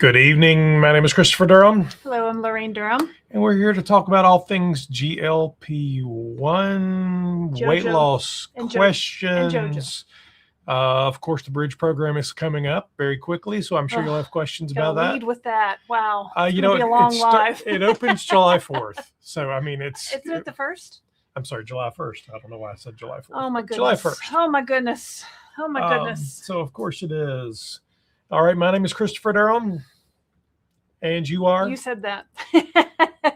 Good evening. My name is Christopher Durham. Hello, I'm Laraine Durham. And we're here to talk about all things GLP-1, weight loss questions. Of course, the Bridge Program is coming up very quickly, so I'm sure you'll have questions about that. Lead with that. Wow. It's going to be a long live. It opens July 4th. So, I mean, Isn't it the 1st? I'm sorry, July 1st. I don't know why I said July 4th. Oh, my goodness. July 1st. Oh, my goodness. Oh, my goodness. So, of course, it is. All right, my name is Christopher Durham. And you are? You said that.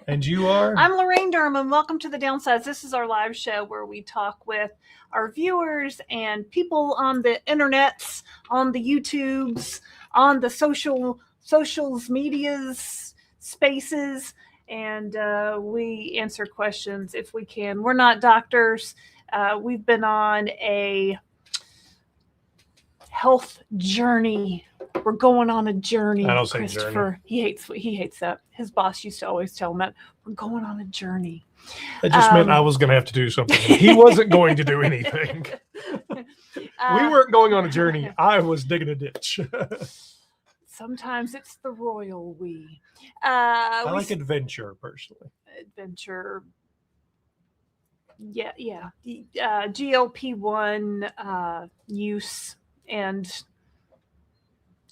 And you are? I'm Laraine Durham, and welcome to the Downsized. This is our live show where we talk with our viewers and people on the internets, on the YouTubes, on the socials, medias, spaces, and we answer questions if we can. We're not doctors. We've been on a health journey. We're going on a journey. I don't say Christopher. Journey. He hates that. His boss used to always tell him that. We're going on a journey. It just meant I was going to have to do something. He wasn't going to do anything. We weren't going on a journey. I was digging a ditch. Sometimes it's the royal we. I like adventure, personally. Adventure. Yeah. GLP-1 use and...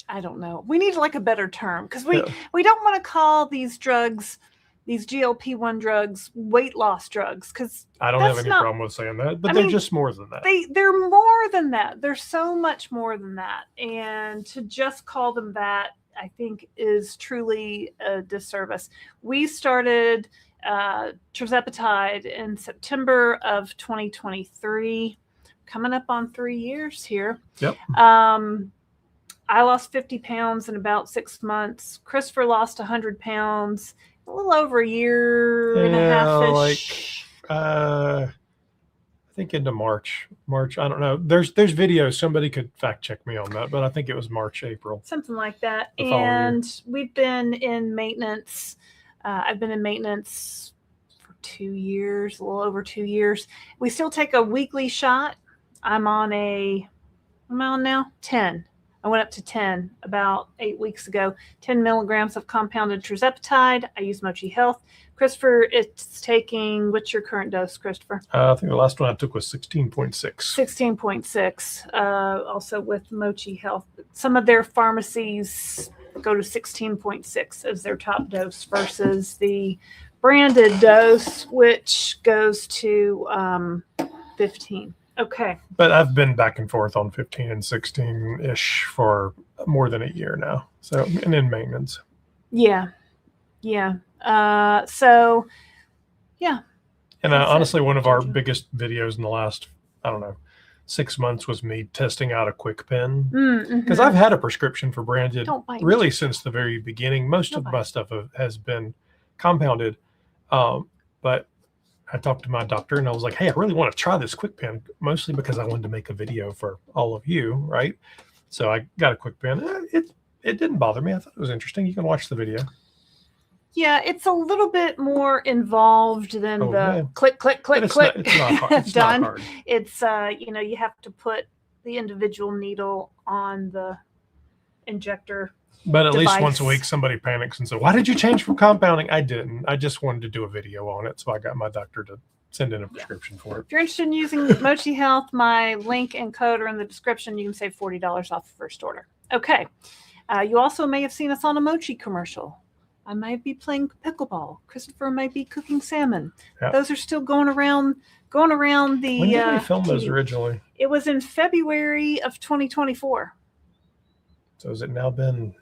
I don't know. We need like a better term because we don't want to call these drugs, these GLP-1 drugs, weight loss drugs. Because I don't have any problem with saying that, but they're just more than that. They're more than that. They're so much more than that. And to just call them that, I think, is truly a disservice. We started tirzepatide in September of 2023, coming up on 3 years here. Yep. I lost 50 pounds in about 6 months. Christopher lost 100 pounds, a little over a year and a half-ish. I think into March. I don't know. There's videos. Somebody could fact check me on that, but I think it was March, April. Something like that. And we've been in maintenance. I've been in maintenance for 2 years, a little over 2 years. We still take a weekly shot. I'm on now 10. I went up to 10 about 8 weeks ago. 10 milligrams of compounded tirzepatide. I use Mochi Health. Christopher, it's taking, what's your current dose, Christopher? I think the last one I took was 16.6. 16.6, also with Mochi Health. Some of their pharmacies go to 16.6 as their top dose versus the branded dose, which goes to 15. Okay. But I've been back and forth on 15 and 16-ish for more than a year now. So, and in maintenance. Yeah. And honestly, one of our biggest videos in the last, 6 months was me testing out a quick pen. Because I've had a prescription for branded really since the very beginning. Most of my stuff has been compounded. But I talked to my doctor and I was like, hey, I really want to try this quick pen, mostly because I wanted to make a video for all of you, right? So I got a quick pen. It didn't bother me. I thought it was interesting. You can watch the video. Yeah, it's a little bit more involved than click. It's not hard. It's done. Not hard. It's you have to put the individual needle on the injector. But at least once a week, somebody panics and says, why did you change from compounding? I didn't. I just wanted to do a video on it. So I got my doctor to send in a prescription for it. If you're interested in using Mochi Health, my link and code are in the description. You can save $40 off the first order. Okay. You also may have seen us on a Mochi commercial. I might be playing pickleball. Christopher might be cooking salmon. Yeah. Those are still going around the... When did we film those originally? It was in February of 2024. So has it now been...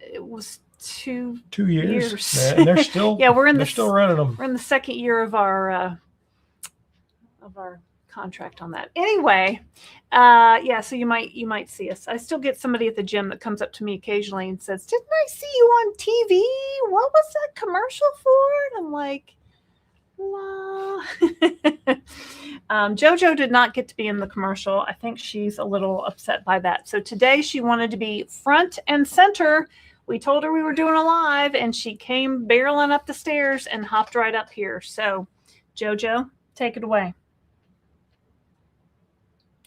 It was two years. Yeah, and they're still they're still running them. We're in the second year of our contract on that. Anyway, so you might see us. I still get somebody at the gym that comes up to me occasionally and says, "Didn't I see you on TV? What was that commercial for?" And I'm like, "La." JoJo did not get to be in the commercial. I think she's a little upset by that. So today she wanted to be front and center. We told her we were doing a live, and she came barreling up the stairs and hopped right up here. So, JoJo, take it away.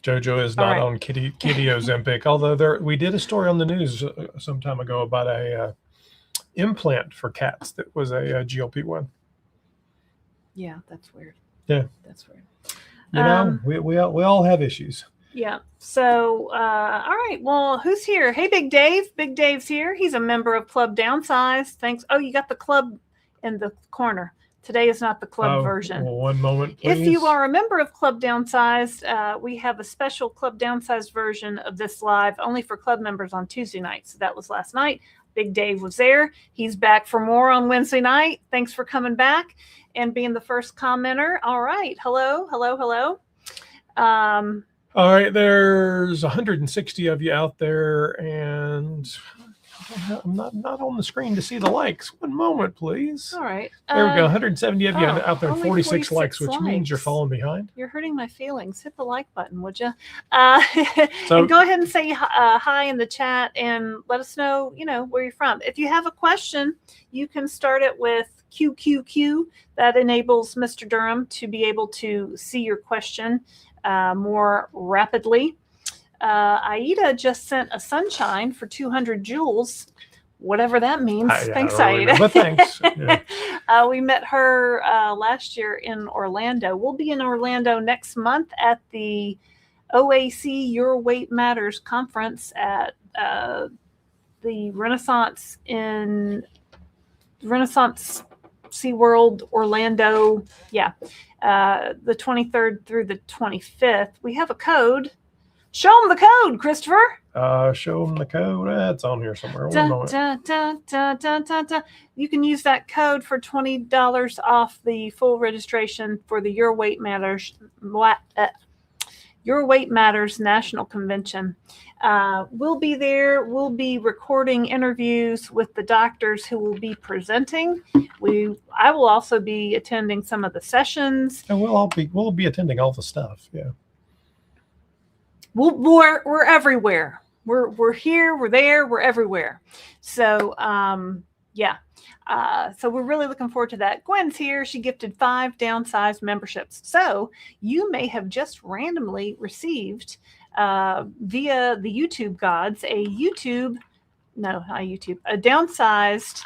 JoJo is not on kitty Ozempic, although we did a story on the news some time ago about a implant for cats that was a GLP-1. Yeah, that's weird. Yeah, that's weird. You know, we all have issues. Yeah. So, all right. Well, who's here? Hey, Big Dave. Big Dave's here. He's a member of Club Downsized. Thanks. Oh, you got the club in the corner. Today is not the club version. Well, one moment, please. If you are a member of Club Downsized, we have a special Club Downsized version of this live only for club members on Tuesday nights. So that was last night. Big Dave was there. He's back for more on Wednesday night. Thanks for coming back and being the first commenter. All right. Hello. All right. There's 160 of you out there, and I'm not on the screen to see the likes. One moment, please. All right. There we go. 170 of you out there, 46 likes, which means you're falling behind. You're hurting my feelings. Hit the like button, would you? So, and go ahead and say hi in the chat and let us know, where you're from. If you have a question, you can start it with QQQ. That enables Mr. Durham to be able to see your question more rapidly. Aida just sent a sunshine for 200 joules, whatever that means. Thanks, Aida. But thanks. Yeah. We met her last year in Orlando. We'll be in Orlando next month at the OAC Your Weight Matters conference at the Renaissance SeaWorld Orlando. Yeah. The 23rd through the 25th. We have a code. Show them the code, Christopher. Show them the code. It's on here somewhere. You can use that code for $20 off the full registration for the Your Weight Matters National Convention. We'll be there. We'll be recording interviews with the doctors who will be presenting. I will also be attending some of the sessions. And we'll be attending all the stuff. Yeah. We're everywhere. We're here, we're there, we're everywhere. So so we're really looking forward to that. Gwen's here. She gifted 5 Downsized memberships. So you may have just randomly received via the YouTube gods a Downsized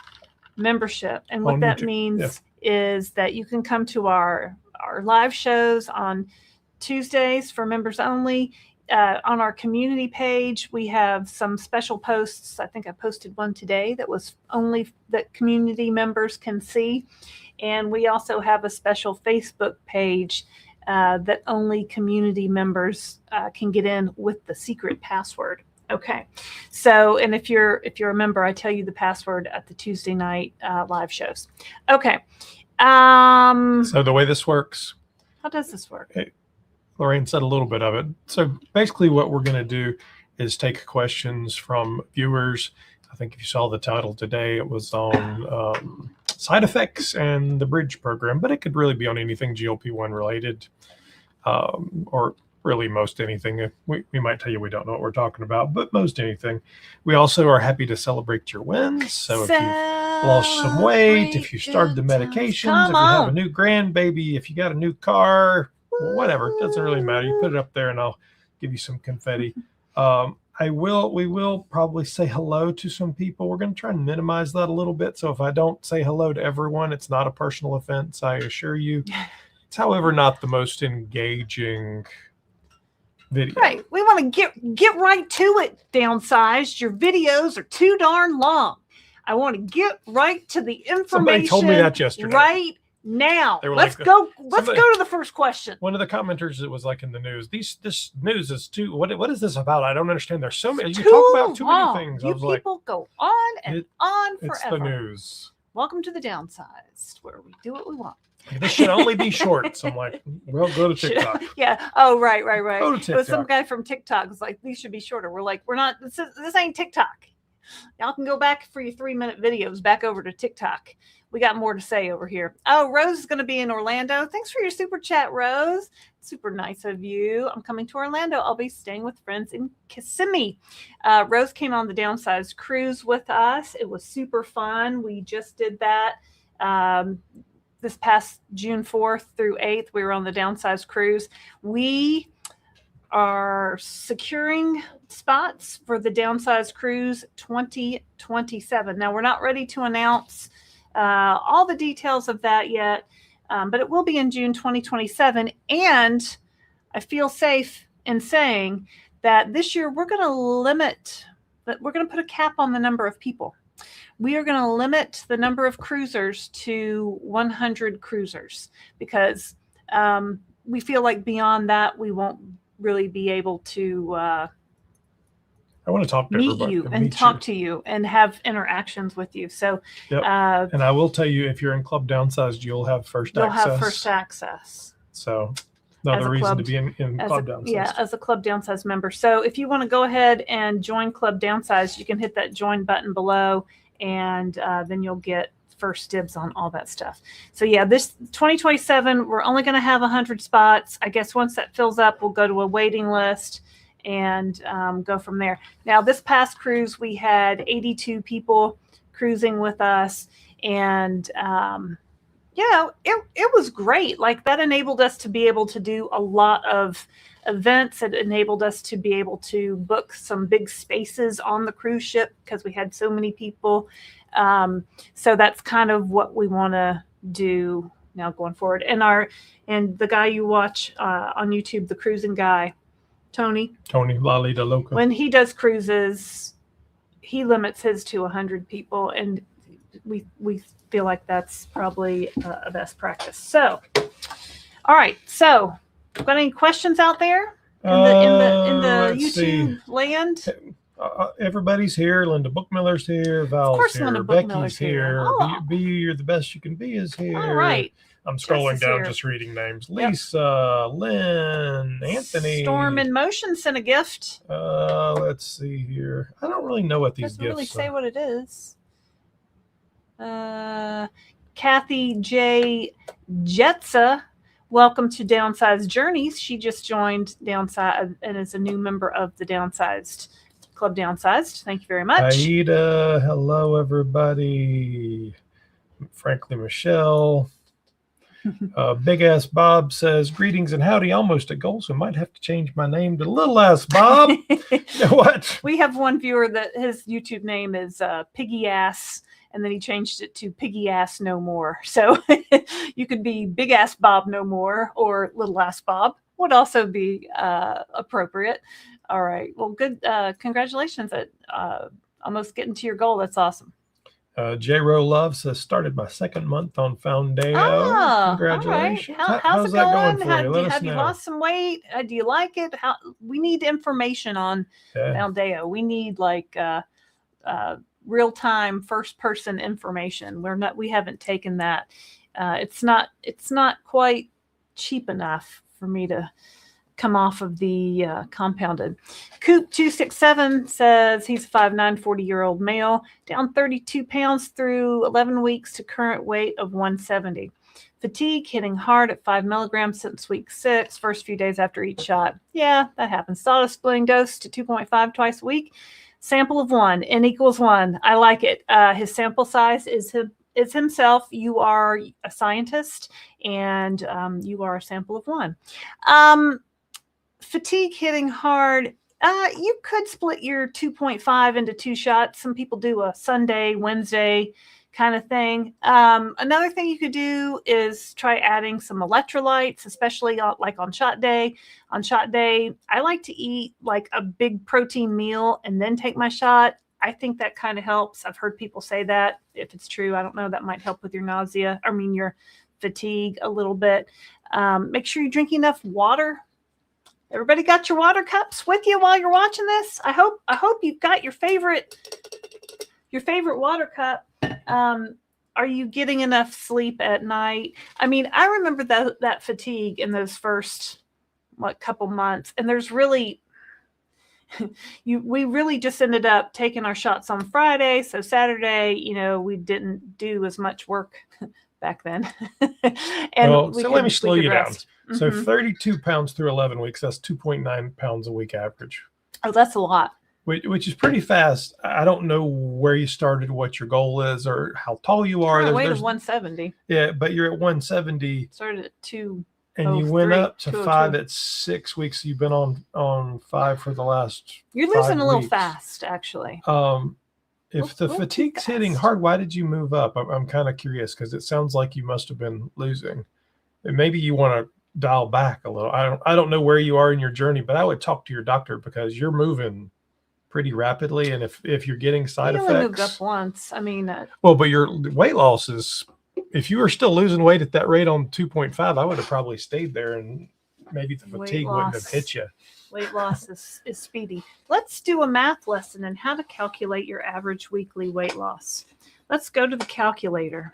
membership. And what that means is that you can come to our live shows on Tuesdays for members only. On our community page, we have some special posts. I think I posted one today that was only that community members can see. And we also have a special Facebook page that only community members can get in with the secret password. Okay. So, and if you're a member, I tell you the password at the Tuesday night live shows. Okay. So the way this works. How does this work? Laraine said a little bit of it. So basically what we're going to do is take questions from viewers. I think if you saw the title today, it was on side effects and the Bridge program, but it could really be on anything GLP-1 related or really most anything. We might tell you we don't know what we're talking about, but most anything. We also are happy to celebrate your wins. So if you've lost some weight, if you started the medications, if you have a new grandbaby, if you got a new car, whatever, it doesn't really matter. You put it up there and I'll give you some confetti. We will probably say hello to some people. We're going to try and minimize that a little bit. So if I don't say hello to everyone, it's not a personal offense, I assure you. It's, however, not the most engaging video. Right. We want to get right to it, Downsized. Your videos are too darn long. I want to get right to the information. Somebody told me that yesterday. Right now. Let's go to the first question. One of the commenters, it was like in the news, this news is too, what is this about? I don't understand. There's so many, you talk about too many things. You people go on and on forever. It's the news. Welcome to the Downsized, where we do what we want. This should only be shorts. I'm like, well, go to TikTok. Yeah. Oh, right. Go to TikTok. It was some guy from TikTok was like, these should be shorter. We're like, we're not, this ain't TikTok. Y'all can go back for your 3-minute videos back over to TikTok. We got more to say over here. Oh, Rose is going to be in Orlando. Thanks for your super chat, Rose. Super nice of you. I'm coming to Orlando. I'll be staying with friends in Kissimmee. Rose came on the Downsized cruise with us. It was super fun. We just did that this past June 4th through 8th. We were on the Downsized cruise. We are securing spots for the Downsized Cruise 2027. Now, we're not ready to announce all the details of that yet, but it will be in June 2027. And I feel safe in saying that this year we're going to put a cap on the number of people. We are going to limit the number of cruisers to 100 cruisers because we feel like beyond that, we won't really be able to I want to talk to meet you and talk to you and have interactions with you. So, yep. And I will tell you, if you're in Club Downsized, you'll have first access. You'll have first access. So another reason to be in Club Downsized. Yeah, as a Club Downsized member. So if you want to go ahead and join Club Downsized, you can hit that join button below, and then you'll get first dibs on all that stuff. So yeah, this 2027, we're only going to have 100 spots. I guess once that fills up, we'll go to a waiting list and go from there. Now, this past cruise, we had 82 people cruising with us, and yeah, it was great. Like, that enabled us to be able to do a lot of events. It enabled us to be able to book some big spaces on the cruise ship because we had so many people. So that's kind of what we want to do now going forward. And the guy you watch on YouTube, the cruising guy, Tony Lali de Loca, when he does cruises, he limits his to 100 people, and we feel like that's probably a best practice. So, all right. So, got any questions out there in the YouTube land? Everybody's here. Linda Bookmiller's here. Val's here. Becky's here. Oh. Be You're the Best You Can Be is here. All right. I'm scrolling down, here. Just reading names. Lisa, Lynn, Anthony. Storm in Motion sent a gift. Let's see here. I don't really know what these gifts really say what it is. Kathy J. Jetsa, welcome to Downsized Journeys. She just joined Downsized and is a new member of the Downsized Club Downsized. Thank you very much. Aida, hello everybody. Frankly, Michelle. Big Ass Bob says, greetings and howdy, almost at goal, so might have to change my name to Little Ass Bob. What? We have one viewer that his YouTube name is Piggy Ass, and then he changed it to Piggy Ass No More. So you could be Big Ass Bob No More, or Little Ass Bob would also be appropriate. All right. Well, good. Congratulations at almost getting to your goal. That's awesome. J. Rowe Love says, started my second month on Foundayo. Congratulations. All right. How's it going for you? Have you lost some weight? Do you like it? We need information on Foundayo. We need like real-time first-person information. We haven't taken that. It's not quite cheap enough for me to come off of the compounded. Coop267 says he's a 5'9", 40-year-old male, down 32 pounds through 11 weeks to current weight of 170. Fatigue hitting hard at 5 milligrams since week 6, first few days after each shot. Yeah, that happens. Thought of splitting dose to 2.5 twice a week. Sample of 1, N equals 1. I like it. His sample size is himself. You are a scientist, and you are a sample of 1. Fatigue hitting hard. You could split your 2.5 into 2 shots. Some people do a Sunday, Wednesday kind of thing. Another thing you could do is try adding some electrolytes, especially like on shot day. On shot day, I like to eat like a big protein meal and then take my shot. I think that kind of helps. I've heard people say that. If it's true, I don't know. That might help with your your fatigue a little bit. Make sure you drink enough water. Everybody got your water cups with you while you're watching this? I hope you've got your favorite water cup. Are you getting enough sleep at night? I mean, I remember that fatigue in those first couple months, and there's really we really just ended up taking our shots on Friday. So Saturday, we didn't do as much work back then. And so let me slow you down. Mm-hmm. So 32 pounds through 11 weeks, that's 2.9 pounds a week average. Oh, that's a lot. Which is pretty fast. I don't know where you started, what your goal is, or how tall you are. Weight of 170. Yeah, but you're at 170. Started at And you went up to 5 at 6 weeks. You've been on 5 for the last. You're losing a little fast, actually. If the fatigue's hitting hard, why did you move up? I'm kind of curious because it sounds like you must have been losing. And maybe you want to dial back a little. I don't know where you are in your journey, but I would talk to your doctor because you're moving pretty rapidly, and if you're getting side effects. You only moved up once. I mean, well, but your weight loss is. If you were still losing weight at that rate on 2.5, I would have probably stayed there, and maybe the fatigue wouldn't have hit you. Weight loss is speedy. Let's do a math lesson on how to calculate your average weekly weight loss. Let's go to the calculator.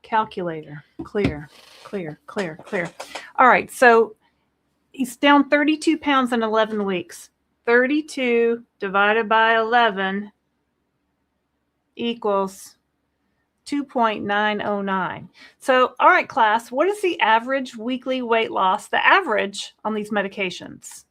Calculator. Clear. All right, so he's down 32 pounds in 11 weeks. 32 divided by 11 equals 2.909. So, all right, class, what is the average weekly weight loss, the average on these medications?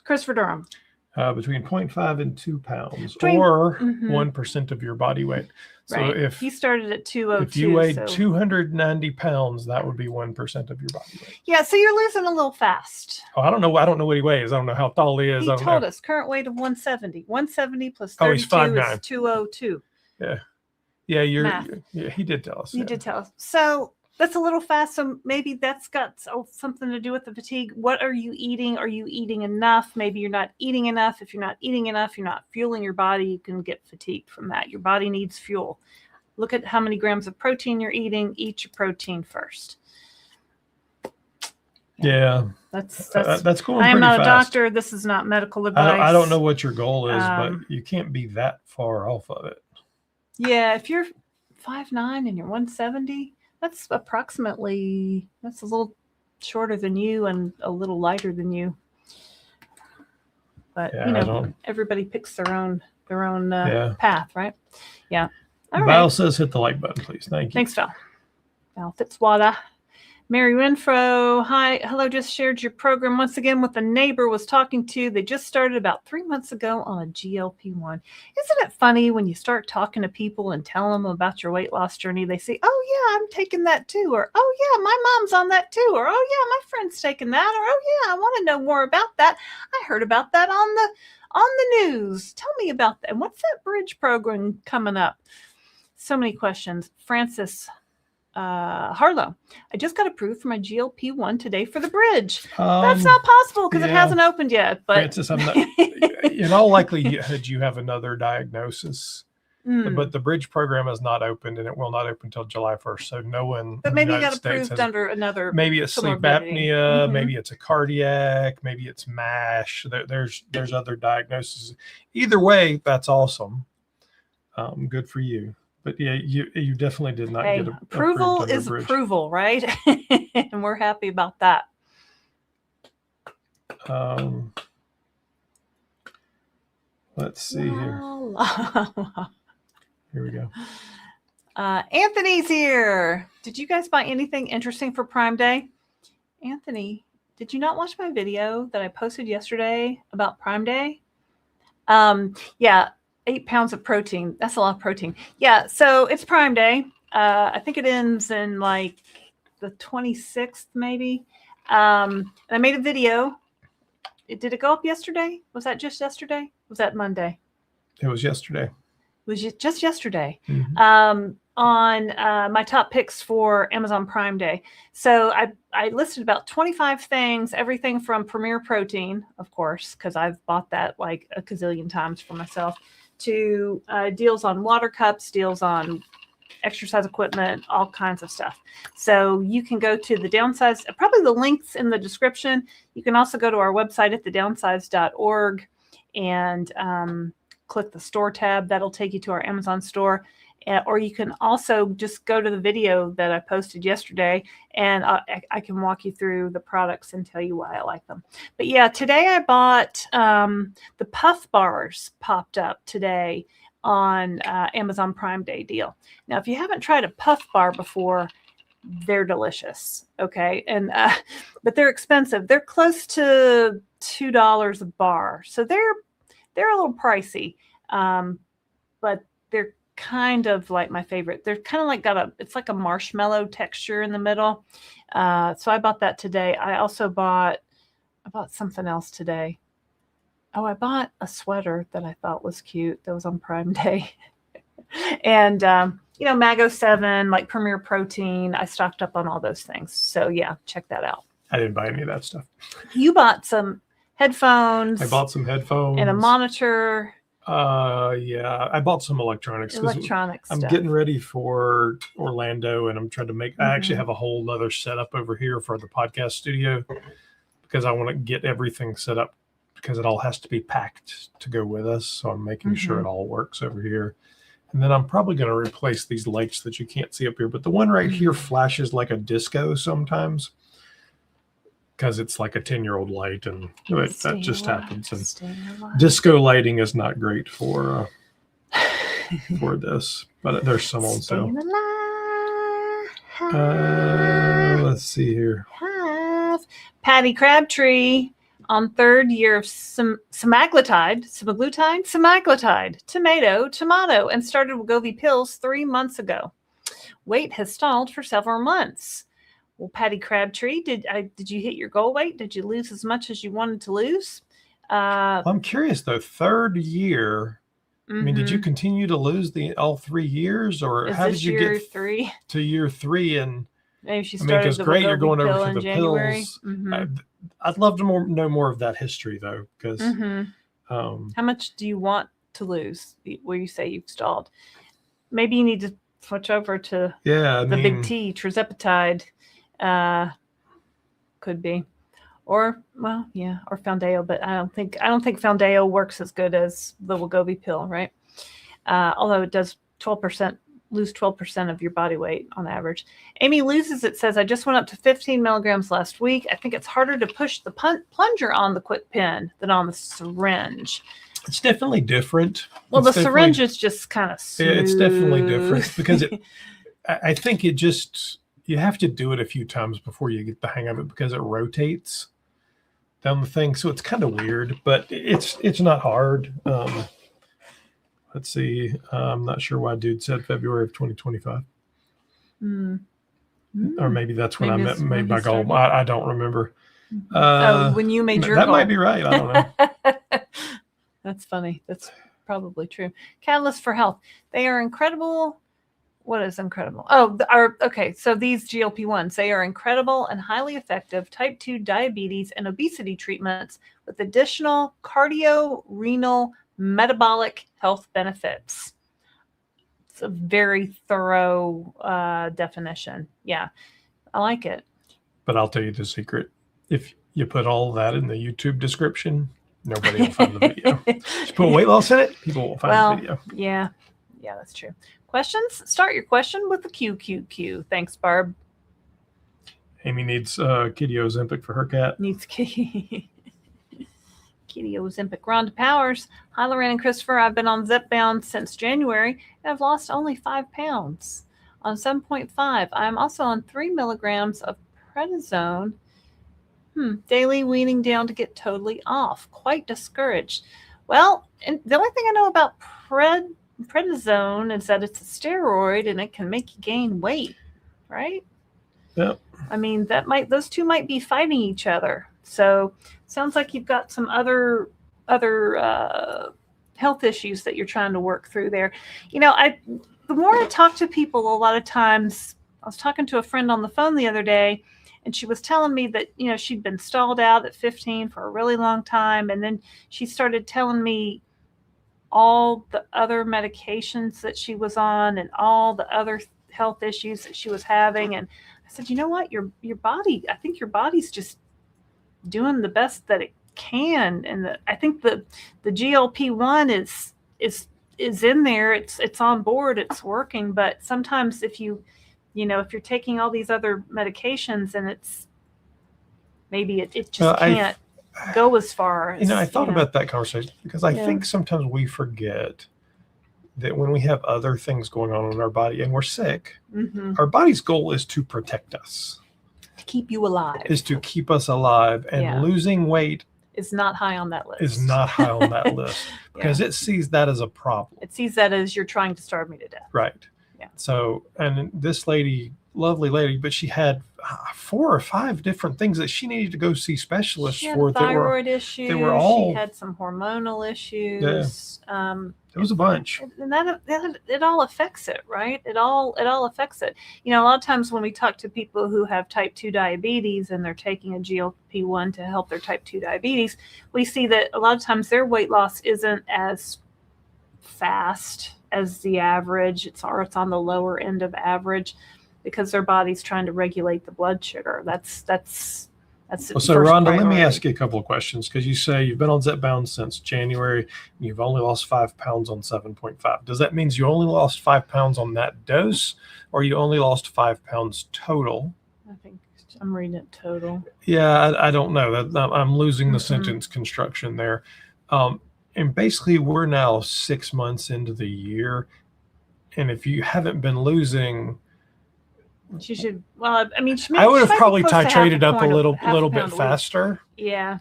Christopher Durham. Between 0.5 and 2 pounds, or 1% of your body weight. So if he started at 202, if you weighed 290 pounds, that would be 1% of your body weight. Yeah, so you're losing a little fast. Oh, I don't know what he weighs. I don't know how tall he is. He told us current weight of 170. 170 plus 32 he's 5'9". is 202. Yeah, he did tell us. He did tell us. So that's a little fast. So maybe that's got something to do with the fatigue. What are you eating? Are you eating enough? Maybe you're not eating enough. If you're not eating enough, you're not fueling your body. You can get fatigued from that. Your body needs fuel. Look at how many grams of protein you're eating. Eat your protein first. Yeah. That's going pretty fast. I am not a doctor. This is not medical advice. I don't know what your goal is, but you can't be that far off of it. Yeah, if you're 5'9" and you're 170, that's approximately, that's a little shorter than you and a little lighter than you. But everybody picks their own path, right? Yeah. All Val says hit the like button, please. Thank you. Thanks, Val. Val Fitzwater. Mary Renfro, hi, hello, just shared your program once again with a neighbor was talking to. They just started about 3 months ago on a GLP-1. Isn't it funny when you start talking to people and tell them about your weight loss journey, they say, oh yeah, I'm taking that too, or oh yeah, my mom's on that too, or oh yeah, my friend's taking that, or oh yeah, I want to know more about that. I heard about that on the news. Tell me about that. And what's that bridge program coming up? So many questions. Francis Harlow, I just got approved for my GLP-1 today for the bridge. That's not possible because it hasn't opened yet. But Francis, I'm not, in all likelihood, you have another diagnosis. But the bridge program is not opened, and it will not open until July 1st. So no one. But maybe you got approved under another. Maybe it's sleep apnea. Maybe it's a cardiac. Maybe it's MASH. There's other diagnoses. Either way, that's awesome. Good for you. But yeah, you definitely did not get approval is approval, right? And we're happy about that. Let's see here. Here we go. Anthony's here. Did you guys buy anything interesting for Prime Day? Anthony, did you not watch my video that I posted yesterday about Prime Day? Yeah. 8 pounds of protein. That's a lot of protein. Yeah. So it's Prime Day. I think it ends in like the 26th, maybe. I made a video. Did it go up yesterday? Was that just yesterday? Was that Monday? It was yesterday. It was just yesterday. On my top picks for Amazon Prime Day. So I listed about 25 things, everything from Premier Protein, of course, because I've bought that like a gazillion times for myself, to deals on water cups, deals on exercise equipment, all kinds of stuff. So you can go to the Downsized, probably the links in the description. You can also go to our website at thedownsized.org and click the store tab. That'll take you to our Amazon store. Or you can also just go to the video that I posted yesterday, and I can walk you through the products and tell you why I like them. But yeah, today I bought the Puff Bars popped up today on Amazon Prime Day deal. Now, if you haven't tried a Puff Bar before, they're delicious. Okay, and but they're expensive. They're close to $2 a bar, so they're a little pricey, but they're kind of like my favorite. They're kind of like it's like a marshmallow texture in the middle. So I bought that today. I bought something else today. Oh, I bought a sweater that I thought was cute. That was on Prime Day. And, Mago 7, like Premier Protein. I stocked up on all those things. So yeah, check that out. I didn't buy any of that stuff. You bought some headphones. I bought some headphones. And a monitor. Yeah, I bought some electronics. I'm getting ready for Orlando, and I'm trying to make. I actually have a whole other setup over here for the podcast studio because I want to get everything set up because it all has to be packed to go with us. So I'm making sure it all works over here. And then I'm probably going to replace these lights that you can't see up here, but the one right here flashes like a disco sometimes. Because it's like a 10-year-old light, and that just happens. And disco lighting is not great for this, but there's some on sale. Let's see here. Patty Crabtree on 3rd year of semaglutide, tomato, and started Wegovy pills 3 months ago. Weight has stalled for several months. Well, Patty Crabtree, did you hit your goal weight? Did you lose as much as you wanted to lose? I'm curious though. 3rd year. I mean, did you continue to lose all 3 years, or how did you get to year 3? And maybe she started because great, you're going over for the January. pills. I'd love to know more of that history though, because how much do you want to lose? Where you say you've stalled? Maybe you need to switch over to the big T, tirzepatide. Could be, or Foundayo, but I don't think Foundayo works as good as the Wegovy pill, right? Although it does lose 12% of your body weight on average. Amy loses it, says, I just went up to 15 milligrams last week. I think it's harder to push the plunger on the quick pen than on the syringe. It's definitely different. Well, the syringe is just kind of smooth. Yeah, it's definitely different because I think you have to do it a few times before you get the hang of it because it rotates down the thing. So it's kind of weird, but it's not hard. Let's see. I'm not sure why dude said February of 2025. Or maybe that's when I made my goal. I don't remember. When you made your goal. That might be right. I don't know. That's funny. That's probably true. Catalyst for Health. They are incredible. What is incredible? So these GLP-1s, they are incredible and highly effective type 2 diabetes and obesity treatments with additional cardio-renal metabolic health benefits. It's a very thorough definition. Yeah, I like it. But I'll tell you the secret. If you put all that in the YouTube description, nobody will find the video. If you put weight loss in it, people will find the video. Yeah, that's true. Questions? Start your question with the QQQ. Thanks, Barb. Amy needs kitty Ozempic for her cat. Needs kitty Ozempic. Rhonda Powers. Hi, Laraine and Christopher. I've been on Zepbound since January and I've lost only 5 pounds. On 7.5. I'm also on 3 milligrams of prednisone. Daily, weaning down to get totally off. Quite discouraged. Well, and the only thing I know about prednisone is that it's a steroid and it can make you gain weight, right? Yeah. I mean, those two might be fighting each other. So sounds like you've got some other health issues that you're trying to work through there. The more I talk to people, a lot of times, I was talking to a friend on the phone the other day, and she was telling me that, she'd been stalled out at 15 for a really long time. And then she started telling me all the other medications that she was on and all the other health issues that she was having. And I said, you know what, your body, I think your body's just doing the best that it can. And I think the GLP-1 is in there. It's on board. It's working. But sometimes if you're taking all these other medications and it's maybe it just can't go as far as, I thought about that conversation because I think sometimes we forget that when we have other things going on in our body and we're sick, our body's goal is to protect us. To keep you alive. Is to keep us alive. And losing weight is not high on that list. Is not high on that list because it sees that as a problem. It sees that as you're trying to starve me to death. Right. Yeah. So, and this lady, lovely lady, but she had 4 or 5 different things that she needed to go see specialists she had for. Thyroid issues. They were all. She had some hormonal issues. Yeah. It was a bunch. And that it all affects it, right? It all affects it. You know, a lot of times when we talk to people who have type 2 diabetes and they're taking a GLP-1 to help their type 2 diabetes, we see that a lot of times their weight loss isn't as fast as the average. It's on the lower end of average because their body's trying to regulate the blood sugar. That's well, so Rhonda, let me ask you a couple of questions because you say you've been on Zepbound since January and you've only lost 5 pounds on 7.5. Does that mean you only lost 5 pounds on that dose, or you only lost 5 pounds total? I think I'm reading it total. Yeah, I don't know. I'm losing the sentence construction there. And basically, we're now 6 months into the year, and if you haven't been losing. She should. Well, I mean, I would have probably titrated up a little bit faster. Yeah.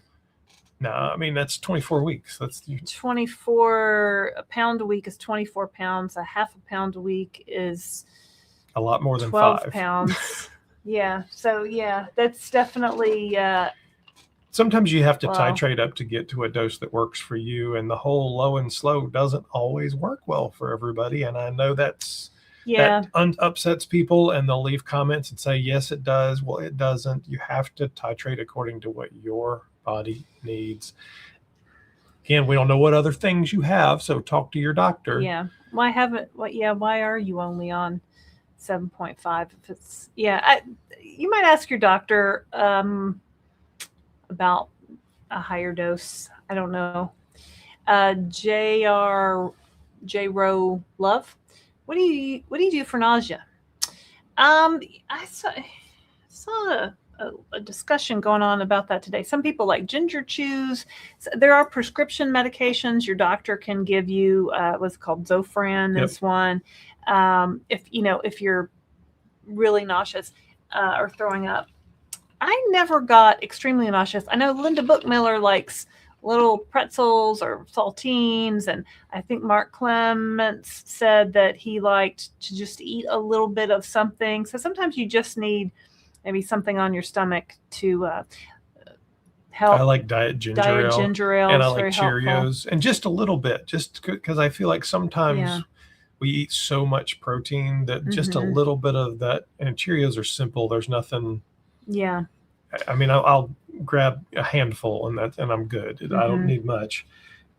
No, I mean that's 24 weeks. That's 24. A pound a week is 24 pounds. A half a pound a week is a lot more than 12 5 pounds. Yeah. So yeah, that's definitely. Sometimes you have to titrate up to get to a dose that works for you, and the whole low and slow doesn't always work well for everybody. And I know that upsets people, and they'll leave comments and say, yes, it does. Well, it doesn't. You have to titrate according to what your body needs. Again, we don't know what other things you have, so talk to your doctor. Yeah. Why are you only on 7.5? If it's, you might ask your doctor about a higher dose. I don't know. J. Rowe Love. What do you do for nausea? I saw a discussion going on about that today. Some people like ginger chews. So there are prescription medications your doctor can give you. What's called Zofran is one. If you're really nauseous or throwing up. I never got extremely nauseous. I know Linda Bookmiller likes little pretzels or saltines, and I think Mark Clements said that he liked to just eat a little bit of something. So sometimes you just need maybe something on your stomach to help. I like diet ginger ale, and I like Cheerios, helpful. And just a little bit, just because I feel like sometimes we eat so much protein that just a little bit of that, and Cheerios are simple. There's nothing. Yeah. I mean, I'll grab a handful and I'm good. I don't need much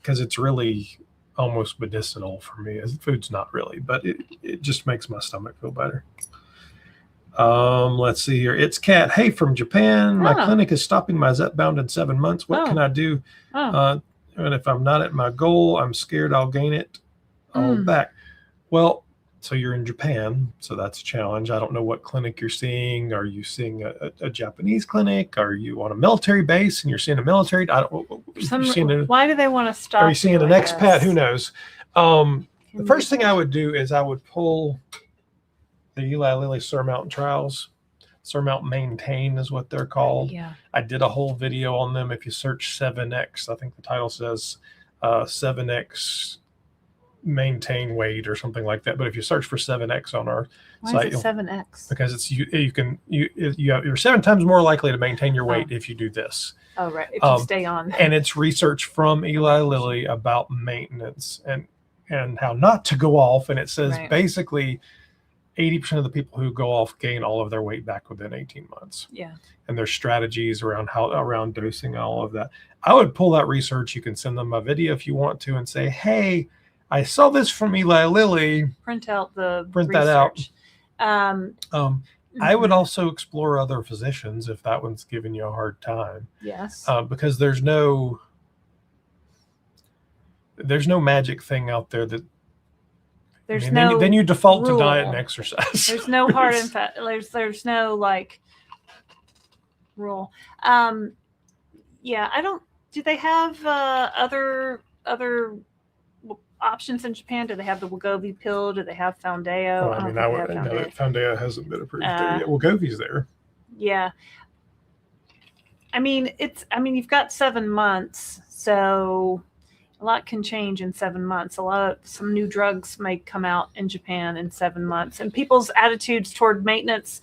because it's really almost medicinal for me. Food's not really, but it just makes my stomach feel better. Let's see here. It's Kat. Hey, from Japan. My clinic is stopping my Zepbound in 7 months. What can I do? And if I'm not at my goal, I'm scared I'll gain it all back. Well, so you're in Japan, so that's a challenge. I don't know what clinic you're seeing. Are you seeing a Japanese clinic? Are you on a military base and you're seeing a military? Why do they want to stop? Are you seeing an expat? Who knows? The first thing I would do is I would pull the Eli Lilly Surmount trials. Surmount Maintain is what they're called. Yeah. I did a whole video on them. If you search 7X, I think the title says 7X maintain weight or something like that. But if you search for 7X on our site, is it 7X? Because it's you're 7 times more likely to maintain your weight if you do this. Oh, right. If you stay on. And it's research from Eli Lilly about maintenance and how not to go off. And it says basically 80% of the people who go off gain all of their weight back within 18 months. Yeah. And there's strategies around dosing, all of that. I would pull that research. You can send them a video if you want to and say, hey, I saw this from Eli Lilly. Print that out. I would also explore other physicians if that one's giving you a hard time. Yes. Because there's no magic thing out there that. Then you default to diet and exercise. There's no hard and fast. There's no rule. Yeah, I don't. Do they have other options in Japan? Do they have the Wegovy pill? Do they have Foundayo? Well, I mean, I know that Foundayo hasn't been approved there yet. Wegovy's there. Yeah. I mean, you've got 7 months, so a lot can change in 7 months. Some new drugs may come out in Japan in 7 months, and people's attitudes toward maintenance,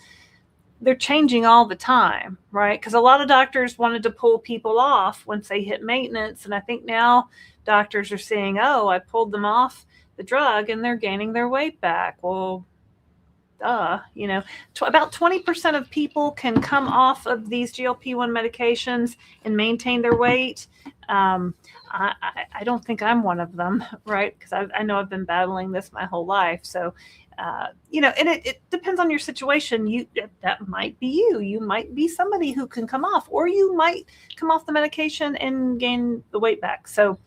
they're changing all the time, right? Because a lot of doctors wanted to pull people off once they hit maintenance. And I think now doctors are saying, oh, I pulled them off the drug and they're gaining their weight back. Well, about 20% of people can come off of these GLP-1 medications and maintain their weight. I don't think I'm one of them, right? Because I know I've been battling this my whole life. So, and it depends on your situation. That might be you. You might be somebody who can come off, or you might come off the medication and gain the weight back. So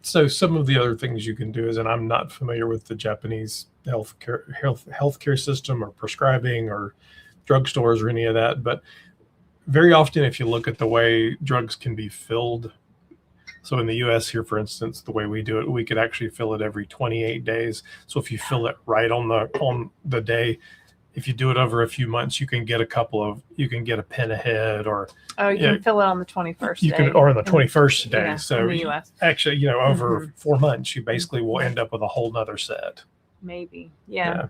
some of the other things you can do is, and I'm not familiar with the Japanese healthcare system or prescribing or drugstores or any of that, but very often if you look at the way drugs can be filled, so in the US here, for instance, the way we do it, we could actually fill it every 28 days. So if you fill it right on the day, if you do it over a few months, you can get a pen ahead, or you can fill it on the 21st you day. can, or on the 21st day. Yeah, so in the US. Actually, over 4 months, you basically will end up with a whole nother set. Maybe. Yeah.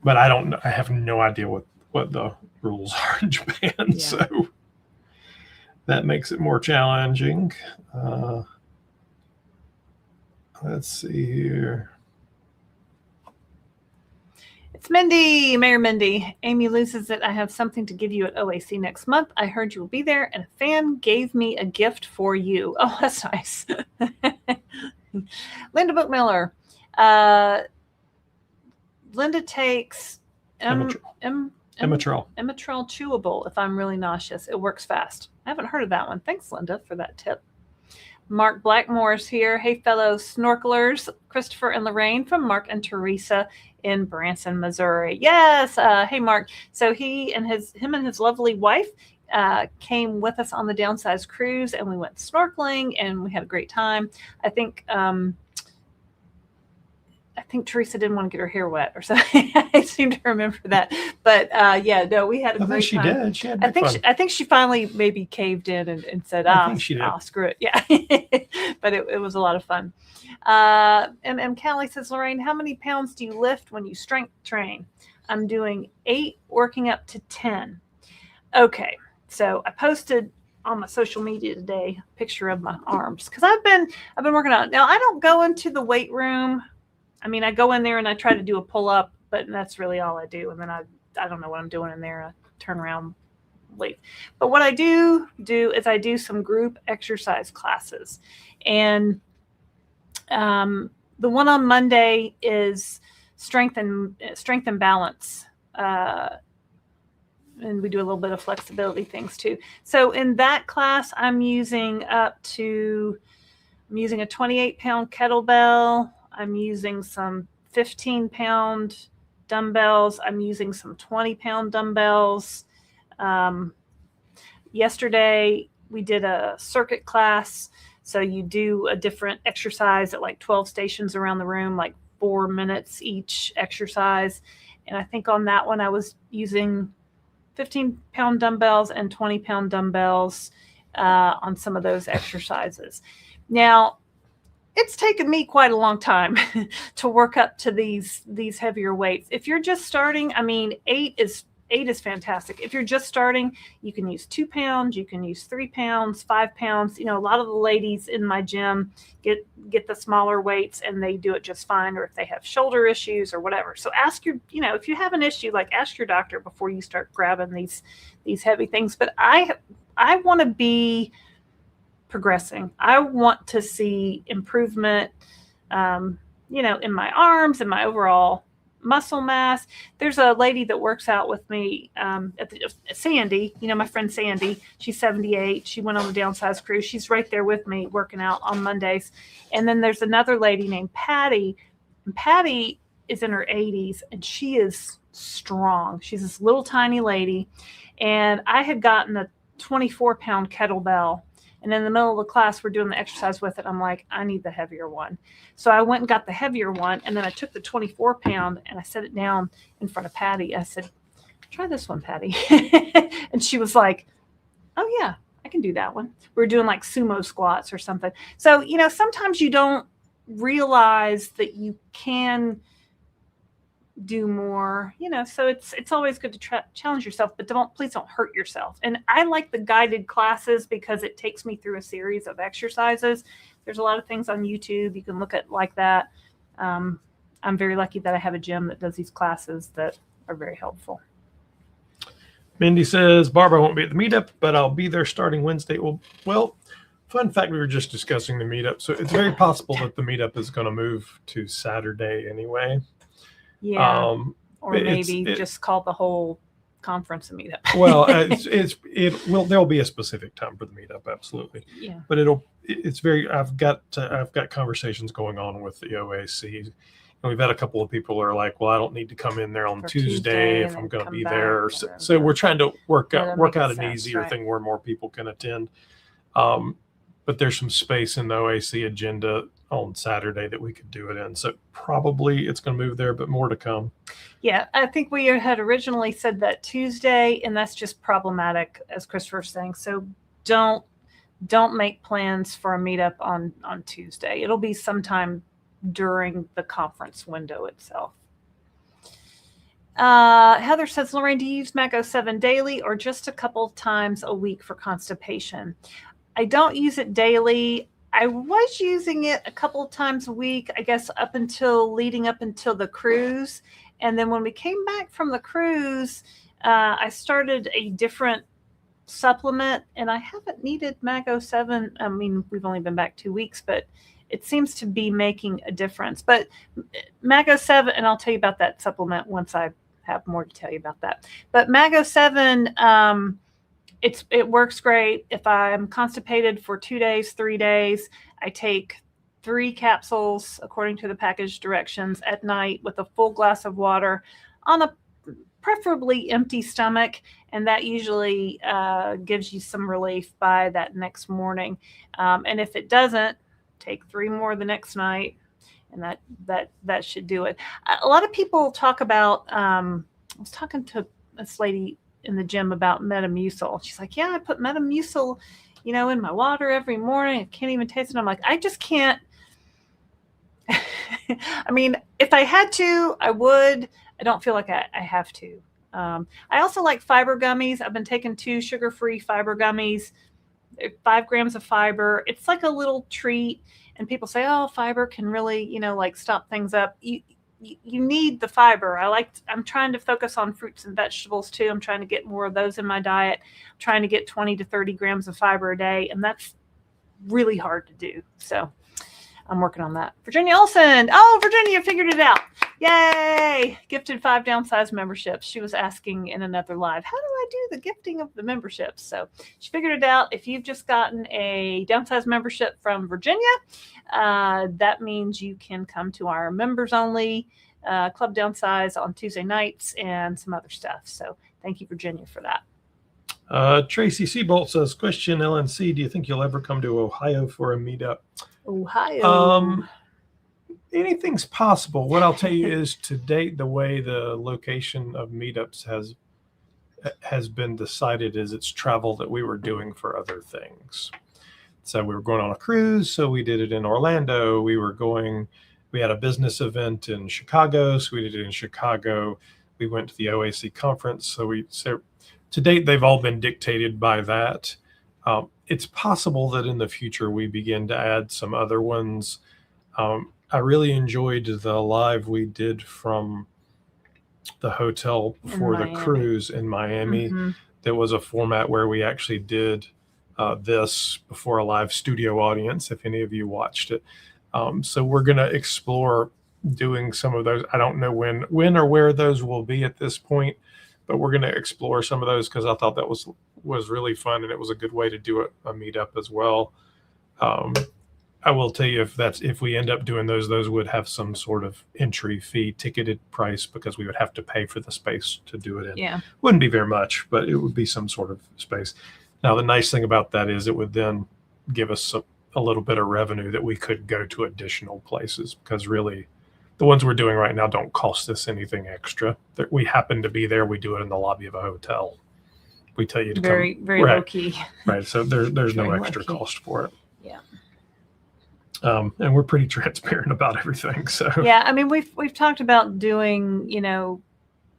But I have no idea what the rules are in Japan. So that makes it more challenging. Let's see here. It's Mindy, Mayor Mindy. Amy loses it. I have something to give you at OAC next month. I heard you will be there, and a fan gave me a gift for you. Oh, that's nice. Linda Bookmiller. Linda takes Emitrol chewable if I'm really nauseous. It works fast. I haven't heard of that one. Thanks, Linda, for that tip. Mark Blackmore is here. Hey, fellow snorkelers. Christopher and Laraine from Mark and Teresa in Branson, Missouri. Yes. Hey, Mark. So him and his lovely wife came with us on the Downsized cruise, and we went snorkeling, and we had a great time. I think Teresa didn't want to get her hair wet or something. I seem to remember that. But we had a great time. I think she did. I think she finally maybe caved in and said, screw it. Yeah. But it was a lot of fun. And Callie says, Laraine, how many pounds do you lift when you strength train? I'm doing 8, working up to 10. Okay. So I posted on my social media today a picture of my arms, because I've been working out. Now, I don't go into the weight room. I mean, I go in there and I try to do a pull-up, but that's really all I do. And then I don't know what I'm doing in there. I turn around late. But what I do is I do some group exercise classes. And the one on Monday is strength and balance. And we do a little bit of flexibility things too. So in that class, I'm using a 28-pound kettlebell. I'm using some 15-pound dumbbells. I'm using some 20-pound dumbbells. Yesterday, we did a circuit class. So you do a different exercise at like 12 stations around the room, like 4 minutes each exercise. And I think on that one, I was using 15-pound dumbbells and 20-pound dumbbells on some of those exercises. Now, it's taken me quite a long time to work up to these heavier weights. If you're just starting, I mean, 8 is fantastic. If you're just starting, you can use 2 pounds, you can use 3 pounds, 5 pounds. A lot of the ladies in my gym get the smaller weights and they do it just fine, or if they have shoulder issues or whatever. So ask if you have an issue, like ask your doctor before you start grabbing these heavy things. But I want to be progressing. I want to see improvement, in my arms and my overall muscle mass. There's a lady that works out with me, Sandy, my friend Sandy. She's 78. She went on the Downsized cruise. She's right there with me working out on Mondays. And then there's another lady named Patty. And Patty is in her 80s and she is strong. She's this little tiny lady. And I had gotten a 24-pound kettlebell. And in the middle of the class, we're doing the exercise with it. I'm like, I need the heavier one. So I went and got the heavier one. And then I took the 24-pound and I set it down in front of Patty. I said, try this one, Patty. And she was like, Oh yeah, I can do that one. We're doing like sumo squats or something. So, sometimes you don't realize that you can do more, so it's always good to challenge yourself, but please don't hurt yourself. And I like the guided classes because it takes me through a series of exercises. There's a lot of things on YouTube you can look at like that. I'm very lucky that I have a gym that does these classes that are very helpful. Mindy says, Barbara won't be at the meetup, but I'll be there starting Wednesday. Well, fun fact, we were just discussing the meetup. So it's very possible that the meetup is going to move to Saturday anyway. Yeah. Or maybe just call the whole conference a meetup. Well, there'll be a specific time for the meetup. Absolutely. Yeah. But I've got conversations going on with the OAC. And we've had a couple of people who are like, well, I don't need to come in there on Tuesday if I'm going to be there. So we're trying to work out an easier thing where more people can attend. But there's some space in the OAC agenda on Saturday that we could do it in. So probably it's going to move there, but more to come. Yeah, I think we had originally said that Tuesday, and that's just problematic, as Christopher's saying. So don't make plans for a meetup on Tuesday. It'll be sometime during the conference window itself. Heather says, Laraine, do you use Mago 7 daily or just a couple times a week for constipation? I don't use it daily. I was using it a couple of times a week, I guess, leading up until the cruise. And then when we came back from the cruise, I started a different supplement, and I haven't needed Mago 7. I mean, we've only been back 2 weeks, but it seems to be making a difference. But Mago 7, and I'll tell you about that supplement once I have more to tell you about that. But Mago 7, it works great. If I'm constipated for 2 days, 3 days, I take 3 capsules according to the package directions at night with a full glass of water on a preferably empty stomach, and that usually gives you some relief by that next morning. And if it doesn't, take 3 more the next night, and that should do it. A lot of people talk about, I was talking to this lady in the gym about Metamucil. She's like, yeah, I put Metamucil, in my water every morning. I can't even taste it. I'm like, I just can't. I mean, if I had to, I would. I don't feel like I have to. I also like fiber gummies. I've been taking 2 sugar-free fiber gummies, 5 grams of fiber. It's like a little treat. And people say, oh, fiber can really, stop things up. You need the fiber. I'm trying to focus on fruits and vegetables too. I'm trying to get more of those in my diet. I'm trying to get 20 to 30 grams of fiber a day. And that's really hard to do. So I'm working on that. Virginia Olson. Oh, Virginia figured it out. Yay. Gifted 5 Downsized memberships. She was asking in another live, how do I do the gifting of the memberships? So she figured it out. If you've just gotten a Downsized membership from Virginia, that means you can come to our members only Club Downsize on Tuesday nights and some other stuff. So thank you, Virginia, for that. Tracy Seabolt says, question LNC, do you think you'll ever come to Ohio for a meetup? Ohio. Anything's possible. What I'll tell you is, to date, the way the location of meetups has been decided is it's travel that we were doing for other things. So we were going on a cruise, so we did it in Orlando. We had a business event in Chicago, so we did it in Chicago. We went to the OAC conference. So to date, they've all been dictated by that. It's possible that in the future we begin to add some other ones. I really enjoyed the live we did from the hotel for the cruise in Miami. Mm-hmm. There was a format where we actually did this before a live studio audience, if any of you watched it. So we're going to explore doing some of those. I don't know when or where those will be at this point, but we're going to explore some of those because I thought that was really fun, and it was a good way to do a meetup as well. I will tell you, if we end up doing those would have some sort of entry fee, ticketed price, because we would have to pay for the space to do it in. Yeah. Wouldn't be very much, but it would be some sort of space. Now, the nice thing about that is it would then give us a little bit of revenue that we could go to additional places, because really the ones we're doing right now don't cost us anything extra. We happen to be there. We do it in the lobby of a hotel. we tell you to very, come. very low key. Right. So there's no Very extra cost for it. Yeah. And we're pretty transparent about everything. So yeah, I mean, we've talked about doing,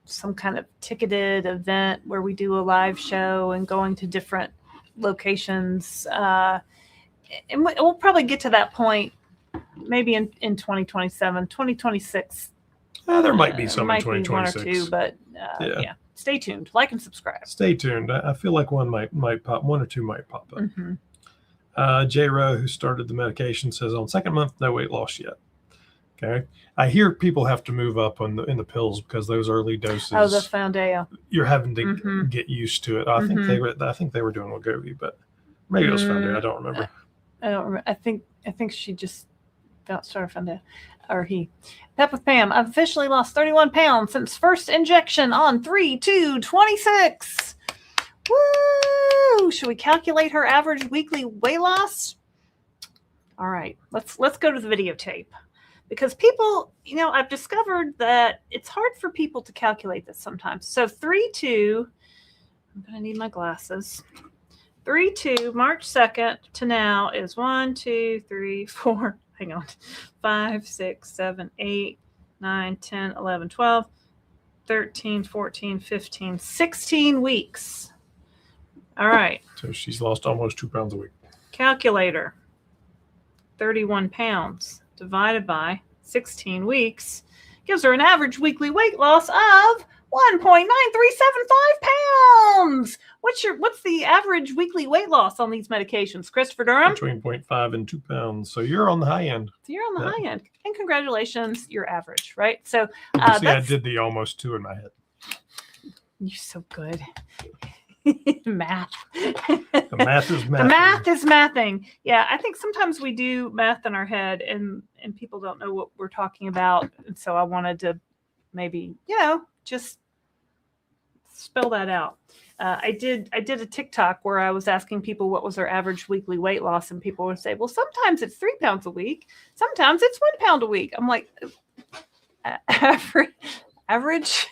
some kind of ticketed event where we do a live show and going to different locations. And we'll probably get to that point maybe in 2027, 2026. There might be some in might 2026. be one or two, but yeah. Stay tuned. Like and subscribe. Stay tuned. I feel like one pop, one or two might pop up. Mm-hmm. J. Rowe, who started the medication, says on second month, no weight loss yet. Okay. I hear people have to move up in the pills because those early doses. Oh, the Foundayo. You're having to get used to it. I think they were doing Wegovy, but maybe it was Foundayo. I don't remember. I don't remember. I think she just started Foundayo, or he. Pep with Pam. I've officially lost 31 pounds since first injection on 3/2/26. Woo! Should we calculate her average weekly weight loss? All right, let's go to the videotape. Because people, I've discovered that it's hard for people to calculate this sometimes. So 3/2, I'm going to need my glasses. 3/2, March 2nd to now is 1, 2, 3, 4, hang on, 5, 6, 7, 8, 9, 10, 11, 12, 13, 14, 15, 16 weeks. All right. So she's lost almost 2 pounds a week. Calculator. 31 pounds divided by 16 weeks gives her an average weekly weight loss of 1.9375 pounds. What's the average weekly weight loss on these medications, Christopher Durham? Between 0.5 and 2 pounds. So you're on the high end. So you're on the high end. And congratulations, you're average, right? So see, I did the almost 2 in my head. You're so good. Math. The math is mathing. The math is mathing. Yeah, I think sometimes we do math in our head and people don't know what we're talking about. And so I wanted to maybe, just spell that out. I did a TikTok where I was asking people what was their average weekly weight loss, and people would say, well, sometimes it's 3 pounds a week. Sometimes it's 1 pound a week. I'm like, average.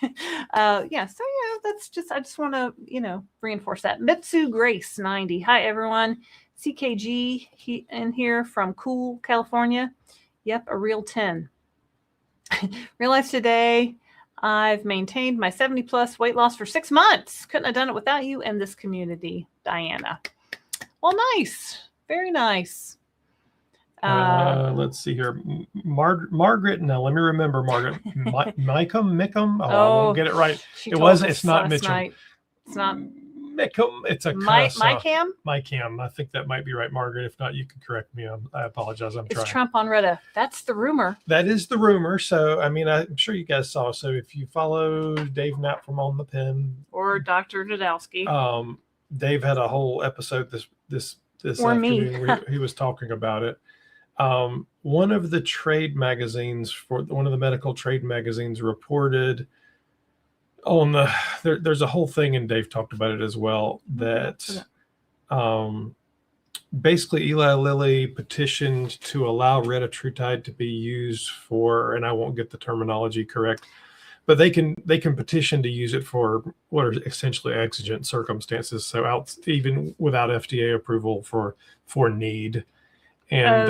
That's just, I just want to, reinforce that. Mitsu Grace 90. Hi, everyone. CKG in here from Cool, California. Yep, a real 10. Realized today I've maintained my 70 plus weight loss for 6 months. Couldn't have done it without you and this community, Diana. Well, nice. Very nice. Let's see here. Margaret. Now, let me remember, Margaret. Mickham. I won't get it right. It's not Mitchell. Night. It's not Mickham. It's a Mycam. Mycam. I think that might be right, Margaret. If not, you can correct me. I apologize. I'm trying. It's Trump on Reddit. That's the rumor. That is the rumor. So, I mean, I'm sure you guys saw. So, if you follow Dave Knapp from On the Pen or Dr. Nadowski, Dave had a whole episode this or afternoon. Me. he was talking about it. One of the trade magazines one of the medical trade magazines reported on there's a whole thing, and Dave talked about it as well, that basically Eli Lilly petitioned to allow retatrutide to be used for, and I won't get the terminology correct, but they can petition to use it for what are essentially exigent circumstances. So even without FDA approval for need. And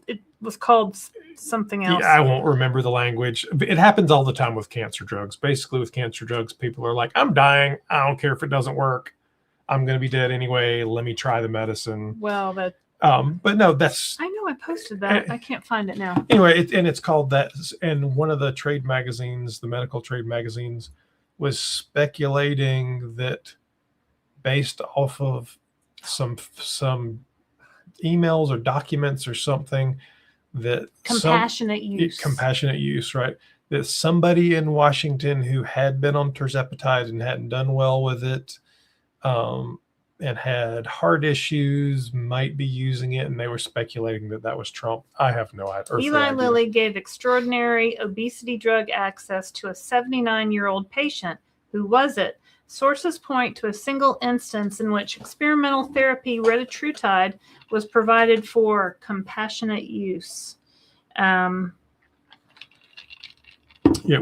it was called something else. Yeah, I won't remember the language. It happens all the time with cancer drugs. Basically, with cancer drugs, people are like, I'm dying. I don't care if it doesn't work. I'm going to be dead anyway. Let me try the medicine. Well, but no, that's. I know I posted that. I can't find it now. Anyway, it's called that. And one of the trade magazines, the medical trade magazines, was speculating that based off of some emails or documents or something, that compassionate use, right? That somebody in Washington who had been on tirzepatide and hadn't done well with it, and had heart issues might be using it, and they were speculating that was Trump. I have no idea. Eli Lilly gave extraordinary obesity drug access to a 79-year-old patient. Who was it? Sources point to a single instance in which experimental therapy retatrutide was provided for compassionate use. Yeah,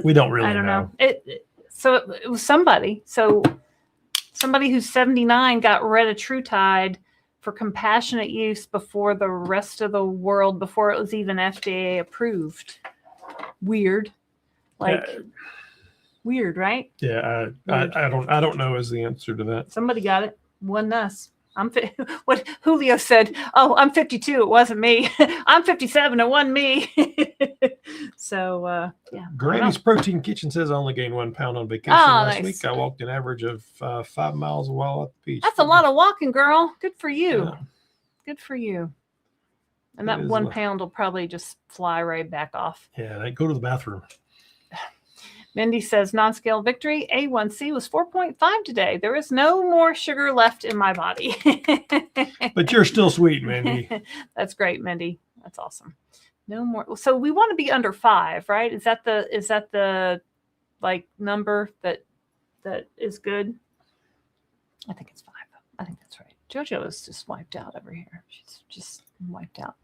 we don't really know. I don't know. So it was somebody. So Somebody who's 79 got retatrutide for compassionate use before the rest of the world, before it was even FDA approved. Weird. Weird, right? Yeah, I don't know is the answer to that. Somebody got it. Wasn't us. What Julio said, oh, I'm 52. It wasn't me. I'm 57. It wasn't me. So, yeah. Granny's Protein Kitchen says I only gained 1 pound on vacation last week. I walked an average of 5 miles while at the beach. That's a lot of walking, girl. Good for you. Yeah. Good for you. And that 1 pound will probably just fly right back off. Yeah, they go to the bathroom. Mindy says, non-scale victory. A1C was 4.5 today. There is no more sugar left in my body. But you're still sweet, Mindy. That's great, Mindy. That's awesome. No more. So we want to be under 5, right? Is that the like number that is good? I think it's 5. I think that's right. JoJo is just wiped out over here. She's just wiped out.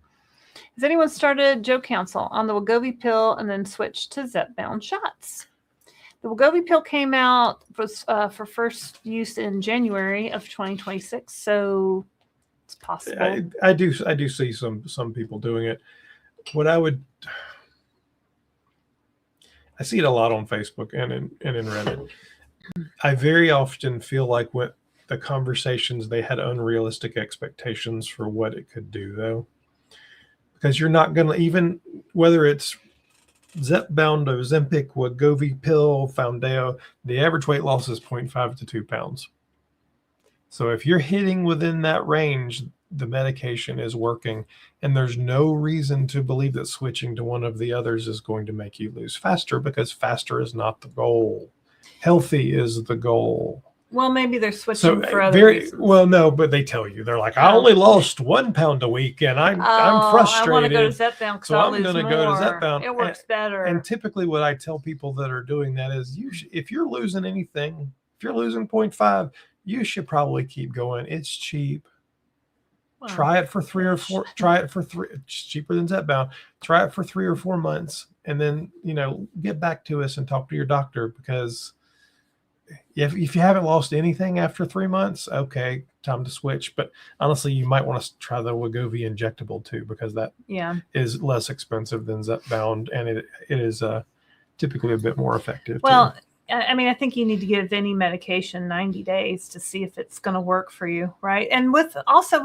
Has anyone started Joe Counsel on the Wegovy pill and then switched to Zepbound shots? The Wegovy pill came out for first use in January of 2026, so it's possible. I do see some people doing it. I see it a lot on Facebook and in Reddit. I very often feel like what the conversations, they had unrealistic expectations for what it could do, though. Because you're not going to, even whether it's Zepbound, Ozempic, Wegovy pill, Foundayo, the average weight loss is 0.5 to 2 pounds. So if you're hitting within that range, the medication is working, and there's no reason to believe that switching to one of the others is going to make you lose faster, because faster is not the goal. Healthy is the goal. Well, maybe they're switching for other reasons. Well, no, but they tell you, they're like, I only lost 1 pound a week, and I'm frustrated. I want to go to Zepbound, so I'm going to go to Zepbound. It works better. And typically, what I tell people that are doing that is, if you're losing anything, if you're losing 0.5, you should probably keep going. It's cheap. Well, try it for 3 or 4. Try it for 3. It's cheaper than Zepbound. Try it for 3 or 4 months, and then get back to us and talk to your doctor, because if you haven't lost anything after 3 months, okay, time to switch. But honestly, you might want to try the Wegovy injectable too, because that is less expensive than Zepbound, and it is typically a bit more effective. Well, too. I mean, I think you need to give any medication 90 days to see if it's going to work for you, right? And we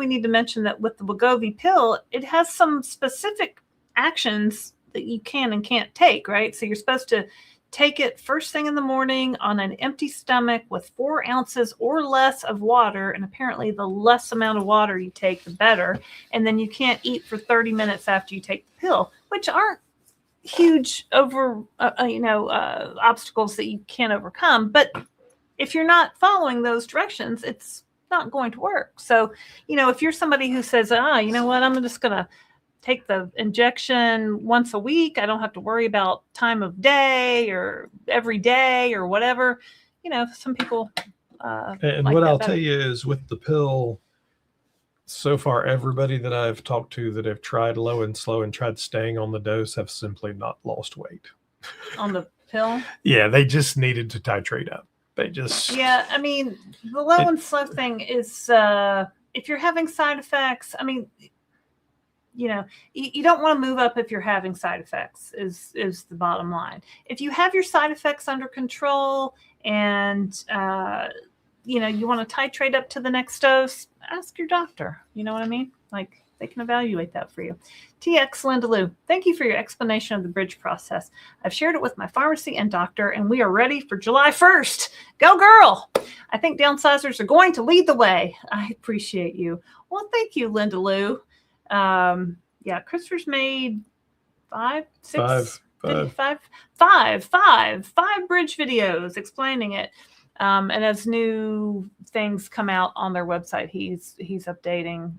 need to mention that with the Wegovy pill, it has some specific actions that you can and can't take, right? So you're supposed to take it first thing in the morning on an empty stomach with 4 ounces or less of water. And apparently the less amount of water you take, the better. And then you can't eat for 30 minutes after you take the pill, which aren't huge obstacles that you can't overcome. But if you're not following those directions, it's not going to work. So, if you're somebody who says, you know what, I'm just going to take the injection once a week, I don't have to worry about time of day or every day or whatever. Some people. And what I'll tell you is, with the pill, so far, everybody that I've talked to that have tried low and slow and tried staying on the dose have simply not lost weight. On the pill? Yeah, they just needed to titrate up. Yeah, I mean, the low and slow thing is, if you're having side effects, I mean, you don't want to move up if you're having side effects is the bottom line. If you have your side effects under control and, you want to titrate up to the next dose, ask your doctor. You know what I mean? Like, they can evaluate that for you. TX Linda Lou, thank you for your explanation of the bridge process. I've shared it with my pharmacy and doctor, and we are ready for July 1st. Go girl! I think downsizers are going to lead the way. I appreciate you. Well, thank you, Linda Lou. Christopher's made 5 bridge videos explaining it. And as new things come out on their website, he's updating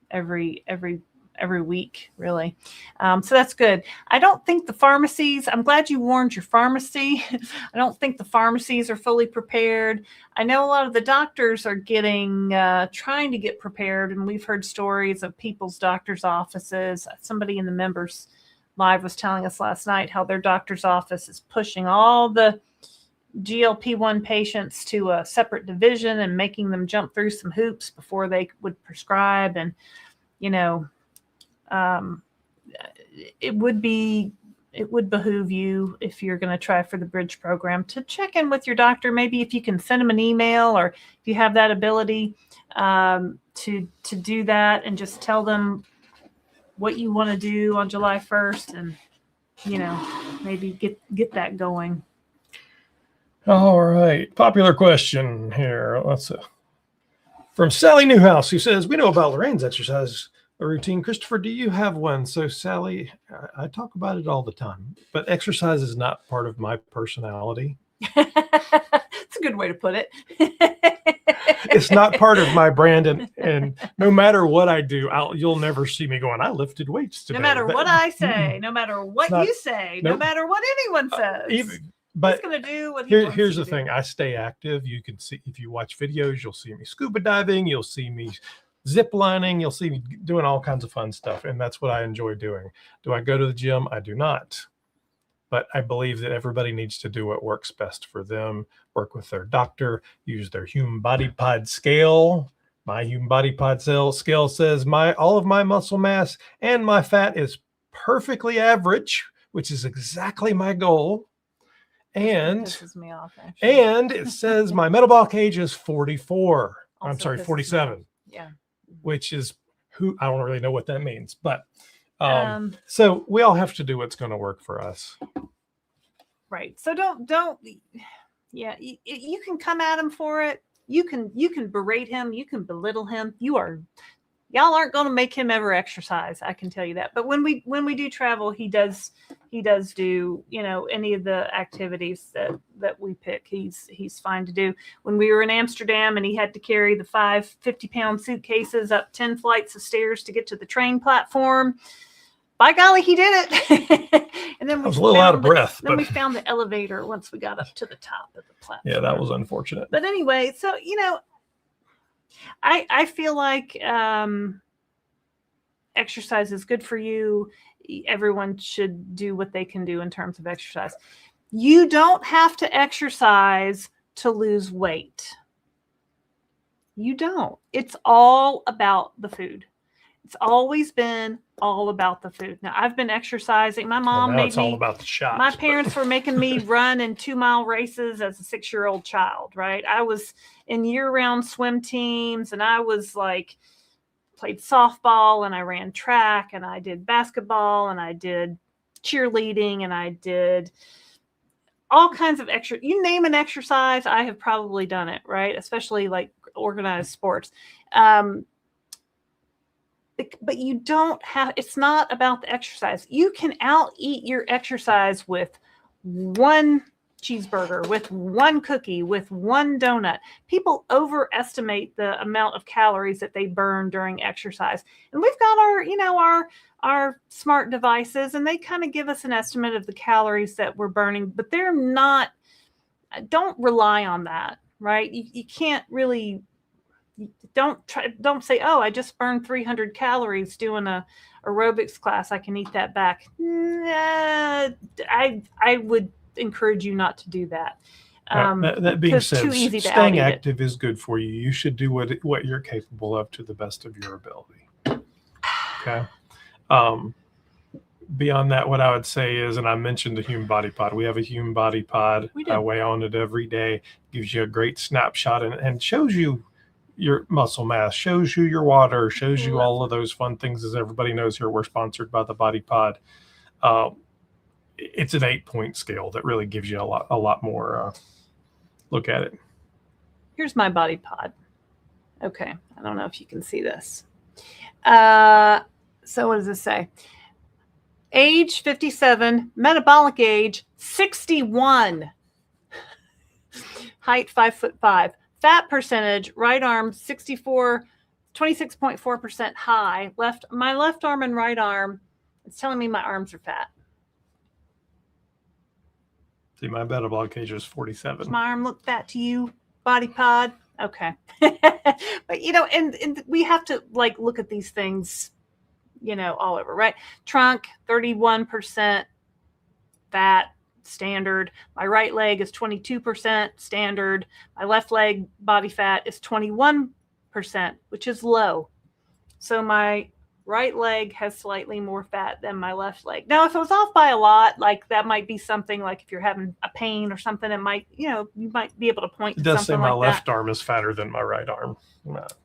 every week, really. So that's good. I don't think the pharmacies, I'm glad you warned your pharmacy. I don't think the pharmacies are fully prepared. I know a lot of the doctors are trying to get prepared, and we've heard stories of people's doctors' offices. Somebody in the members live was telling us last night how their doctor's office is pushing all the GLP-1 patients to a separate division and making them jump through some hoops before they would prescribe. And, it would behoove you, if you're going to try for the Bridge program, to check in with your doctor. Maybe if you can send them an email, or if you have that ability to do that, and just tell them what you want to do on July 1st, and maybe get that going. All right. Popular question here. From Sally Newhouse, who says, we know about Lorraine's exercise routine. Christopher, do you have one? So Sally, I talk about it all the time, but exercise is not part of my personality. It's a good way to put it. It's not part of my brand, and no matter what I do, you'll never see me going, I lifted weights today. No matter what I say, no matter what you say, no matter what anyone says. But he's going to do what he wants here's to the thing. I stay active. You can see, if you watch videos, you'll see me scuba diving. You'll see me zip lining. You'll see me doing all kinds of fun stuff. And that's what I enjoy doing. Do I go to the gym? I do not. But I believe that everybody needs to do what works best for them, work with their doctor, use their human body pod scale. My human body pod scale says all of my muscle mass and my fat is perfectly average, which is exactly my goal. And me off, and it says my metabolic age is 44. Also I'm sorry, 47. Yeah. Which is I don't really know what that means, but so we all have to do what's going to work for us. Right. So don't you can come at him for it. You can berate him, you can belittle him. Y'all aren't going to make him ever exercise. I can tell you that. But when we do travel, he does do, any of the activities that we pick. He's fine to do. When we were in Amsterdam and he had to carry the 5 50-pound suitcases up 10 flights of stairs to get to the train platform, by golly, he did it. And then I was a little out of breath. Then we found the elevator once we got up to the top of the platform. Yeah, that was unfortunate. But anyway, so, I feel like exercise is good for you. Everyone should do what they can do in terms of exercise. You don't have to exercise to lose weight. You don't. It's all about the food. It's always been all about the food. Now, I've been exercising. My mom made me. All about the shots. My parents were making me run in 2-mile races as a 6-year-old child, right? I was in year-round swim teams, and I was played softball, and I ran track, and I did basketball, and I did cheerleading, and I did all kinds of you name an exercise, I have probably done it, right? Especially organized sports. But you don't have, it's not about the exercise. You can out-eat your exercise with 1 cheeseburger, with 1 cookie, with 1 donut. People overestimate the amount of calories that they burn during exercise. And we've got our smart devices, and they kind of give us an estimate of the calories that we're burning, but they're not, don't rely on that, right? You can't really, don't say, oh, I just burned 300 calories doing a aerobics class, I can eat that back. Nah, I would encourage you not to do that. That being said, staying active is good for you. You should do what you're capable of to the best of your ability. Okay. Beyond that, what I would say is, and I mentioned the human body pod. We have a human body pod. I weigh on it every day. Gives you a great snapshot and shows you your muscle mass, shows you your water, shows you all of those fun things. As everybody knows here, we're sponsored by the Body Pod. It's an 8-point scale that really gives you a lot more look at it. Here's my Body Pod. Okay, I don't know if you can see this. So what does this say? Age 57, metabolic age 61, height 5'5". Fat percentage, right arm 26.4% high. My left arm and right arm, it's telling me my arms are fat. See, my metabolic age is 47. Does my arm look fat to you, Body Pod? Okay. But, and we have to look at these things, all over, right? Trunk, 31% fat, standard. My right leg is 22% standard. My left leg body fat is 21%, which is low. So my right leg has slightly more fat than my left leg. Now, if it was off by a lot, like that might be something like if you're having a pain or something, it might, you might be able to point to something like that. It does say my left arm is fatter than my right arm.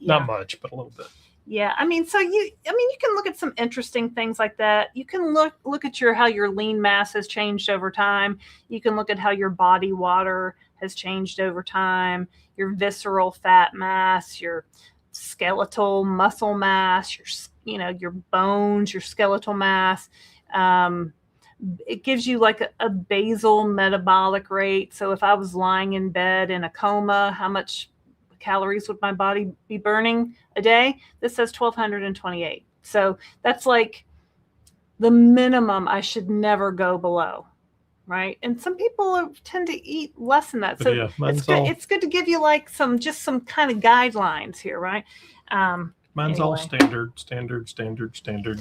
Not much, but a little bit. Yeah, I mean, so you can look at some interesting things like that. You can look at how your lean mass has changed over time. You can look at how your body water has changed over time, your visceral fat mass, your skeletal muscle mass, your bones, your skeletal mass. It gives you like a basal metabolic rate. So if I was lying in bed in a coma, how much calories would my body be burning a day? This says 1,228. So that's like the minimum I should never go below, right? And some people tend to eat less than that. So yeah, it's good to give you like some kind of guidelines here, right? Mine's all standard,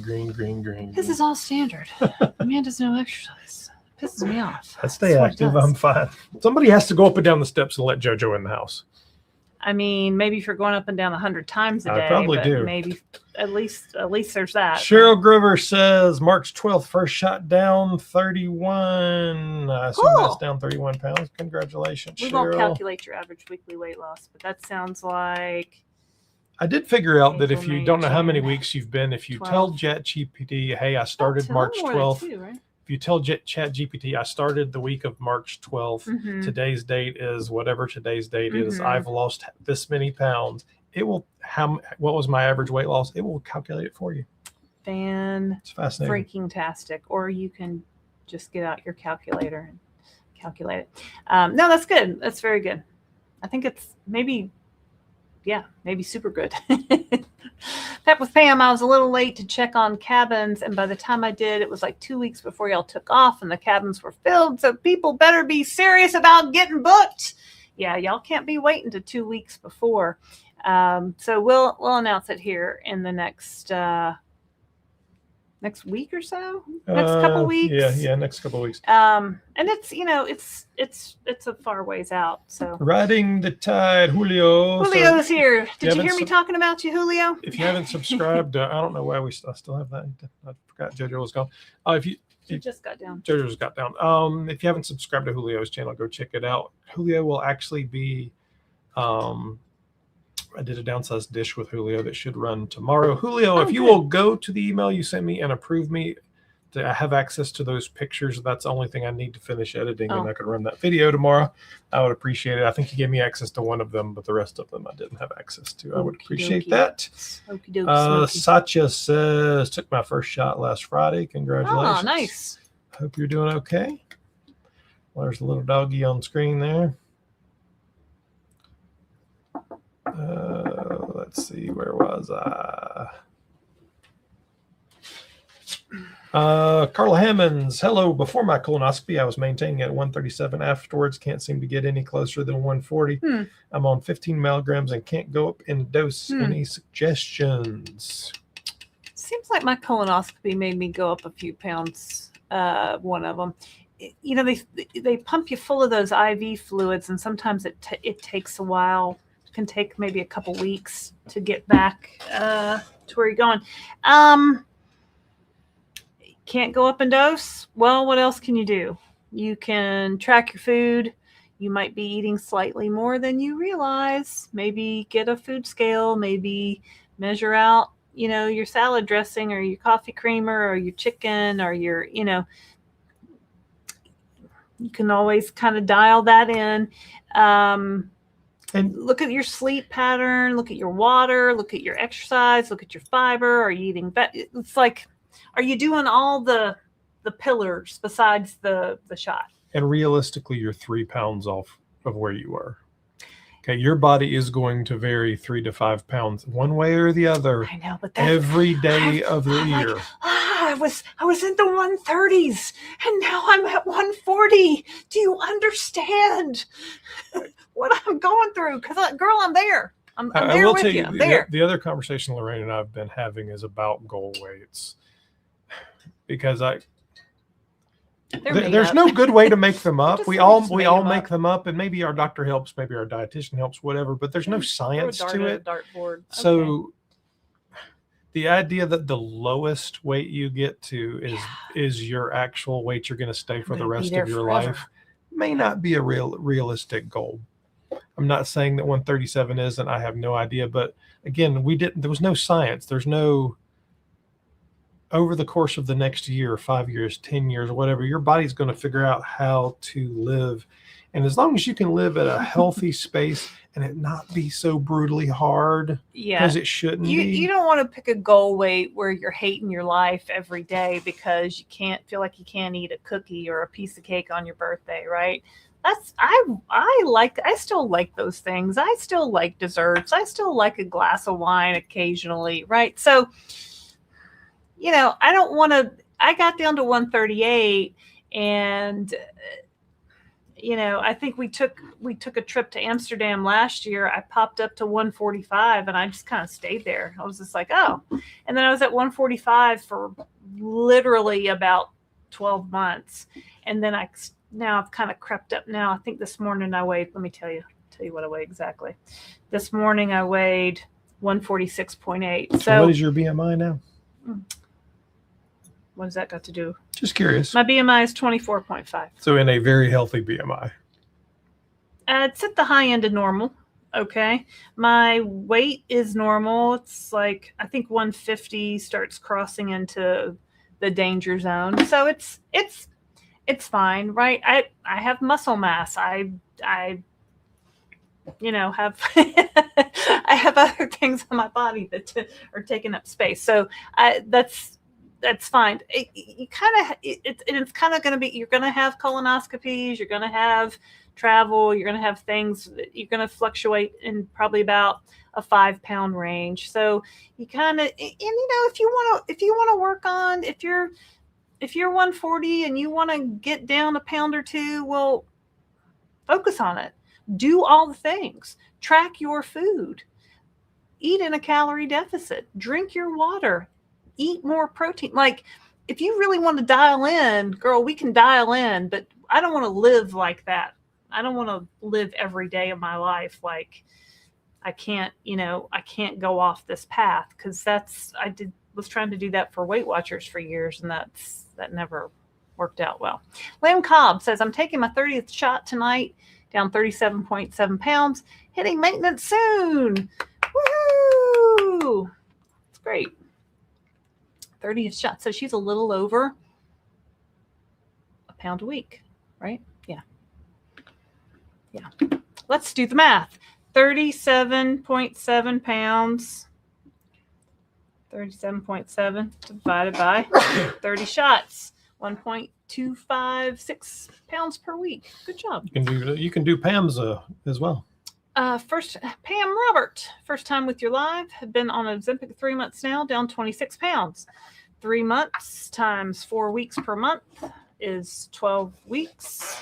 green. This is all standard. Man does no exercise. Pisses me off. I stay active. I'm fine. Somebody has to go up and down the steps and let JoJo in the house. I mean, maybe if you're going up and down 100 times a day, I probably do. Maybe at least there's that. Cheryl Grover says March 12th, first shot down 31. I assume that's down 31 pounds. Congratulations, Cheryl. We won't calculate your average weekly weight loss, but that sounds like. I did figure out that if you don't know how many weeks you've been, if you tell ChatGPT, hey, I started March 12th. Right? If you tell ChatGPT, I started the week of March 12th. Mm-hmm. Today's date is whatever today's date is. I've lost this many pounds. It will what was my average weight loss? It will calculate it for you. It's fascinating. Freaking tastic. Or you can just get out your calculator and calculate it. No, that's good. That's very good. I think it's maybe super good. Pep with Pam, I was a little late to check on cabins, and by the time I did, it was like 2 weeks before y'all took off, and the cabins were filled, so people better be serious about getting booked. Yeah, y'all can't be waiting to 2 weeks before. So we'll announce it here in the next week or so, next couple weeks. Yeah, next couple weeks. And it's a far ways out. So riding the tide, Julio's here. Did you hear me talking about you, Julio? If you haven't subscribed, I don't know why I still have that. I forgot JoJo was gone. He just got down. JoJo's got down. If you haven't subscribed to Julio's channel, go check it out. Julio will actually be. I did a downsized dish with Julio that should run tomorrow. Julio, if you will go to the email you sent me and approve me to have access to those pictures, that's the only thing I need to finish editing, and I could run that video tomorrow. I would appreciate it. I think you gave me access to one of them, but the rest of them I didn't have access to. I would appreciate that. Satya says, took my first shot last Friday. Congratulations. Oh, nice. Hope you're doing okay. Well, there's a little doggy on screen there. Let's see, where was I? Carla Hammonds, hello. Before my colonoscopy, I was maintaining at 137. Afterwards, can't seem to get any closer than 140. I'm on 15 milligrams and can't go up in dose. Any suggestions? Seems like my colonoscopy made me go up a few pounds. One of them. They pump you full of those IV fluids, and sometimes it takes a while. Can take maybe a couple weeks to get back to where you're going. Can't go up in dose? Well, what else can you do? You can track your food. You might be eating slightly more than you realize. Maybe get a food scale. Maybe measure out, your salad dressing or your coffee creamer or your chicken or your, you can always kind of dial that in. And look at your sleep pattern, look at your water, look at your exercise, look at your fiber. Are you eating? It's like, are you doing all the pillars besides the shot? And realistically, you're 3 pounds off of where you were. Okay, your body is going to vary 3 to 5 pounds one way or the other. I know, but every day of the year. I was in the 130s and now I'm at 140. Do you understand what I'm going through? Because, girl, I'm there. I'm there with you. The other conversation Laraine and I have been having is about goal weights, because There's no good way to make them up. We all make up. them up, and maybe our doctor helps, maybe our dietitian helps, whatever. But there's no science to it. Dartboard. So the idea that the lowest weight you get to is your actual weight you're going to stay for the rest of your life may not be a realistic goal. I'm not saying that 137 isn't. I have no idea, but again, there was no science. There's no, over the course of the next year, 5 years, 10 years, whatever, your body's going to figure out how to live. And as long as you can live at a healthy space and it not be so brutally hard, because it shouldn't be. You don't want to pick a goal weight where you're hating your life every day because you can't feel like you can't eat a cookie or a piece of cake on your birthday, right? I still like those things. I still like desserts. I still like a glass of wine occasionally, right? So, I got down to 138 and, I think we took a trip to Amsterdam last year. I popped up to 145 and I just kind of stayed there. I was just like, oh, and then I was at 145 for literally about 12 months. And then now I've kind of crept up now. I think this morning I weighed, let me tell you what I weighed exactly. This morning I weighed 146.8. So what is your BMI now? What has that got to do? Just curious. My BMI is 24.5. So in a very healthy BMI. It's at the high end of normal. Okay. My weight is normal. It's like, I think 150 starts crossing into the danger zone. So it's fine, right? I have muscle mass. I have I have other things on my body that are taking up space. So that's fine. It's kind of going to be, you're going to have colonoscopies, you're going to have travel, you're going to have things that you're going to fluctuate in probably about a 5-pound range. So you kind of, and if you want to work on, if you're 140 and you want to get down a pound or two, well, focus on it. Do all the things. Track your food. Eat in a calorie deficit. Drink your water. Eat more protein. Like, if you really want to dial in, girl, we can dial in, but I don't want to live like that. I don't want to live every day of my life like I can't go off this path, because was trying to do that for Weight Watchers for years, and that never worked out well. Lamb Cobb says, I'm taking my 30th shot tonight, down 37.7 pounds, hitting maintenance soon. Woohoo! It's great. 30th shot. So she's a little over a pound a week, right? Yeah. Let's do the math. 37.7 pounds. 37.7 divided by 30 shots. 1.256 pounds per week. Good job. You can do Pam's as well. First, Pam Robert, first time with your live. Have been on Ozempic 3 months now, down 26 pounds. 3 months times 4 weeks per month is 12 weeks.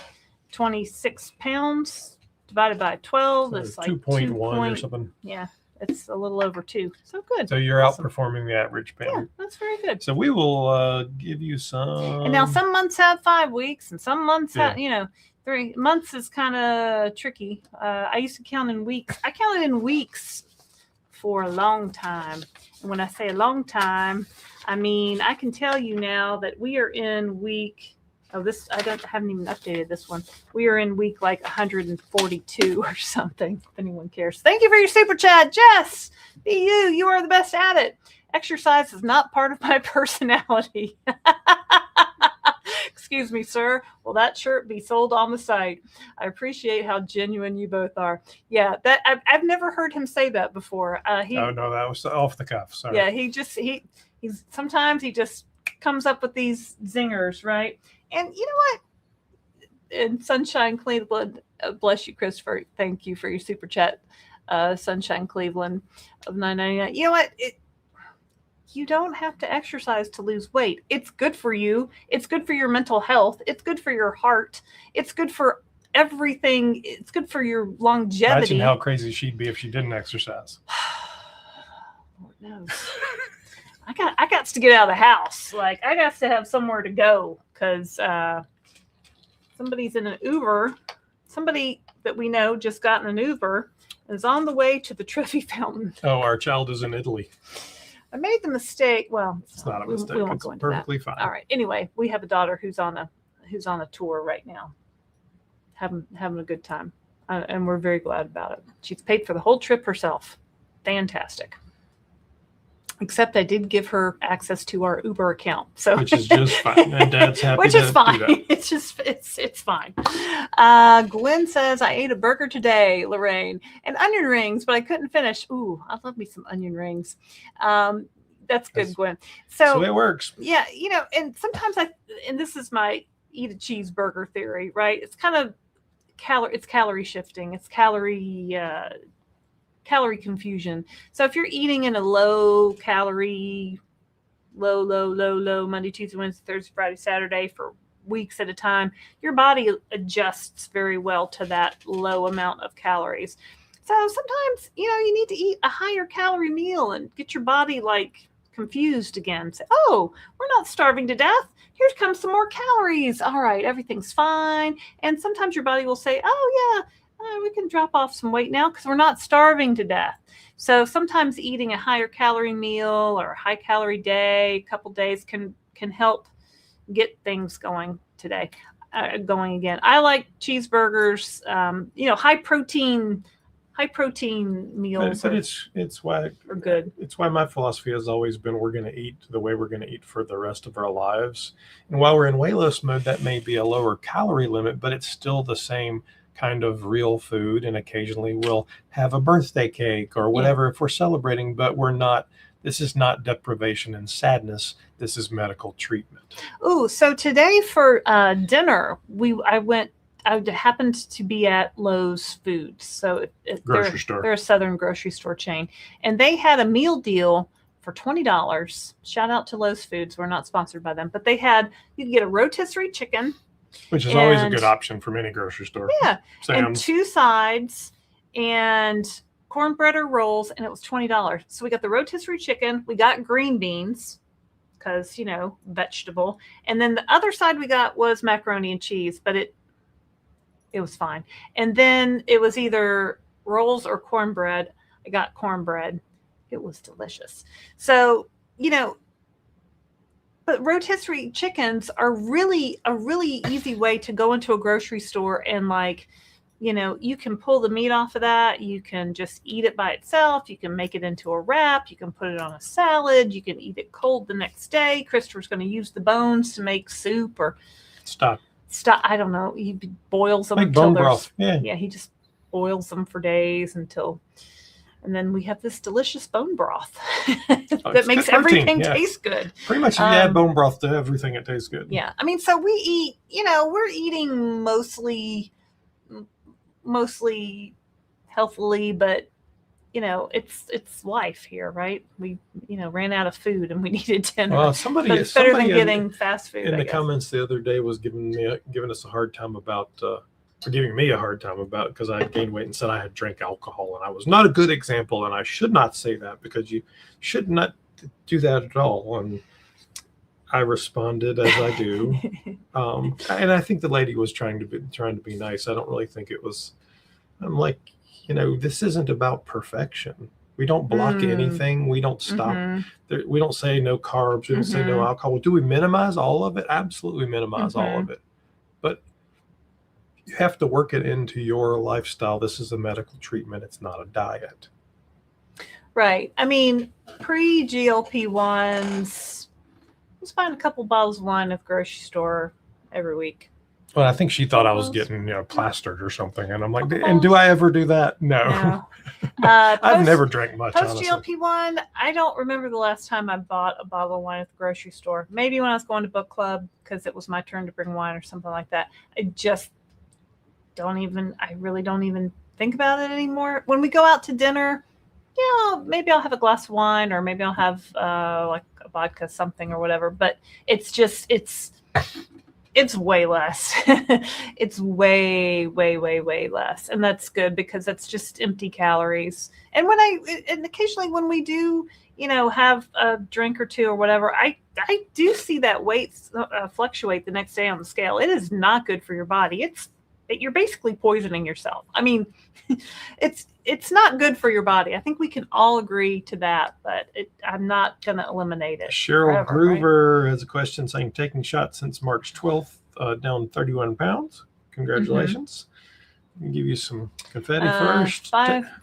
26 pounds divided by 12 is like 2.1 or something. Yeah, it's a little over 2. So good. So you're awesome. Outperforming the average, Pam. Yeah, that's very good. So we will give you some. And now some months have 5 weeks, and some months have, 3 months is kind of tricky. I used to count in weeks. I counted in weeks for a long time. And when I say a long time, I mean, I can tell you now that we are in week, haven't even updated this one. We are in week like 142 or something, if anyone cares. Thank you for your super chat, Jess. Be you. You are the best at it. Exercise is not part of my personality. Excuse me, sir. Will that shirt be sold on the site? I appreciate how genuine you both are. Yeah, that I've never heard him say that before. No, that was off the cuff. Sorry. Yeah, he's sometimes he just comes up with these zingers, right? And you know what? In Sunshine Cleveland, bless you, Christopher. Thank you for your super chat, Sunshine Cleveland of $9.99. You know what? You don't have to exercise to lose weight. It's good for you. It's good for your mental health. It's good for your heart. It's good for everything. It's good for your longevity. Imagine how crazy she'd be if she didn't exercise. Lord knows. I got to get out of the house. Like, I got to have somewhere to go, because Somebody's in an Uber. Somebody that we know just got in an Uber and is on the way to the Trevi Fountain. Oh, our child is in Italy. I made the mistake. Well, it's not a mistake. We won't it's go into perfectly that. fine. All right. Anyway, we have a daughter who's on a tour right now, having a good time, and we're very glad about it. She's paid for the whole trip herself. Fantastic. Except I did give her access to our Uber account, so which is just fine. And Dad's happy. Which to is fine. Do that. It's fine. Gwen says, I ate a burger today, Laraine, and onion rings, but I couldn't finish. Ooh, I love me some onion rings. That's good, Gwen. So it works. Yeah, and sometimes and this is my eat a cheeseburger theory, right? It's kind of calorie shifting. It's calorie confusion. So if you're eating in a low calorie, low Monday, Tuesday, Wednesday, Thursday, Friday, Saturday for weeks at a time, your body adjusts very well to that low amount of calories. So sometimes, you need to eat a higher calorie meal and get your body confused again. Say, oh, we're not starving to death. Here comes some more calories. All right, everything's fine. And sometimes your body will say, oh yeah, we can drop off some weight now because we're not starving to death. So sometimes eating a higher calorie meal or a high calorie day, a couple days can help get things going going again. I like cheeseburgers, high protein meals. But it's why are good. It's why my philosophy has always been we're going to eat the way we're going to eat for the rest of our lives. And while we're in weight loss mode, that may be a lower calorie limit, but it's still the same kind of real food. And occasionally we'll have a birthday cake or whatever if we're celebrating, but this is not deprivation and sadness. This is medical treatment. Ooh, so today for dinner, I happened to be at Lowe's Foods. So grocery store. They're a Southern grocery store chain. And they had a meal deal for $20. Shout out to Lowe's Foods. We're not sponsored by them. But you could get a rotisserie chicken. Which is always a good option from any grocery store. Yeah. Sam's. And 2 sides and cornbread or rolls. And it was $20. So we got the rotisserie chicken. We got green beans because, vegetable. And then the other side we got was macaroni and cheese. But it was fine. And then it was either rolls or cornbread. I got cornbread. It was delicious. So, but rotisserie chickens are really a really easy way to go into a grocery store and you can pull the meat off of that. You can just eat it by itself. You can make it into a wrap. You can put it on a salad. You can eat it cold the next day. Christopher's going to use the bones to make soup or Stop. I don't know. He boils them like bone broth. Yeah, he just boils them for days and then we have this delicious bone broth that makes everything taste good. Pretty much, if you add bone broth to everything, it tastes good. Yeah, I mean, so we eat. We're eating mostly healthily, but it's life here, right? We ran out of food and we needed dinner. Well, it's better than getting fast food. In the comments the other day was giving us a hard time about. For giving me a hard time about because I had gained weight and said I had drank alcohol, and I was not a good example, and I should not say that because you should not do that at all. And I responded as I do, and I think the lady was trying to be nice. I don't really think it was. I'm like, this isn't about perfection. We don't block anything. We don't stop. We don't say no carbs. We don't say no alcohol. Do we minimize all of it? Absolutely minimize all of it, but you have to work it into your lifestyle. This is a medical treatment. It's not a diet. Right. I mean, pre-GLP-1s, let's find a couple bottles of wine at the grocery store every week. Well, I think she thought I was getting plastered or something. And I'm like, and do I ever do that? No. I've never drank much, honestly. Post-GLP-1, I don't remember the last time I bought a bottle of wine at the grocery store. Maybe when I was going to book club because it was my turn to bring wine or something like that. I really don't even think about it anymore. When we go out to dinner, maybe I'll have a glass of wine or maybe I'll have a vodka something or whatever, but it's way less. It's way less. And that's good because that's just empty calories. And occasionally when we do, have a drink or two or whatever, I I do see that weight fluctuate the next day on the scale. It is not good for your body. You're basically poisoning yourself. I mean, it's not good for your body. I think we can all agree to that, but I'm not going to eliminate it. Cheryl Groover has a question saying, taking shots since March 12th, down 31 pounds. Congratulations. Let me give you some confetti first.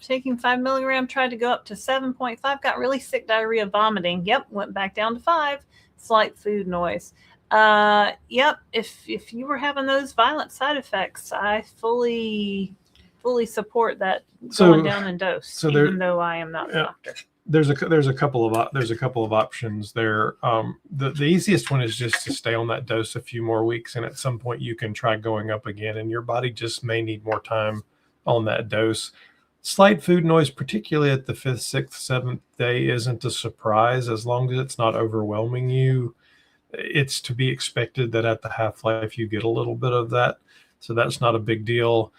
Taking 5 milligram, tried to go up to 7.5, got really sick, diarrhea, vomiting. Yep, went back down to 5. Slight food noise. Yep, if you were having those violent side effects, I fully support that going down in dose, even though I am not a doctor. There's a couple of options there. The easiest one is just to stay on that dose a few more weeks, and at some point you can try going up again, and your body just may need more time on that dose. Slight food noise, particularly at the 5th, 6th, 7th day, isn't a surprise as long as it's not overwhelming you. It's to be expected that at the half-life you get a little bit of that, so that's not a big deal.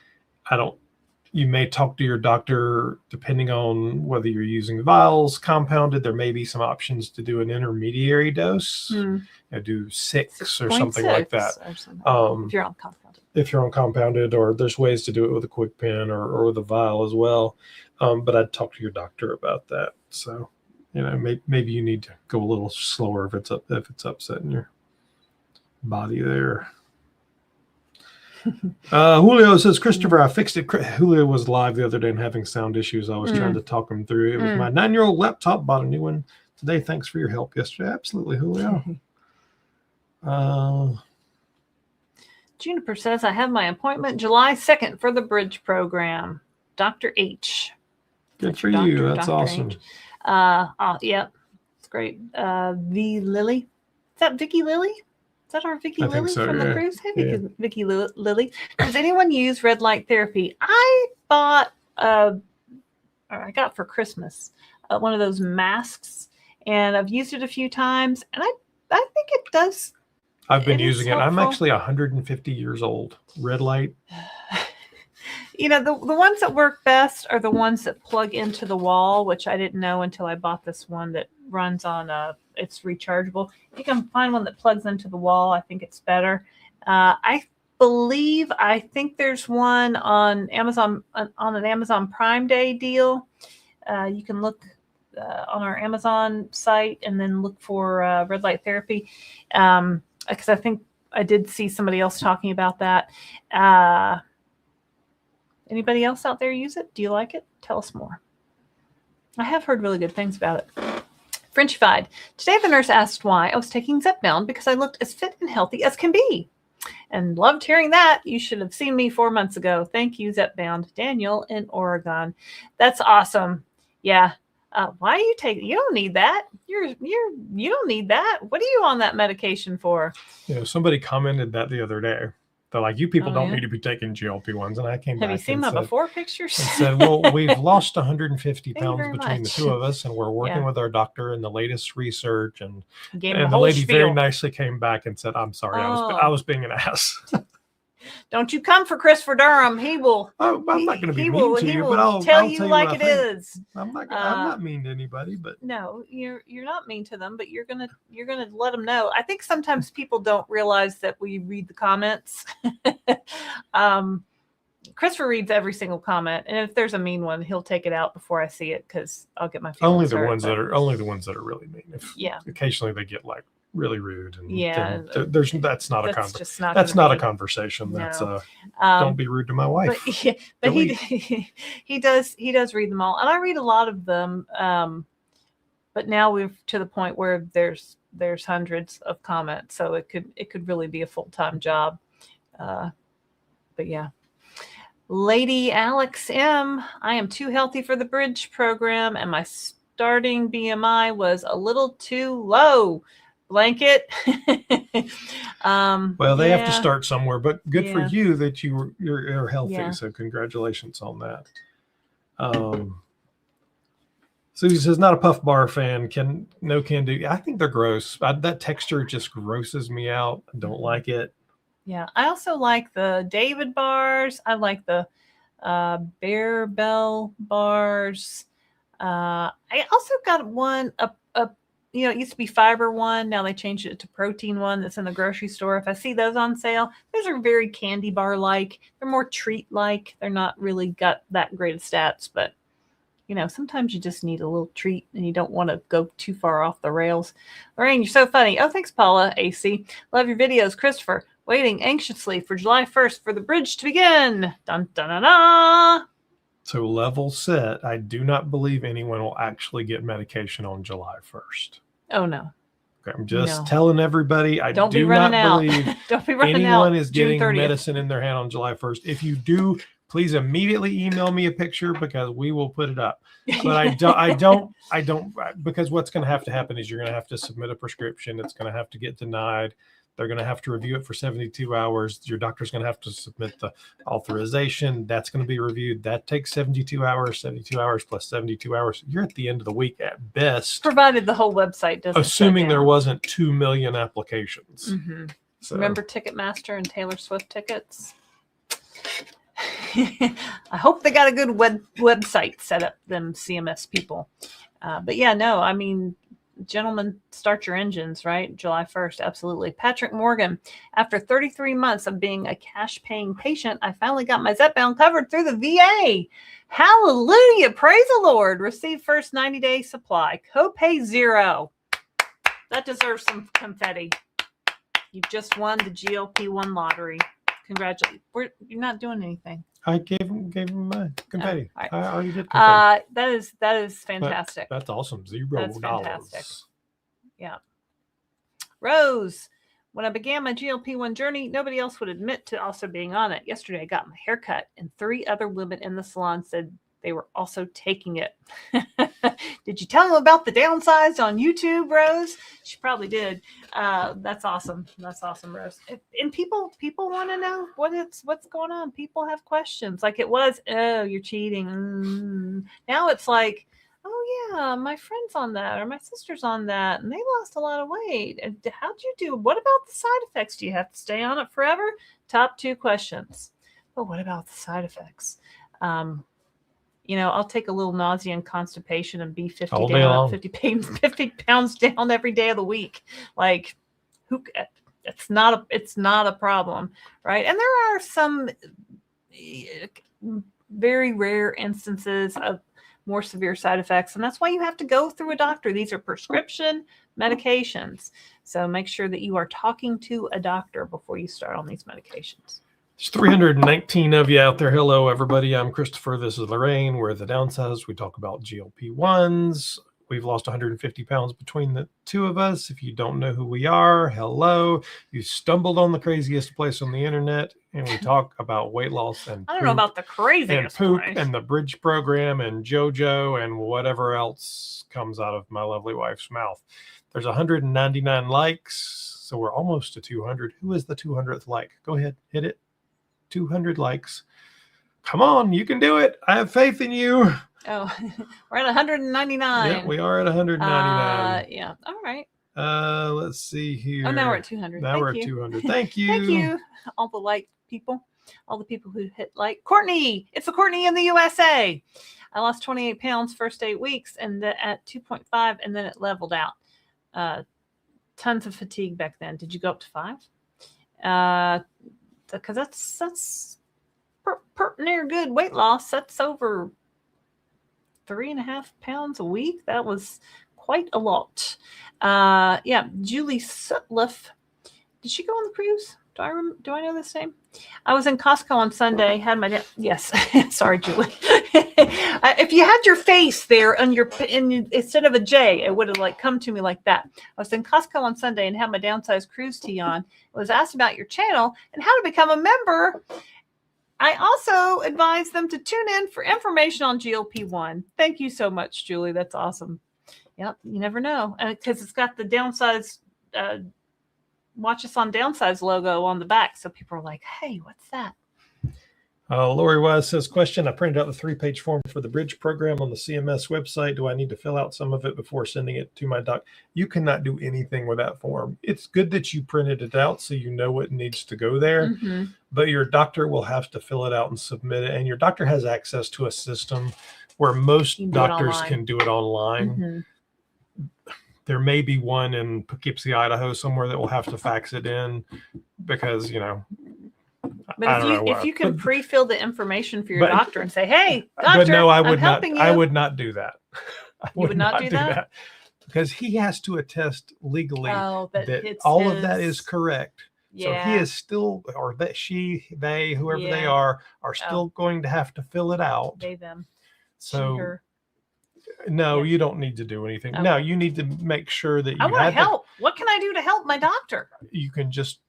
You may talk to your doctor depending on whether you're using vials, compounded. There may be some options to do an intermediary dose, do 6 or something like that. If you're on compounded. If you're on compounded, or there's ways to do it with a quick pen or with a vial as well. But I'd talk to your doctor about that. So, maybe you need to go a little slower if it's upsetting your body there. Julio says, Christopher, I fixed it. Julio was live the other day and having sound issues. I was trying to talk him through. It was my 9-year-old laptop. Bought a new one today. Thanks for your help yesterday. Absolutely, Julio. Juniper says, I have my appointment July 2nd for the Bridge Program. Dr. H. Good for you. That's awesome. Yep. It's great. V. Lily. Is that Vicky Lily? Is that our Vicky Lily from the cruise? Hey, Vicky Lily. Does anyone use red light therapy? I got for Christmas one of those masks, and I've used it a few times, and I think it does. I've been using it. I'm actually 150 years old. Red light. The ones that work best are the ones that plug into the wall, which I didn't know until I bought this one that runs on it's rechargeable. You can find one that plugs into the wall. I think it's better. I think there's one on Amazon, on an Amazon Prime Day deal. You can look on our Amazon site and then look for red light therapy. Because I think I did see somebody else talking about that. Anybody else out there use it? Do you like it? Tell us more. I have heard really good things about it. Frenchified. Today the nurse asked why I was taking Zepbound because I looked as fit and healthy as can be. And loved hearing that. You should have seen me 4 months ago. Thank you, Zepbound. Daniel in Oregon. That's awesome. Yeah. Why are you taking? You don't need that. You don't need that. What are you on that medication for? Somebody commented that the other day. They're like, you people don't need to be taking GLP-1s. And I came back. Have you seen my before pictures? And said, well, we've lost 150 pounds between the two of us, and we're working with our doctor and the latest research. And the lady very nicely came back and said, I'm sorry, I was being an ass. Don't you come for Christopher Durham. He will. I'm not going to be mean to you, but I'll tell you like it is. I'm not mean to anybody, but no, you're not mean to them, but you're gonna let them know. I think sometimes people don't realize that we read the comments. Christopher reads every single comment, and if there's a mean one, he'll take it out before I see it because I'll get my feelings only the ones that are really mean. Occasionally they get like really rude, and that's not a conversation. No. That's don't be rude to my wife. But he does read them all, and I read a lot of them. But now we're to the point where there's hundreds of comments, so it could really be a full-time job. But yeah. Lady Alex M, I am too healthy for the Bridge Program, and my starting BMI was a little too low. Blanket. Well, they have to start somewhere, but good for you that you're healthy. Yeah. So congratulations on that. Susie says, not a Puff Bar fan. Can do. I think they're gross. That texture just grosses me out. I don't like it. Yeah. I also like the David bars. I like the Bear Bell bars. I also got one, it used to be fiber one. Now they changed it to protein one that's in the grocery store. If I see those on sale, those are very candy bar-like. They're more treat-like. They're not really got that great of stats, but sometimes you just need a little treat and you don't want to go too far off the rails. Laraine, you're so funny. Oh, thanks, Paula. AC. Love your videos. Christopher, waiting anxiously for July 1st for the bridge to begin. Dun, dun, dun, dun. So level set, I do not believe anyone will actually get medication on July 1st. Oh, no. Okay, I'm just telling everybody, I don't do not believe don't be running anyone out is June getting 30th. medicine in their hand on July 1st. If you do, please immediately email me a picture because we will put it up. But I don't, because what's going to happen is you're going to have to submit a prescription. It's going to have to get denied. They're going to have to review it for 72 hours. Your doctor's going to have to submit the authorization. That's going to be reviewed. That takes 72 hours, 72 hours plus 72 hours. You're at the end of the week at best. Provided the whole website doesn't. Assuming there wasn't 2 million applications. Mm-hmm. So. Remember Ticketmaster and Taylor Swift tickets? I hope they got a good website set up, them CMS people. But yeah, no, I mean, gentlemen, start your engines, right? July 1st, absolutely. Patrick Morgan, after 33 months of being a cash-paying patient, I finally got my Zepbound covered through the VA. Hallelujah. Praise the Lord. Receive first 90-day supply. Copay 0. That deserves some confetti. You just won the GLP-1 lottery. Congratulations. You're not doing anything. I gave him my confetti. Oh, right. I already did confetti. That is fantastic. That's awesome. $0. That's fantastic. Yeah. Rose, when I began my GLP-1 journey, nobody else would admit to also being on it. Yesterday, I got my hair cut, and 3 other women in the salon said they were also taking it. Did you tell them about the Downsized on YouTube, Rose? She probably did. That's awesome. That's awesome, Rose. And people want to know what's going on. People have questions. Like it was, oh, you're cheating. Now it's like, oh yeah, my friend's on that or my sister's on that, and they lost a lot of weight. How'd you do? What about the side effects? Do you have to stay on it forever? Top 2 questions. But what about the side effects? I'll take a little nausea and constipation and be 50 pounds down every day of the week. Like, it's not a problem, right? And there are some very rare instances of more severe side effects, and that's why you have to go through a doctor. These are prescription medications, so make sure that you are talking to a doctor before you start on these medications. There's 319 of you out there. Hello, everybody. I'm Christopher. This is Laraine. We're the Downsized. We talk about GLP-1s. We've lost 150 pounds between the 2 of us. If you don't know who we are, hello. You stumbled on the craziest place on the internet, and we talk about weight loss and I don't know about the craziest and poop place. And the Bridge Program and JoJo and whatever else comes out of my lovely wife's mouth. There's 199 likes, so we're almost to 200. Who is the 200th like? Go ahead, hit it. 200 likes. Come on, you can do it. I have faith in you. Oh, we're at 199. Yeah, we are at 199. Yeah. All right. Let's see here. Oh, now we're at 200. Now we're at 200. Thank you. Thank you. All the like people, all the people who hit like. Courtney, it's a Courtney in the USA. I lost 28 pounds first 8 weeks and at 2.5, and then it leveled out. Tons of fatigue back then. Did you go up to 5? Because that's near good weight loss. That's over 3.5 pounds a week. That was quite a lot. Yeah, Julie Sutliff. Did she go on the cruise? Do I know this name? I was in Costco on Sunday. Had my yes. Sorry, Julie. If you had your face there on instead of a J, it would have come to me like that. I was in Costco on Sunday and had my Downsized cruise tee on. I was asked about your channel and how to become a member. I also advised them to tune in for information on GLP-1. Thank you so much, Julie. That's awesome. Yep, you never know, because it's got the Downsized. Watch us on Downsized logo on the back. So people are like, hey, what's that? Lori Wise says, question, I printed out the 3-page form for the Bridge Program on the CMS website. Do I need to fill out some of it before sending it to my doc? You cannot do anything with that form. It's good that you printed it out so you know what needs to go there, but your doctor will have to fill it out and submit it. And your doctor has access to a system where most doctors can do it online. There may be one in Poughkeepsie, Idaho somewhere that will have to fax it in because, But if you can pre-fill the information for your doctor and say, "Hey, doctor, but no, I would I'm not. helping you." I would not do that. You would not do that? Because he has to attest legally that it's all of that is correct. Yeah. So he is still, or that she, they, whoever they are still going to have to fill it out. They, them. So she, her. No, you don't need to do anything. Okay. No, you need to make sure that you I want to help. What can I do to help my doctor? You can just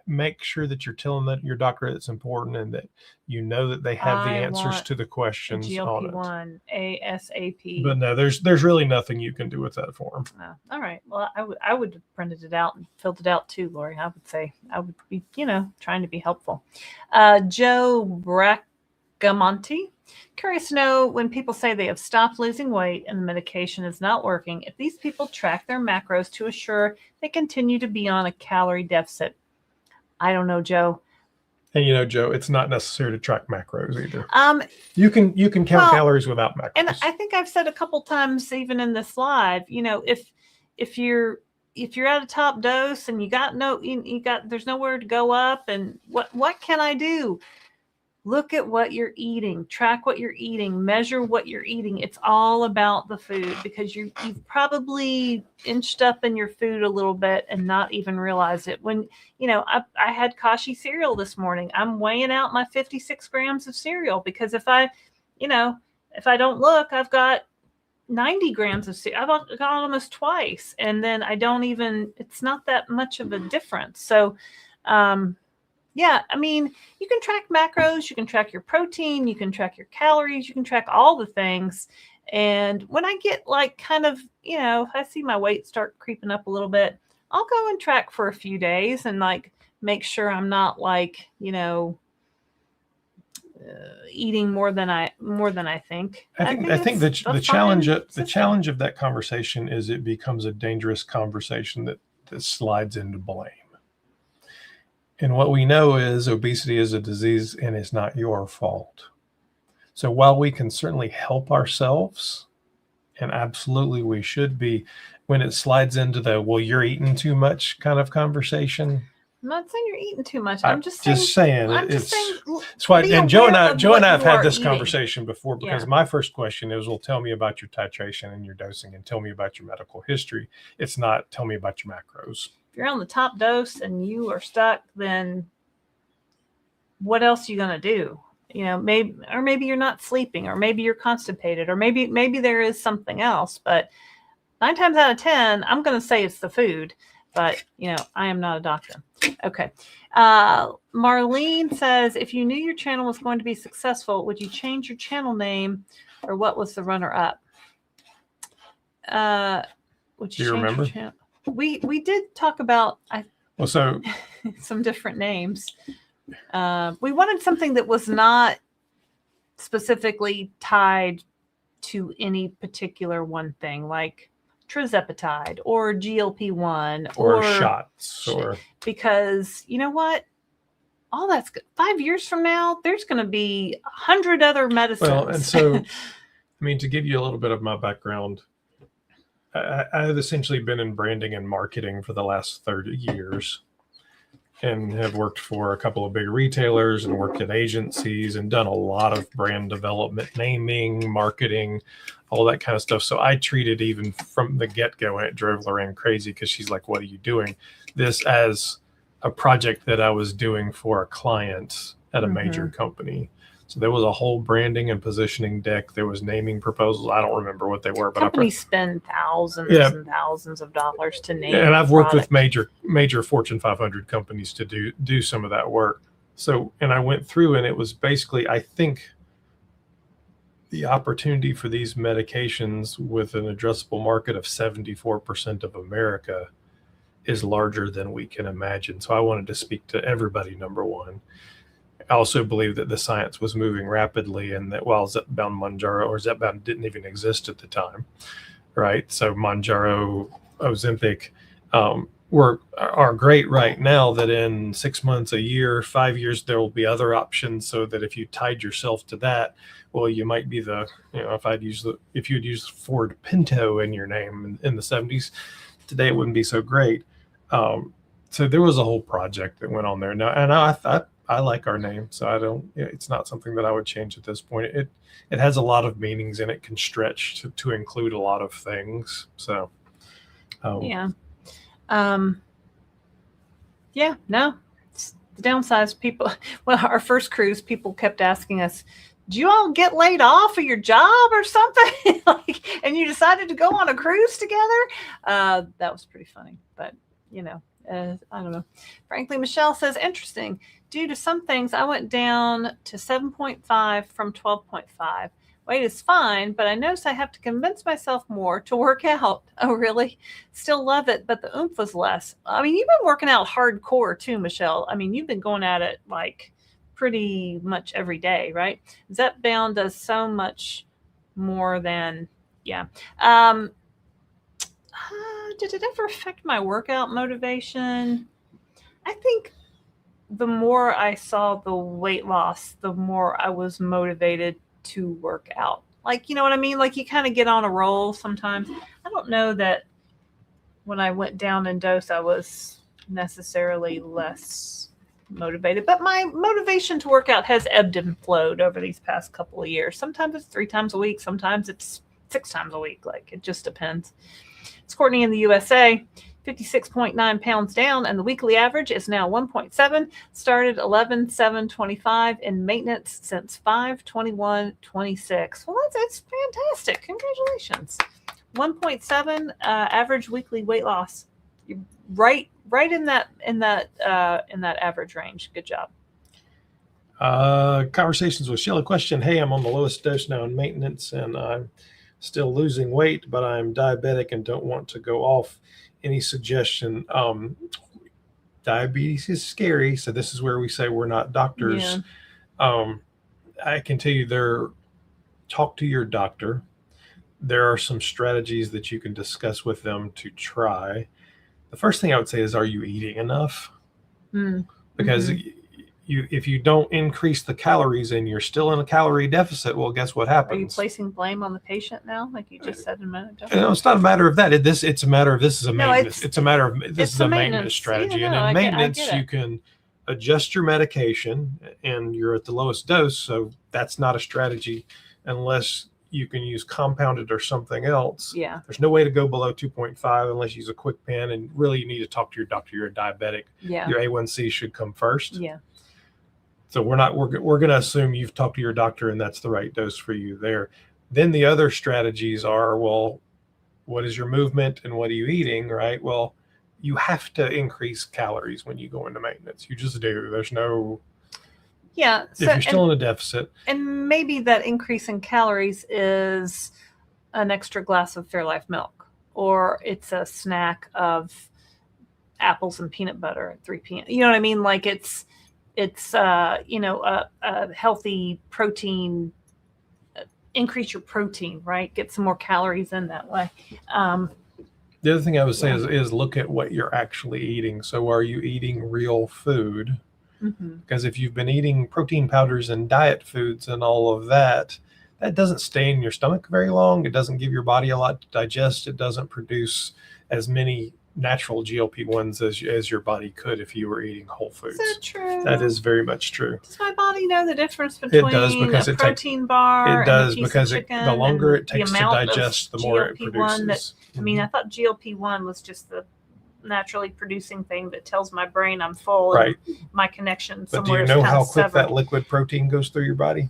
make sure that you're telling your doctor it's important and that that they have the answers to the questions GLP-1 ASAP. But no, there's really nothing you can do with that form. Oh, all right. Well, I would have printed it out and filled it out too, Lori. I would say I would be, trying to be helpful. Joe Bracamonte. Curious to know, when people say they have stopped losing weight and the medication is not working, if these people track their macros to assure they continue to be on a calorie deficit. I don't know, Joe. And Joe, it's not necessary to track macros either. You can count calories without macros. And I think I've said a couple times, even in this live, if you're at a top dose and there's nowhere to go up, and what can I do? Look at what you're eating, track what you're eating, measure what you're eating. It's all about the food, because you've probably inched up in your food a little bit and not even realized it. When, I had Kashi cereal this morning. I'm weighing out my 56 grams of cereal because if I don't look, I've got 90 grams of cereal. I've got almost twice. And then it's not that much of a difference. So, yeah, you can track macros, you can track your protein, you can track your calories, you can track all the things. And when I get if I see my weight start creeping up a little bit, I'll go and track for a few days and make sure I'm not eating more than I think. I think the challenge of that conversation is it becomes a dangerous conversation that slides into blame. And what we know is obesity is a disease and it's not your fault. So while we can certainly help ourselves, and absolutely we should be, when it slides into the, well, you're eating too much kind of conversation. I'm not saying you're eating too much. I'm just saying. It's why, and Joe and I have had this conversation before, because my first question is, well, tell me about your titration and your dosing and tell me about your medical history. It's not, tell me about your macros. If you're on the top dose and you are stuck, then what else are you going to do? Maybe you're not sleeping, or maybe you're constipated, or maybe there is something else. But 9 times out of 10, I'm going to say it's the food. But, I am not a doctor. Okay. Marlene says, if you knew your channel was going to be successful, would you change your channel name, or what was the runner-up? Do you remember? We did talk about some different names. We wanted something that was not specifically tied to any particular one thing, like tirzepatide or GLP-1 or shots, because you know what? All that's good. 5 years from now, there's going to be 100 other medicines. Well, and so, to give you a little bit of my background, I've essentially been in branding and marketing for the last 30 years and have worked for a couple of big retailers and worked at agencies and done a lot of brand development, naming, marketing, all that kind of stuff. So I treated, even from the get-go, and it drove Laraine crazy because she's like, what are you doing? This as a project that I was doing for a client at a major company. So there was a whole branding and positioning deck. There was naming proposals. I don't remember what they were, but companies spend thousands and thousands of dollars to name. And I've worked with major Fortune 500 companies to do some of that work. So, and I went through, and it was basically, I think, the opportunity for these medications with an addressable market of 74% of America is larger than we can imagine. So I wanted to speak to everybody, number one. I also believe that the science was moving rapidly, and that while Zepbound didn't even exist at the time, right? So Mounjaro, Ozempic are great right now, that in 6 months, a year, 5 years, there will be other options, so that if you tied yourself to that, well, you might be if you'd use Ford Pinto in your name in the 70s, today it wouldn't be so great. So there was a whole project that went on there. Now, and I like our name, so it's not something that I would change at this point. It has a lot of meanings and it can stretch to include a lot of things. So yeah. No, it's the downsized people. Well, our first cruise, people kept asking us, "Do you all get laid off of your job or something?" And you decided to go on a cruise together. That was pretty funny, but I don't know. Frankly, Michelle says, interesting. Due to some things, I went down to 7.5 from 12.5. Weight is fine, but I notice I have to convince myself more to work out. Oh, really? Still love it, but the oomph was less. I mean, you've been working out hardcore too, Michelle. I mean, you've been going at it like pretty much every day, right? Zepbound does so much more than, yeah. Did it ever affect my workout motivation? I think the more I saw the weight loss, the more I was motivated to work out. Like, you know what I mean? Like, you kind of get on a roll sometimes. I don't know that when I went down in dose, I was necessarily less motivated, but my motivation to work out has ebbed and flowed over these past couple of years. Sometimes it's 3 times a week. Sometimes it's 6 times a week. Like, it just depends. It's Courtney in the USA, 56.9 pounds down, and the weekly average is now 1.7. Started 11/7/25 in maintenance since 5/21/26. Well, that's fantastic. Congratulations. 1.7 average weekly weight loss. You're right in that average range. Good job. Conversations with Sheila. Question: Hey, I'm on the lowest dose now in maintenance, and I'm still losing weight, but I'm diabetic and don't want to go off. Any suggestion? Diabetes is scary, so this is where we say we're not doctors. Yeah. I can tell you talk to your doctor. There are some strategies that you can discuss with them to try. The first thing I would say is, are you eating enough? Because if you don't increase the calories and you're still in a calorie deficit, well, guess what happens? Are you placing blame on the patient now, like you just said a minute ago? No, it's not a matter of that. It's a matter of this is a maintenance. It's a matter of this is a maintenance strategy. Yeah, and in maintenance, you can adjust your medication, and you're at the lowest dose. So that's not a strategy unless you can use compounded or something else. Yeah. There's no way to go below 2.5 unless you use a quick pen, and really you need to talk to your doctor. You're a diabetic. Yeah. Your A1C should come first. Yeah. So we're going to assume you've talked to your doctor and that's the right dose for you there. Then the other strategies are, well, what is your movement and what are you eating, right? Well, you have to increase calories when you go into maintenance. You just do. There's no... Yeah. If you're still in a deficit. And maybe that increase in calories is an extra glass of Fairlife milk, or it's a snack of apples and peanut butter at 3 p.m. You know what I mean? Like it's a healthy protein, increase your protein, right? Get some more calories in that way. The other thing I would say is look at what you're actually eating. So are you eating real food? Because if you've been eating protein powders and diet foods and all of that, that doesn't stay in your stomach very long. It doesn't give your body a lot to digest. It doesn't produce as many natural GLP-1s as your body could if you were eating whole foods. Is that true? That is very much true. Does my body know the difference between a protein bar it does, and a piece because of chicken? The longer it takes to digest, the more it GLP-1 produces. I mean, I thought GLP-1 was just the naturally producing thing that tells my brain I'm full, right? And my connection But somewhere. Do you know how quick that liquid protein goes through your body?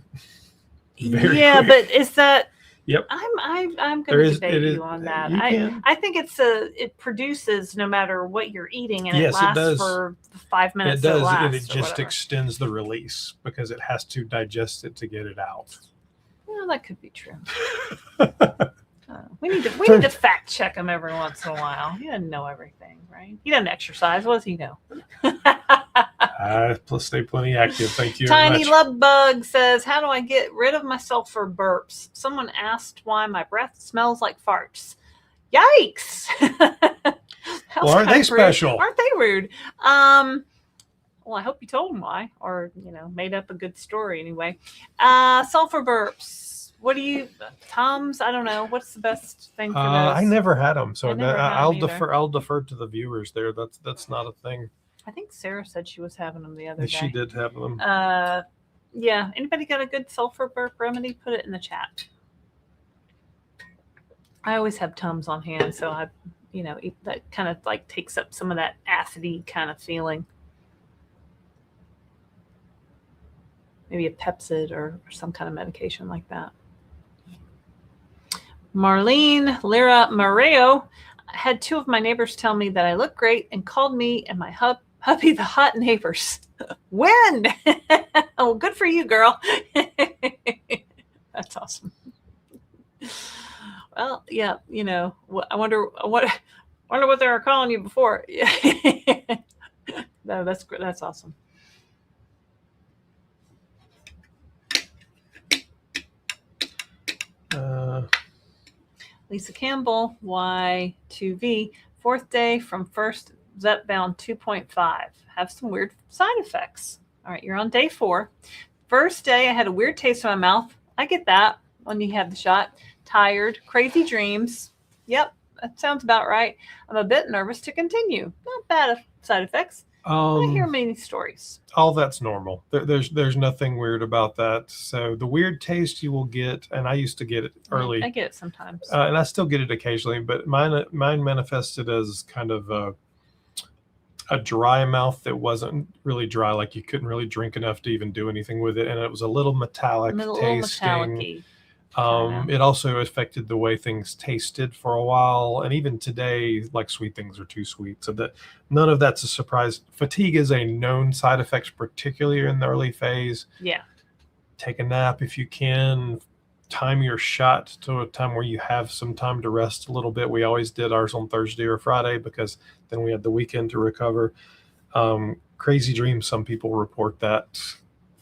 Very quick. But is that? Yep. I'm going to debate you on that. I think it produces no matter what you're eating, and yes, it lasts for 5 minutes. It does, and it just extends the release because it has to digest it to get it out. Well, that could be true. We need to fact check him every once in a while. He doesn't know everything, right? He doesn't exercise. What does he know? Stay plenty active. Thank you. Tiny Love Bug says, "How do I get rid of myself for burps? Someone asked why my breath smells like farts. Yikes!" Well, aren't they special? Aren't they rude? Well, I hope you told them why, or made up a good story anyway. Sulfur burps. What do you, Tums? I don't know. What's the best thing for those? I never had them, so I'll defer to the viewers there. That's not a thing. I think Sarah said she was having them the other day. She did have them. Yeah. Anybody got a good sulfur burp remedy? Put it in the chat. I always have Tums on hand, so that kind of like takes up some of that acidy kind of feeling. Maybe a Pepsid or some kind of medication like that. Marlene Lyra Mareo had 2 of my neighbors tell me that I look great and called me and my hubby the hot neighbors. When? Oh, good for you, girl. That's awesome. Well, yeah, I wonder what they were calling you before. No, that's awesome. Lisa Campbell, Y2V, 4th day from first Zepbound 2.5. Have some weird side effects. All right, you're on day 4. First day, I had a weird taste in my mouth. I get that when you have the shot. Tired, crazy dreams. Yep, that sounds about right. I'm a bit nervous to continue. Not bad side effects. I hear many stories. All that's normal. There's nothing weird about that. So the weird taste you will get, and I used to get it early. I get it sometimes, and I still get it occasionally. But mine manifested as kind of a dry mouth that wasn't really dry, like you couldn't really drink enough to even do anything with it, and it was a little metallic tasting. It also affected the way things tasted for a while, and even today, like sweet things are too sweet, so that none of that's a surprise. Fatigue is a known side effect, particularly in the early phase. Yeah. Take a nap if you can. Time your shot to a time where you have some time to rest a little bit. We always did ours on Thursday or Friday because then we had the weekend to recover. Crazy dreams, some people report that,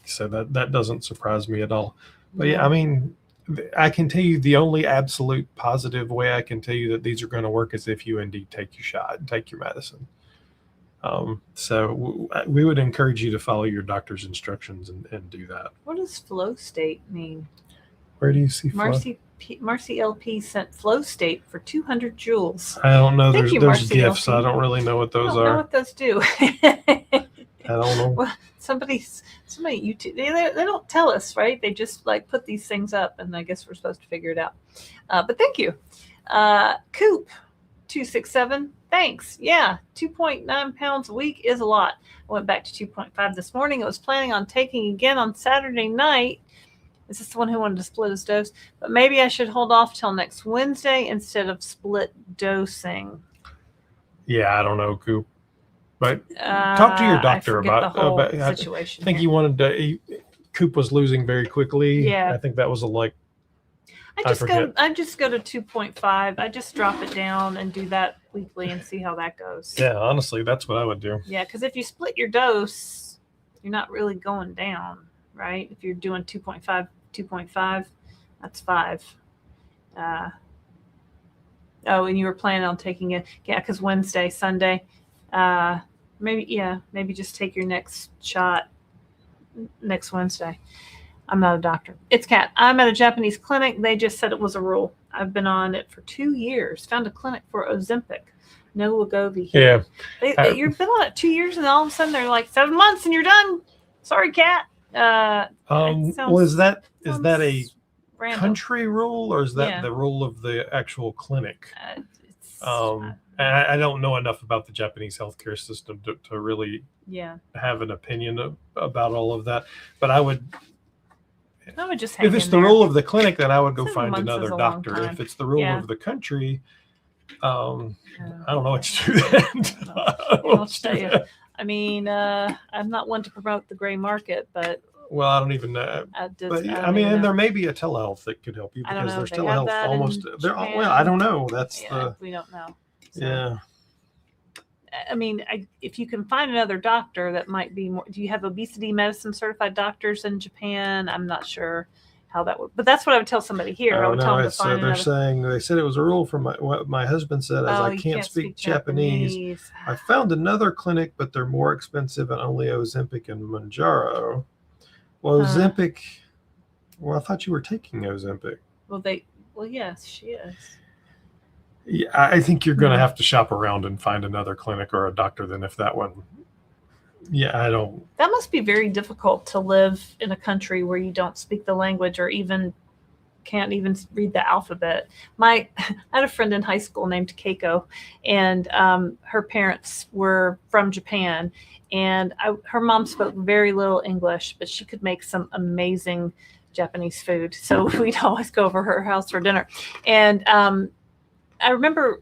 so that doesn't surprise me at all. But yeah, I mean, I can tell you the only absolute positive way I can tell you that these are going to work is if you indeed take your shot and take your medicine. So we would encourage you to follow your doctor's instructions and do that. What does flow state mean? Where do you see Marcy LP sent flow state for 200 joules. I don't know. There's gifts. LP. I don't really know what those are. I don't know what those do. I don't know. Well, somebody YouTube, they don't tell us, right? They just like put these things up, and I guess we're supposed to figure it out. But thank you. Coop 267. Thanks. Yeah, 2.9 pounds a week is a lot. I went back to 2.5 this morning. I was planning on taking again on Saturday night. Is this the one who wanted to split his dose? But maybe I should hold off till next Wednesday instead of split dosing. Yeah, I don't know, Coop. But talk to your doctor about the whole situation. I think you wanted to. Coop was losing very quickly. Yeah, I think that was I just go to 2.5. I just drop it down and do that weekly and see how that goes. Yeah, honestly, that's what I would do. Yeah, because if you split your dose, you're not really going down, right? If you're doing 2.5, that's 5. And you were planning on taking it, yeah, because Wednesday, Sunday. Maybe just take your next shot next Wednesday. I'm not a doctor. It's Kat. I'm at a Japanese clinic. They just said it was a rule. I've been on it for 2 years. Found a clinic for Ozempic. No Wegovy here. Yeah. You've been on it 2 years, and all of a sudden they're like 7 months and you're done. Sorry, Kat. Is that a random country rule, or is that the rule of the actual clinic? I don't know enough about the Japanese healthcare system to really have an opinion about all of that. But I would just if it's the rule of the clinic, then I would go find another doctor. If it's the rule of the country, I don't know what to do then. I mean, I'm not one to promote the gray market, but well, I don't even know. And there may be a telehealth that could help you because there's telehealth almost there. Well, I don't know. We don't know. So. Yeah. I mean, if you can find another doctor that might be more. Do you have obesity medicine certified doctors in Japan? I'm not sure how that would, but that's what I would tell somebody here. I would tell them to find they're saying they said it was a rule from what my husband said, as I can't speak Japanese. I found another clinic, but they're more expensive and only Ozempic and Mounjaro. Well, Ozempic, Well, I thought you were taking Ozempic. Well, yes, she is. Yeah, I think you're going to have to shop around and find another clinic or a doctor than if that one. Yeah, I don't. That must be very difficult to live in a country where you don't speak the language or can't even read the alphabet. I had a friend in high school named Keiko, and her parents were from Japan, and her mom spoke very little English, but she could make some amazing Japanese food. So we'd always go over her house for dinner. And I remember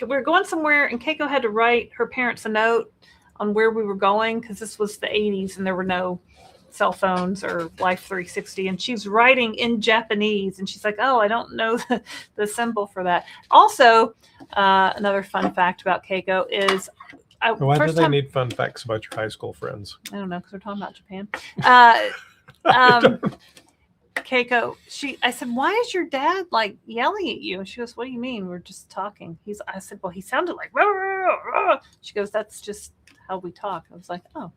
we were going somewhere, and Keiko had to write her parents a note on where we were going, because this was the 80s and there were no cell phones or Life 360, and she's writing in Japanese, and she's like, oh, I don't know the symbol for that. Also, another fun fact about Keiko is why do they need fun facts about your high school friends? I don't know, because we're talking about Japan. Keiko, I said, why is your dad like yelling at you? And she goes, what do you mean? We're just talking. I said, well, he sounded like, rah, rah, rah. She goes, that's just how we talk. I was like, oh,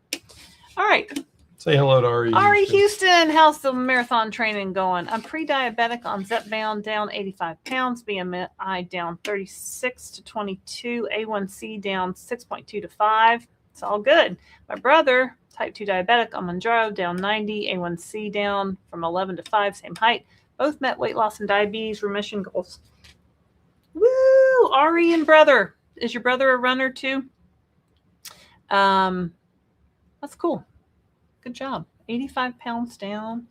all right. Say hello to Ari. Ari Houston, how's the marathon training going? I'm pre-diabetic on Zepbound, down 85 pounds, BMI down 36 to 22, A1C down 6.2 to 5. It's all good. My brother, type 2 diabetic on Mounjaro, down 90, A1C down from 11 to 5, same height. Both met weight loss and diabetes remission goals. Woo! Ari and brother. Is your brother a runner too? That's cool. Good job. 85 pounds down.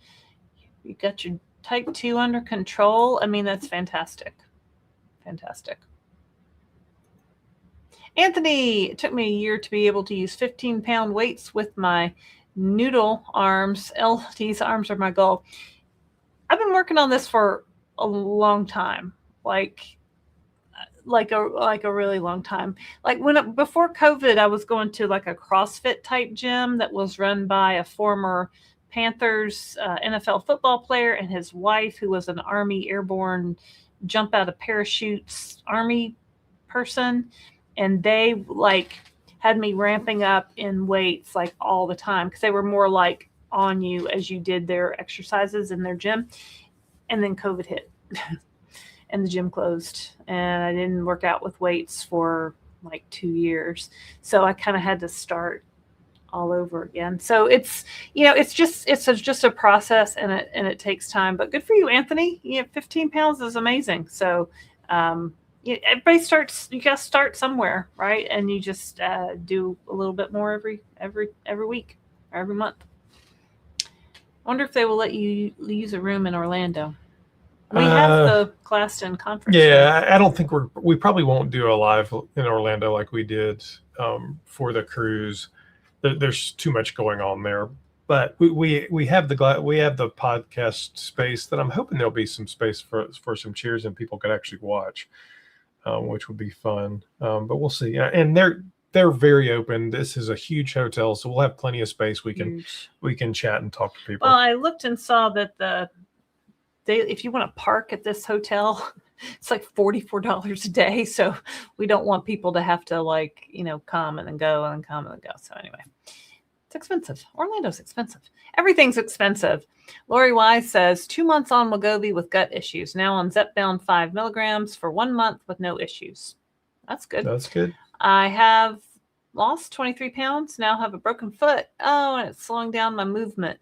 You got your type 2 under control. I mean, that's fantastic. Fantastic. Anthony, it took me a year to be able to use 15-pound weights with my noodle arms. These arms are my goal. I've been working on this for a long time, like a really long time. Like before COVID, I was going to like a CrossFit type gym that was run by a former Panthers NFL football player and his wife, who was an Army airborne jump out of parachutes Army person. And they like had me ramping up in weights like all the time, because they were more like on you as you did their exercises in their gym. And then COVID hit and the gym closed, and I didn't work out with weights for like 2 years. So I kind of had to start all over again. So it's just a process, and it takes time, but good for you, Anthony. 15 pounds is amazing. So, everybody starts, you got to start somewhere, right? And you just do a little bit more every week or every month. I wonder if they will let you use a room in Orlando. We have the Claston conference. Yeah, I don't think we probably won't do a live in Orlando like we did for the cruise. There's too much going on there. But we have the podcast space that I'm hoping there'll be some space for some cheers and people could actually watch. Which would be fun, but we'll see. And they're very open. This is a huge hotel, so we'll have plenty of space. We can chat and talk to people. Well, I looked and saw that if you want to park at this hotel, it's like $44 a day. So we don't want people to have to come and then go and come and then go. So anyway, it's expensive. Orlando's expensive. Everything's expensive. Lori Wise says 2 months on Wegovy with gut issues. Now on Zepbound 5 milligrams for 1 month with no issues. That's good. That's good. I have lost 23 pounds. Now have a broken foot. Oh, and it's slowing down my movement.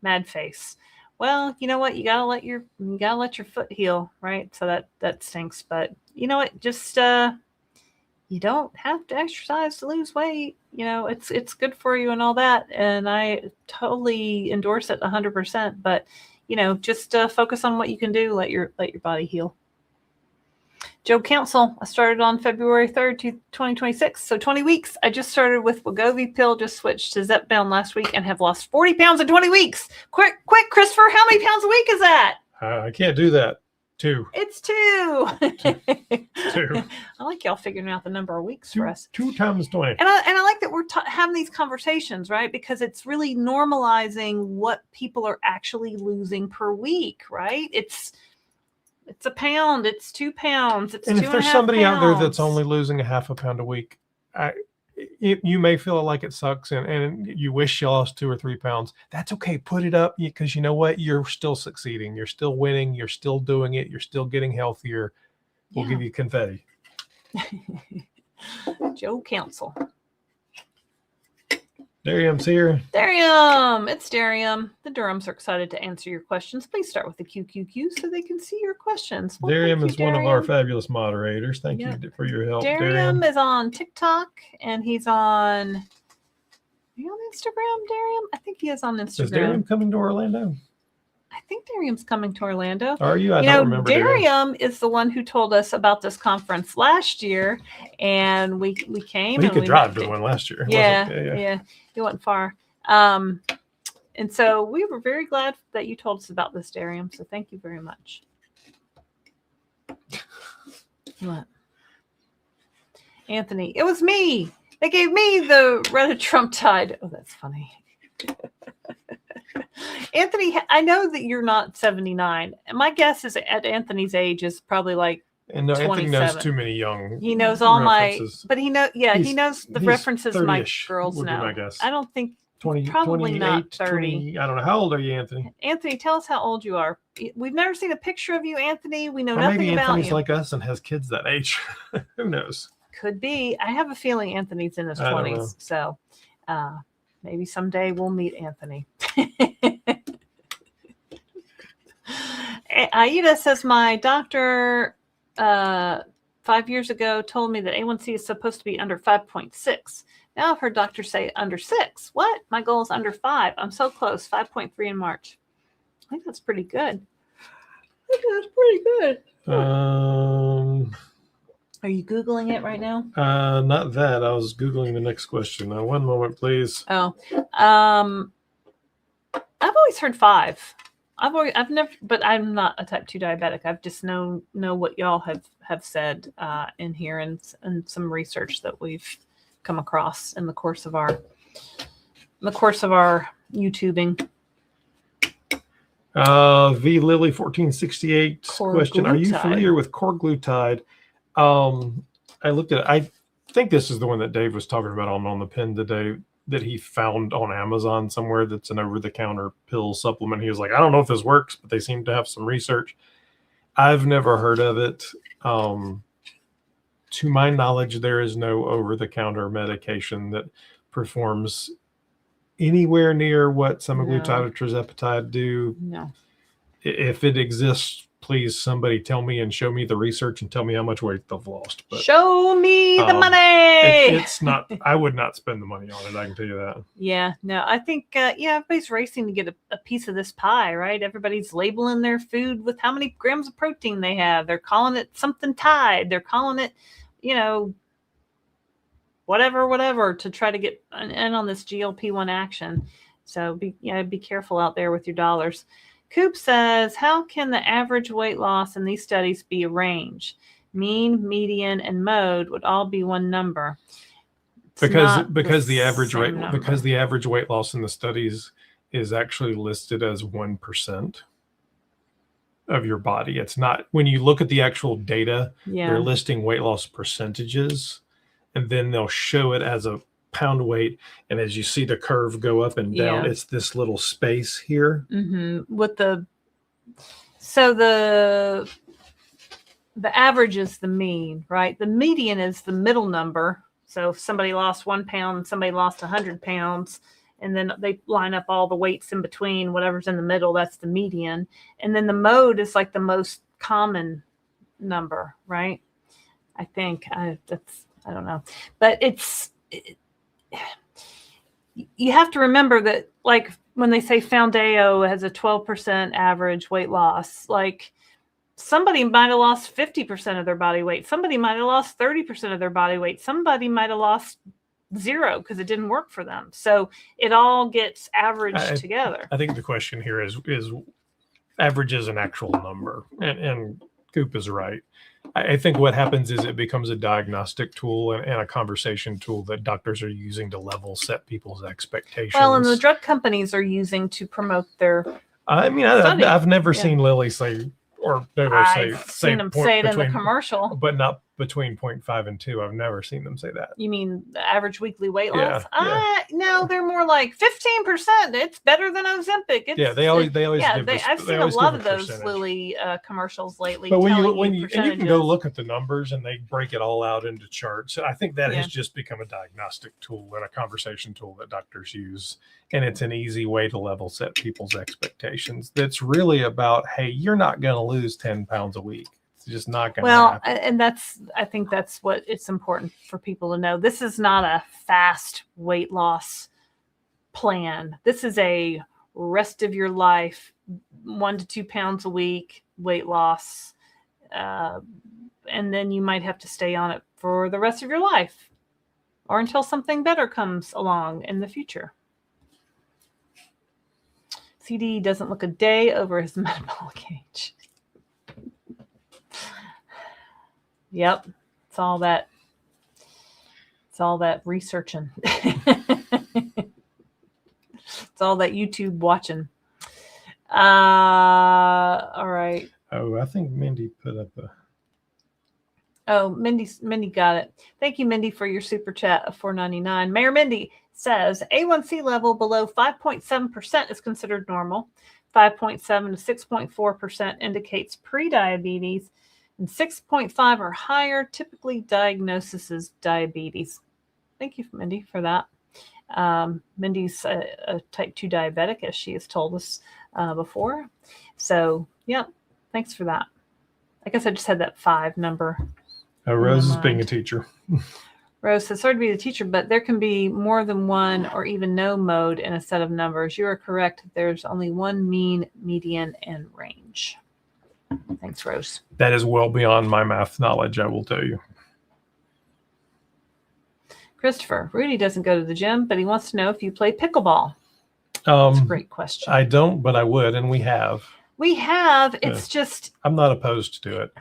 Mad face. Well, you know what? You gotta let your foot heal, right? So that stinks. But you know what? Just you don't have to exercise to lose weight. It's good for you and all that. And I totally endorse it 100%, but just focus on what you can do. Let your body heal. Joe Council, I started on February 3rd, 2026. So 20 weeks. I just started with Wegovy pill, just switched to Zepbound last week and have lost 40 pounds in 20 weeks. Quick, Christopher, how many pounds a week is that? I can't do that. 2. It's 2. 2. I like y'all figuring out the number of weeks for us. 2 times 20. And I like that we're having these conversations, right? Because it's really normalizing what people are actually losing per week, right? It's a pound. It's 2 pounds. It's and 2.5 if there's somebody pounds out there that's only losing a half a pound a week, you may feel like it sucks and you wish you lost 2 or 3 pounds. That's okay. Put it up, because you know what? You're still succeeding. You're still winning. You're still doing it. You're still getting healthier. We'll give you confetti. Joe Council. Darium's here. Darium! It's Darium. The Durhams are excited to answer your questions. Please start with the QQQ so they can see your questions. Well, Darium is one of our fabulous moderators. Thank you for your help, Darium is on TikTok, and he's on... Are you on Instagram, Darium? I think he is on Instagram. Is Darium coming to Orlando? I think Darium's coming to Orlando. Are you? I don't remember. Darium is the one who told us about this conference last year, and we came. We could drive to one last year. Yeah. It wasn't far. And so we were very glad that you told us about this, Darium. So thank you very much. What? Anthony, it was me. They gave me the Redditrumptide. Oh, that's funny. Anthony, I know that you're not 79. And my guess is at Anthony's age is probably like and no, Anthony knows too many young. He knows all references. but he knows the references my girls know. My guess. I don't think 20, probably not 30. 20, I don't know. How old are you, Anthony? Anthony, tell us how old you are. We've never seen a picture of you, Anthony. We know nothing maybe about Anthony's you. like us and has kids that age. Who knows? Could be. I have a feeling Anthony's in his 20s. So maybe someday we'll meet Anthony. Aida says, my doctor 5 years ago told me that A1C is supposed to be under 5.6. Now I've heard doctors say under 6. What? My goal is under 5. I'm so close. 5.3 in March. I think that's pretty good. Are you Googling it right now? Not that. I was Googling the next question. Now, one moment, please. Oh, I've always heard 5. I've never, but I'm not a type 2 diabetic. I've just know what y'all have said in here and some research that we've come across in the course of our YouTubing. V Lily 1468 question: are you familiar with corglutide? I looked at it. I think this is the one that Dave was talking about on the pin today, that he found on Amazon somewhere. That's an over-the-counter pill supplement. He was like, I don't know if this works, but they seem to have some research. I've never heard of it. To my knowledge, there is no over-the-counter medication that performs anywhere near what semaglutide or tirzepatide do. No. If it exists, please somebody tell me and show me the research and tell me how much weight they've lost. But show me the money. It's not. I would not spend the money on it. I can tell you that. Yeah, no, I think everybody's racing to get a piece of this pie, right? Everybody's labeling their food with how many grams of protein they have. They're calling it something Tide. They're calling it, whatever to try to get an end on this GLP-1 action. So be careful out there with your dollars. Coop says, how can the average weight loss in these studies be a range? Mean, median, and mode would all be one number. Because the average weight loss in the studies is actually listed as 1% of your body. It's not, when you look at the actual data, they're listing weight loss percentages, and then they'll show it as a pound weight, and as you see the curve go up and down, it's this little space here. With the average is the mean, right? The median is the middle number. So if somebody lost 1 pound and somebody lost 100 pounds, and then they line up all the weights in between, whatever's in the middle, that's the median. And then the mode is like the most common number, right? I think I don't know, but you have to remember that, like when they say Foundayo has a 12% average weight loss, like somebody might have lost 50% of their body weight. Somebody might have lost 30% of their body weight. Somebody might have lost 0 because it didn't work for them. So it all gets averaged together. I think the question here is average is an actual number, and Coop is right. I think what happens is it becomes a diagnostic tool and a conversation tool that doctors are using to level set people's expectations. Well, and the drug companies are using to promote their. I mean, I've never seen Lily say or I've seen them say it in the commercial, but not between 0.5 and 2. I've never seen them say that. You mean the average weekly weight loss? Yeah. No, they're more like 15%. It's better than Ozempic. They always yeah, give I've seen a lot of those Lilly commercials lately. But when you can go look at the numbers and they break it all out into charts. I think that has just become a diagnostic tool and a conversation tool that doctors use. And it's an easy way to level set people's expectations. That's really about, hey, you're not going to lose 10 pounds a week. It's just not going to happen. And I think that's what it's important for people to know. This is not a fast weight loss plan. This is a rest of your life, 1 to 2 pounds a week weight loss. And then you might have to stay on it for the rest of your life or until something better comes along in the future. CD doesn't look a day over his metabolic age. Yep. It's all that researching. It's all that YouTube watching. All right. Oh, I think Mindy put up a... Oh, Mindy got it. Thank you, Mindy, for your super chat of $4.99. Mayor Mindy says A1C level below 5.7% is considered normal. 5.7 to 6.4% indicates prediabetes, and 6.5 or higher typically diagnoses as diabetes. Thank you, Mindy, for that. Mindy's a type 2 diabetic, as she has told us before. So, yeah, thanks for that. I guess I just had that 5 number. Rose is being a teacher. Rose says, sorry to be the teacher, but there can be more than one or even no mode in a set of numbers. You are correct. There's only one mean, median, and range. Thanks, Rose. That is well beyond my math knowledge, I will tell you. Christopher, Rudy doesn't go to the gym, but he wants to know if you play pickleball. That's a great question. I don't, but I would, and we have. We have. It's just... I'm not opposed to it.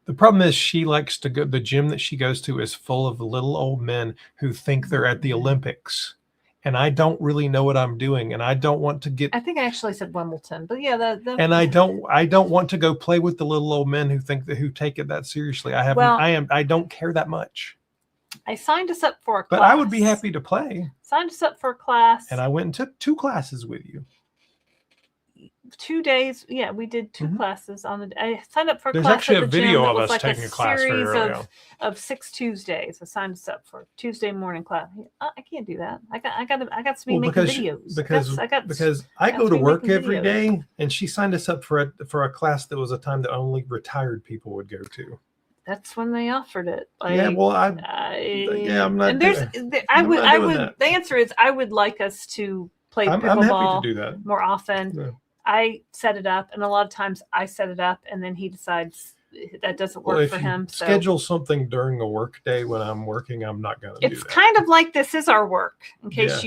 The problem is she likes to go, the gym that she goes to is full of little old men who think they're at the Olympics. And I don't really know what I'm doing. And I don't want to get... I think I actually said Wimbledon, but yeah. And I don't want to go play with the little old men who take it that seriously. I don't care that much. I signed us up for a class. But I would be happy to play. Signed us up for a class. And I went and took 2 classes with you. 2 days. Yeah, we did 2 classes on the... I signed up for a class. There's actually a video of us taking a class very early on. Of 6 Tuesdays. I signed us up for a Tuesday morning class. I can't do that. I got to be making videos. Because I go to work every day, and she signed us up for a class that was a time that only retired people would go to. That's when they offered it. I'm not. And the answer is I would like us to play pickleball. I'm happy to do that more often. Yeah. I set it up, and a lot of times I set it up, and then he decides that doesn't work for him. So schedule something during a work day when I'm working, I'm not going to do that. It's kind of like this is our work, in case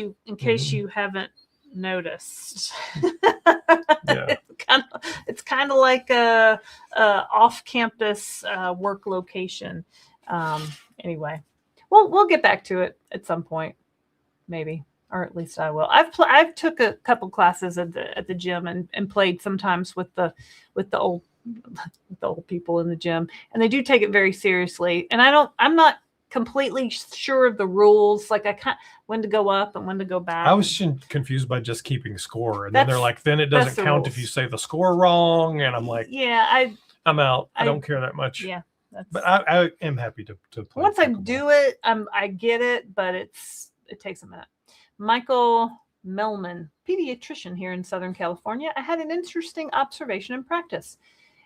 you haven't noticed. Yeah. It's kind of like a off-campus work location. Anyway, we'll get back to it at some point, maybe. Or at least I will. I've took a couple classes at the gym and played sometimes with the old people in the gym, and they do take it very seriously. And I'm not completely sure of the rules. Like when to go up and when to go back. I was confused by just keeping score, and then they're like, then it doesn't count if you say the score wrong, and I'm like, yeah, I'm out. I don't care that much. Yeah, but I am happy to play. Once I do it, I get it, but it takes a minute. Michael Melman, pediatrician here in Southern California. I had an interesting observation in practice.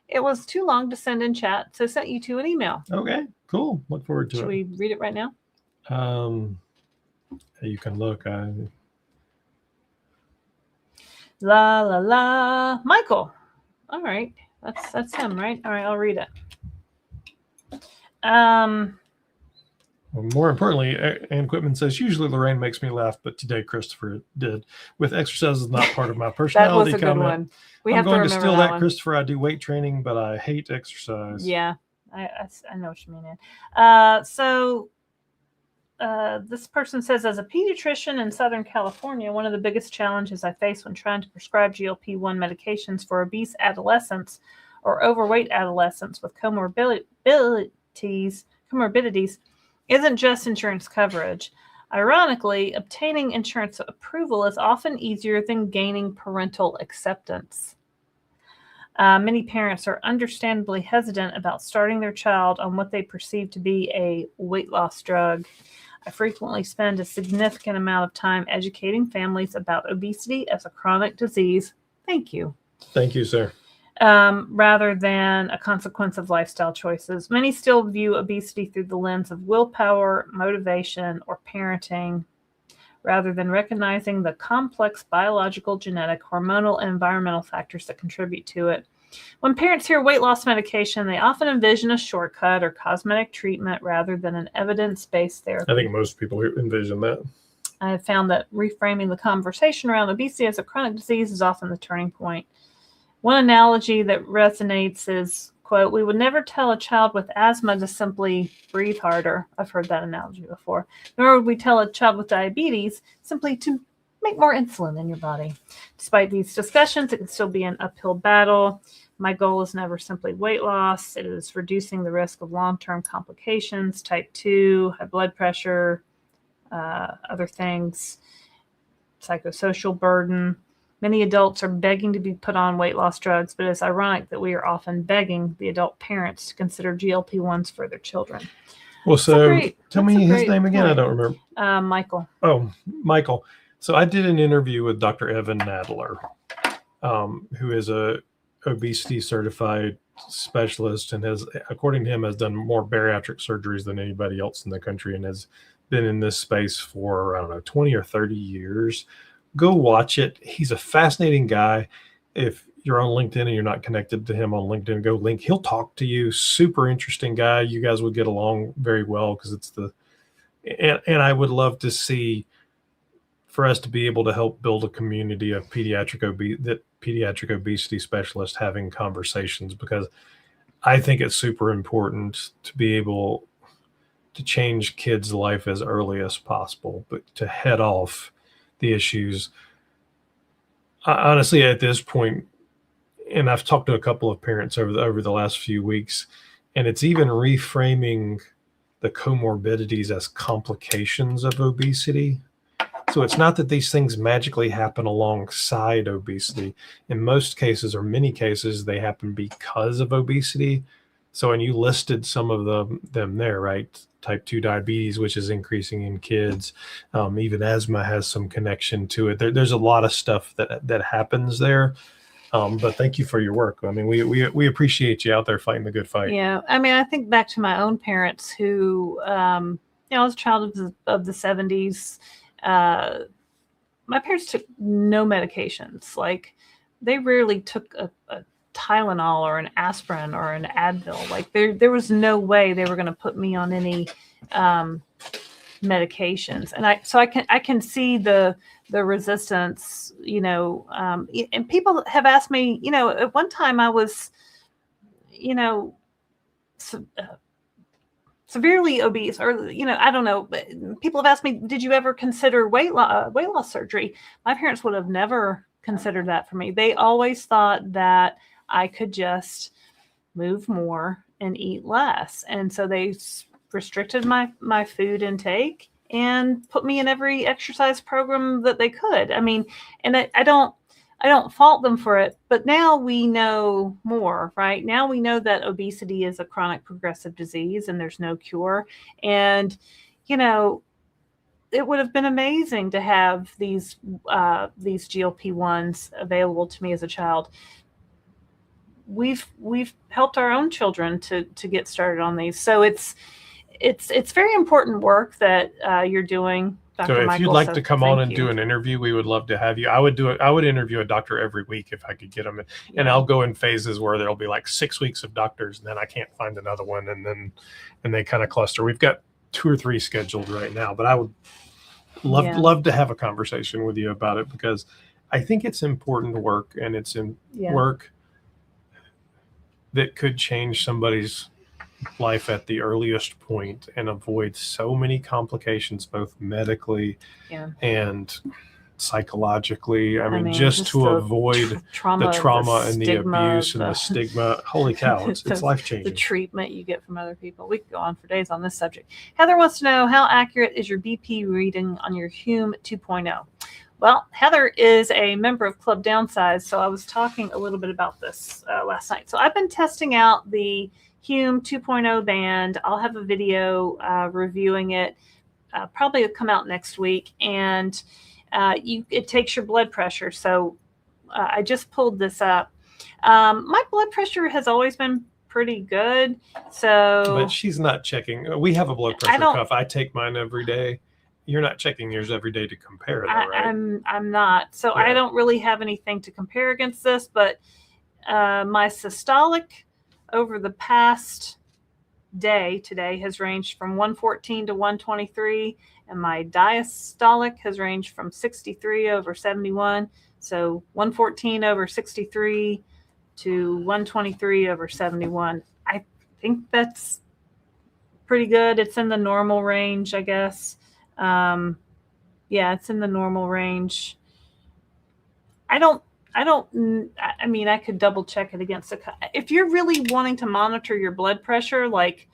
It was too long to send in chat, so I sent you 2 an email. Okay, cool. Look forward to it. Should we read it right now? You can look. La la la, Michael. All right, that's him, right? All right, I'll read it. Well, more importantly, Ann Quitman says, usually Laraine makes me laugh, but today Christopher did. With exercise is not part of my personality. That was a good one. I'm going to steal that, Christopher. I do weight training, but I hate exercise. Yeah, I know what you mean. So this person says, as a pediatrician in Southern California, one of the biggest challenges I face when trying to prescribe GLP-1 medications for obese adolescents or overweight adolescents with comorbidities comorbidities isn't just insurance coverage. Ironically, obtaining insurance approval is often easier than gaining parental acceptance. Many parents are understandably hesitant about starting their child on what they perceive to be a weight loss drug. I frequently spend a significant amount of time educating families about obesity as a chronic disease. Thank you. Thank you, sir. Rather than a consequence of lifestyle choices. Many still view obesity through the lens of willpower, motivation, or parenting, rather than recognizing the complex biological, genetic, hormonal, and environmental factors that contribute to it. When parents hear weight loss medication, they often envision a shortcut or cosmetic treatment rather than an evidence-based therapy. I think most people envision that. I have found that reframing the conversation around obesity as a chronic disease is often the turning point. One analogy that resonates is, quote, we would never tell a child with asthma to simply breathe harder. I've heard that analogy before. Nor would we tell a child with diabetes simply to make more insulin in your body. Despite these discussions, it can still be an uphill battle. My goal is never simply weight loss. It is reducing the risk of long-term complications, type 2, high blood pressure, other things, psychosocial burden. Many adults are begging to be put on weight loss drugs, but it's ironic that we are often begging the adult parents to consider GLP-1s for their children. Well, so tell me his name again. Point. I don't remember. Michael. Oh, Michael. So I did an interview with Dr. Evan Nadler, who is a obesity certified specialist and has, according to him, has done more bariatric surgeries than anybody else in the country and has been in this space for, I don't know, 20 or 30 years. Go watch it. He's a fascinating guy. If you're on LinkedIn and you're not connected to him on LinkedIn, go link. He'll talk to you. Super interesting guy. You guys would get along very well because it's and I would love to see for us to be able to help build a community of pediatric obesity specialists having conversations, because I think it's super important to be able to change kids' life as early as possible, but to head off the issues. Honestly, at this point, and I've talked to a couple of parents over the last few weeks, and it's even reframing the comorbidities as complications of obesity. So it's not that these things magically happen alongside obesity. In most cases, or many cases, they happen because of obesity. So, and you listed some of them there, right? Type 2 diabetes, which is increasing in kids. Even asthma has some connection to it. There's a lot of stuff that happens there. But thank you for your work. I mean, we appreciate you out there fighting the good fight. Yeah. I mean, I think back to my own parents who, I was a child of the 70s. My parents took no medications. Like, they rarely took a Tylenol or an aspirin or an Advil. Like, there was no way they were going to put me on any medications. And I can see the resistance, and people have asked me, at one time I was, severely obese, or, I don't know, but people have asked me, did you ever consider weight loss surgery? My parents would have never considered that for me. They always thought that I could just move more and eat less. And so they restricted my food intake and put me in every exercise program that they could. I mean, and I don't fault them for it, but now we know more, right? Now we know that obesity is a chronic progressive disease and there's no cure. And, it would have been amazing to have these GLP-1s available to me as a child. We've helped our own children to get started on these. So it's very important work that you're doing, Dr. So if Michael, you'd like to come on and you. do an interview, we would love to have you. I would interview a doctor every week if I could get them. And I'll go in phases where there'll be like 6 weeks of doctors, and then I can't find another one. And they kind of cluster. We've got 2 or 3 scheduled right now, but I would love to have a conversation with you about it, because I think it's important work, and it's work that could change somebody's life at the earliest point and avoid so many complications, both medically and psychologically. I mean, just to avoid the trauma and the abuse and the stigma. Holy cow, it's life-changing. The treatment you get from other people. We could go on for days on this subject. Heather wants to know, how accurate is your BP reading on your Hume 2.0? Well, Heather is a member of Club Downsized, so I was talking a little bit about this last night. So I've been testing out the Hume 2.0 band. I'll have a video reviewing it. Probably will come out next week. And it takes your blood pressure. So I just pulled this up. My blood pressure has always been pretty good. But she's not checking. We have a blood pressure cuff. I take mine every day. You're not checking yours every day to compare, though, right? I'm not. So I don't really have anything to compare against this, but my systolic over the past day today has ranged from 114 to 123, and my diastolic has ranged from 63 over 71. So 114 over 63 to 123 over 71. I think that's pretty good. It's in the normal range, I guess. Yeah, it's in the normal range. I mean, I could double check it against if you're really wanting to monitor your blood pressure, like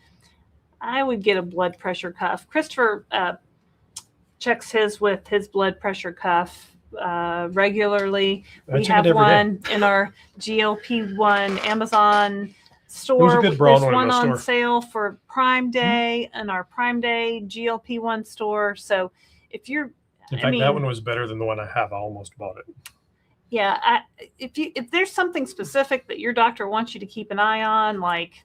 I would get a blood pressure cuff. Christopher checks his with his blood pressure cuff regularly. We have one in our GLP-1 Amazon store. There's one on sale for Prime Day in our Prime Day GLP-1 store. So if you're, in fact, that one was better than the one I have. I almost bought it. Yeah, if there's something specific that your doctor wants you to keep an eye on, like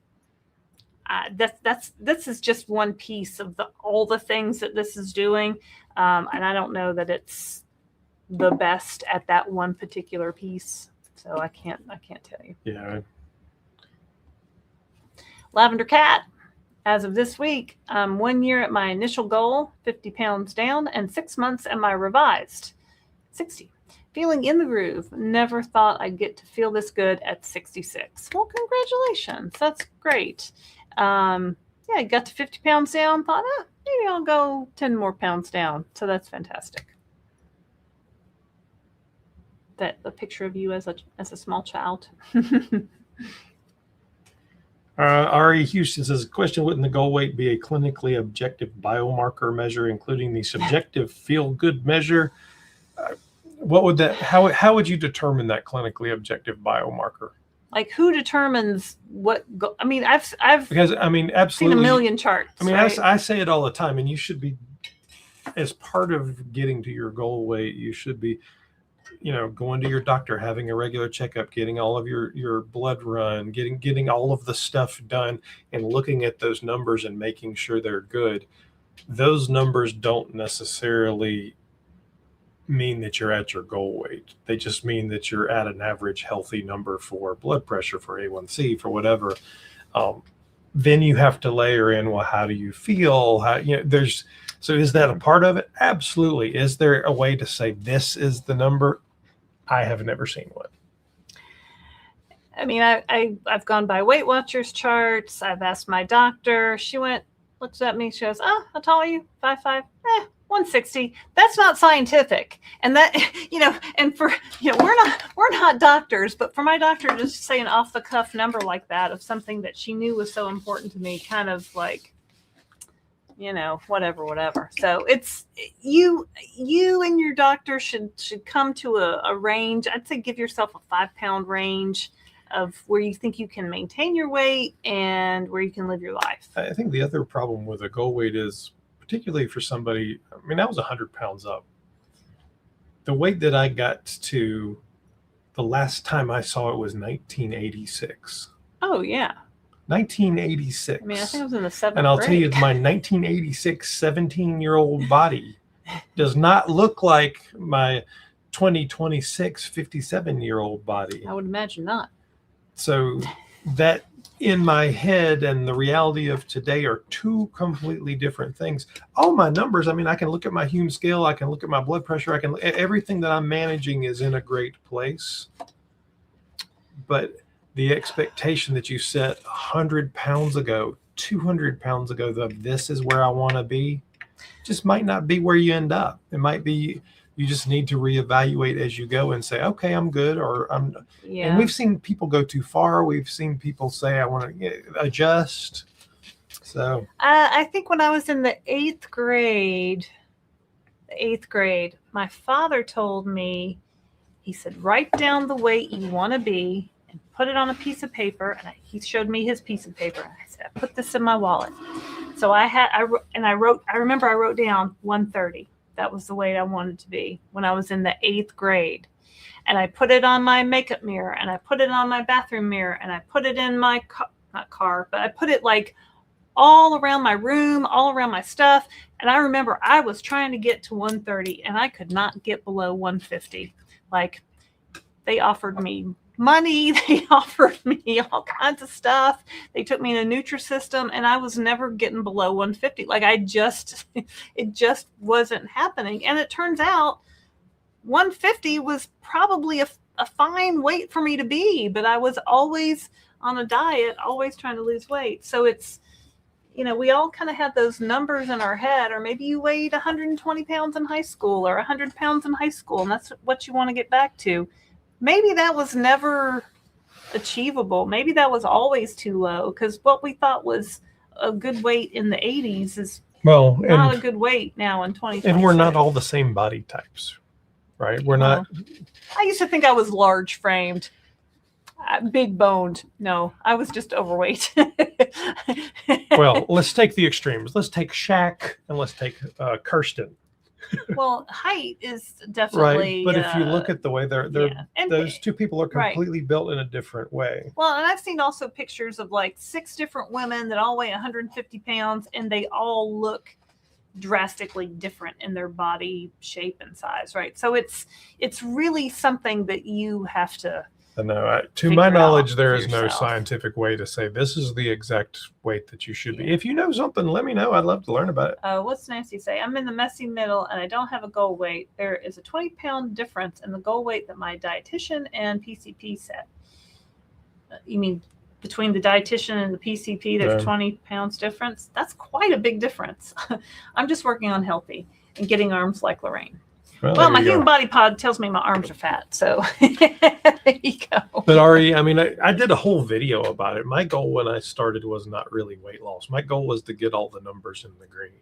this is just one piece of all the things that this is doing, and I don't know that it's the best at that one particular piece, so I can't tell you. Yeah. Lavender Cat, as of this week, I'm 1 year at my initial goal, 50 pounds down, and 6 months at my revised 60. Feeling in the groove. Never thought I'd get to feel this good at 66. Well, congratulations. That's great. Yeah, I got to 50 pounds down. Thought, maybe I'll go 10 more pounds down. So that's fantastic. That a picture of you as a small child. Ari Houston says, question, wouldn't the goal weight be a clinically objective biomarker measure, including the subjective feel-good measure? What would that? How would you determine that clinically objective biomarker? Like, who determines what? I mean, I've absolutely seen a million charts. I mean, right? I say it all the time, and you should be, as part of getting to your goal weight, you should be, going to your doctor, having a regular checkup, getting all of your blood run, getting all of the stuff done, and looking at those numbers and making sure they're good. Those numbers don't necessarily mean that you're at your goal weight. They just mean that you're at an average healthy number for blood pressure, for A1C, for whatever. Then you have to layer in, well, how do you feel? So is that a part of it? Absolutely. Is there a way to say this is the number? I have never seen one. I mean, I've gone by Weight Watchers charts. I've asked my doctor. She looks at me. She goes, how tall are you? 5'5"? 160. That's not scientific. And that, and for, we're not doctors, but for my doctor to just say an off the cuff number like that of something that she knew was so important to me, kind of like, whatever. So it's you and your doctor should come to a range. I'd say give yourself a 5-pound range of where you think you can maintain your weight and where you can live your life. I think the other problem with a goal weight is, particularly for somebody, I was 100 pounds up. The weight that I got to the last time I saw it was 1986. Oh, yeah. 1986. I think I was in the 7th And I'll grade. tell you, my 1986 17-year-old body does not look like my 2026 57-year-old body. I would imagine not. So that in my head and the reality of today are two completely different things. All my numbers, I can look at my Hume scale, I can look at my blood pressure, everything that I'm managing is in a great place. But the expectation that you set 100 pounds ago, 200 pounds ago, this is where I want to be, just might not be where you end up. It might be, You just need to reevaluate as you go and say, okay, I'm good, or I'm. Yeah. And we've seen people go too far. We've seen people say, I want to adjust. So I think when I was in the eighth grade, my father told me, he said, write down the weight you want to be and put it on a piece of paper. And he showed me his piece of paper. And I said, I put this in my wallet. So I remember I wrote down 130. That was the weight I wanted to be when I was in the eighth grade. And I put it on my makeup mirror, and I put it on my bathroom mirror, and I put it in my car, but I put it like all around my room, all around my stuff. And I remember I was trying to get to 130, and I could not get below 150. Like, they offered me money, they offered me all kinds of stuff. They took me in a Nutrisystem, and I was never getting below 150. Like, it just wasn't happening. And it turns out 150 was probably a fine weight for me to be, but I was always on a diet, always trying to lose weight. So it's, we all kind of have those numbers in our head, or maybe you weighed 120 pounds in high school or 100 pounds in high school, and that's what you want to get back to. Maybe that was never achievable. Maybe that was always too low, because what we thought was a good weight in the 80s is not a good weight now in 2020. And we're not all the same body types, right? We're not. I used to think I was large framed. Big boned. No, I was just overweight. Well, let's take the extremes. Let's take Shaq and let's take Kirsten. Well, height is definitely right. But if you look at the way they're those two people are completely built in a different way. Well, and I've seen also pictures of like 6 different women that all weigh 150 pounds, and they all look drastically different in their body shape and size, right? So it's really something that you have to. No, to my knowledge, there is no scientific way to say this is the exact weight that you should be. If you know something, let me know. I'd love to learn about it. What's Nancy say? I'm in the messy middle and I don't have a goal weight. There is a 20-pound difference in the goal weight that my dietitian and PCP set. You mean between the dietitian and the PCP, there's 20 pounds difference? That's quite a big difference. I'm just working on healthy and getting arms like Laraine. Well, my human body pod tells me my arms are fat, so there you go. But Ari, I mean, I did a whole video about it. My goal when I started was not really weight loss. My goal was to get all the numbers in the green.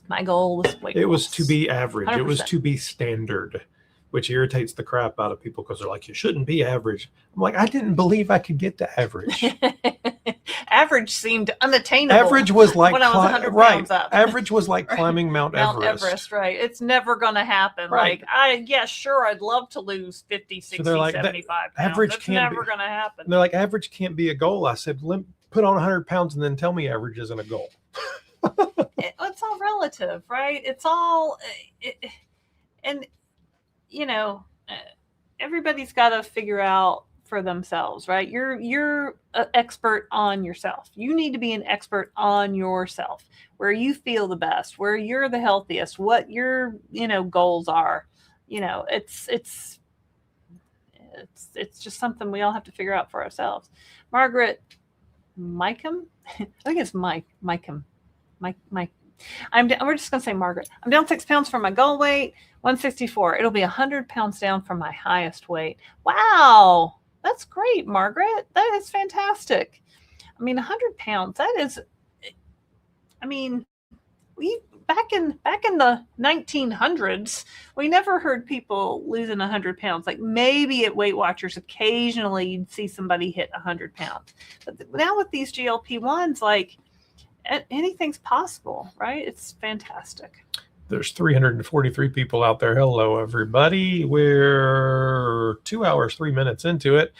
My goal was weight loss. It was to be average. 100%. It was to be standard, which irritates the crap out of people because they're like, you shouldn't be average. I'm like, I didn't believe I could get to average. Average seemed unattainable. Average was like when I was 100 pounds up. Average was like climbing Mount Everest. Right? It's never going to happen. Right. Like, sure, I'd love to lose 50, 60, so like, 75 pounds. Average That's never going to happen. They're like, average can't be a goal. I said, put on 100 pounds and then tell me average isn't a goal. It's all relative, right? It's all, and everybody's got to figure out for themselves, right? You're an expert on yourself. You need to be an expert on yourself, where you feel the best, where you're the healthiest, what your goals are. It's just something we all have to figure out for ourselves. Margaret Mickham, I think it's Mike. We're just gonna say Margaret. I'm down 6 pounds from my goal weight, 164. It'll be 100 pounds down from my highest weight. Wow, that's great, Margaret. That is fantastic. I mean, 100 pounds. That is. I mean, we back in the 1900s, we never heard people losing 100 pounds. Like maybe at Weight Watchers, occasionally you'd see somebody hit 100 pounds. But now with these GLP-1s, like anything's possible, right? It's fantastic. There's 343 people out there. Hello, everybody. We're 2 hours, 3 minutes into it.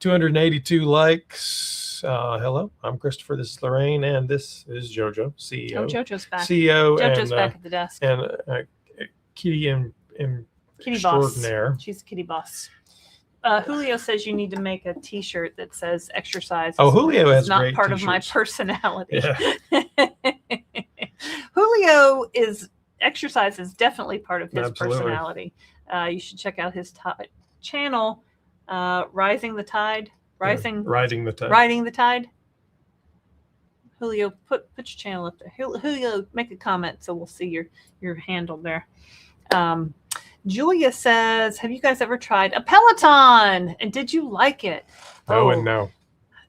282 likes. Hello, I'm Christopher. This is Laraine, and this is JoJo, CEO. Oh, JoJo's back. CEO JoJo's back at the desk. And Kitty extraordinaire. Boss. She's a kitty boss. Julio says you need to make a T-shirt that says "Exercise." Julio has not great part t-shirts. of my personality. Yeah. Julio exercise is definitely part of his Absolutely. Personality. You should check out his channel, Riding the Tide. Julio, put your channel up there. Julio, make a comment so we'll see your handle there. Julia says, have you guys ever tried a Peloton? And did you like it? No and no.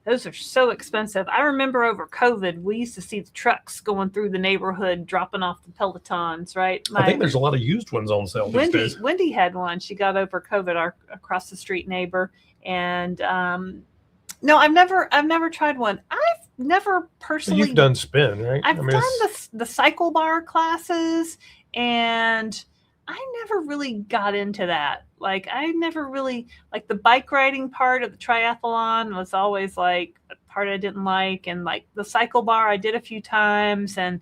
Those are so expensive. I remember over COVID, we used to see the trucks going through the neighborhood, dropping off the Pelotons, right? I think there's a lot of used ones on sale these days. Wendy had one. She got over COVID, our across the street neighbor. And no, I've never tried one. I've never personally. You've done spin, right? I've done the cycle bar classes, and I never really got into that. Like, I never really, like, the bike riding part of the triathlon was always like a part I didn't like. And like the cycle bar I did a few times, and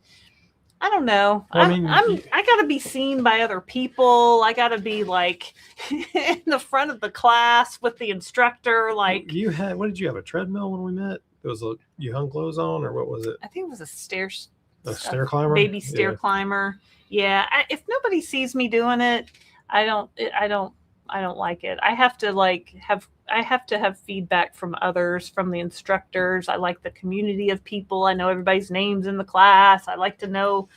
I don't know. I got to be seen by other people. I got to be like in the front of the class with the instructor. Like, what did you have, a treadmill when we met? It was you hung clothes on, or what was it? I think it was a stair climber, baby stair climber. Yeah. If nobody sees me doing it, I don't like it. I have to have feedback from others, from the instructors. I like the community of people. I know everybody's names in the class. I like to know,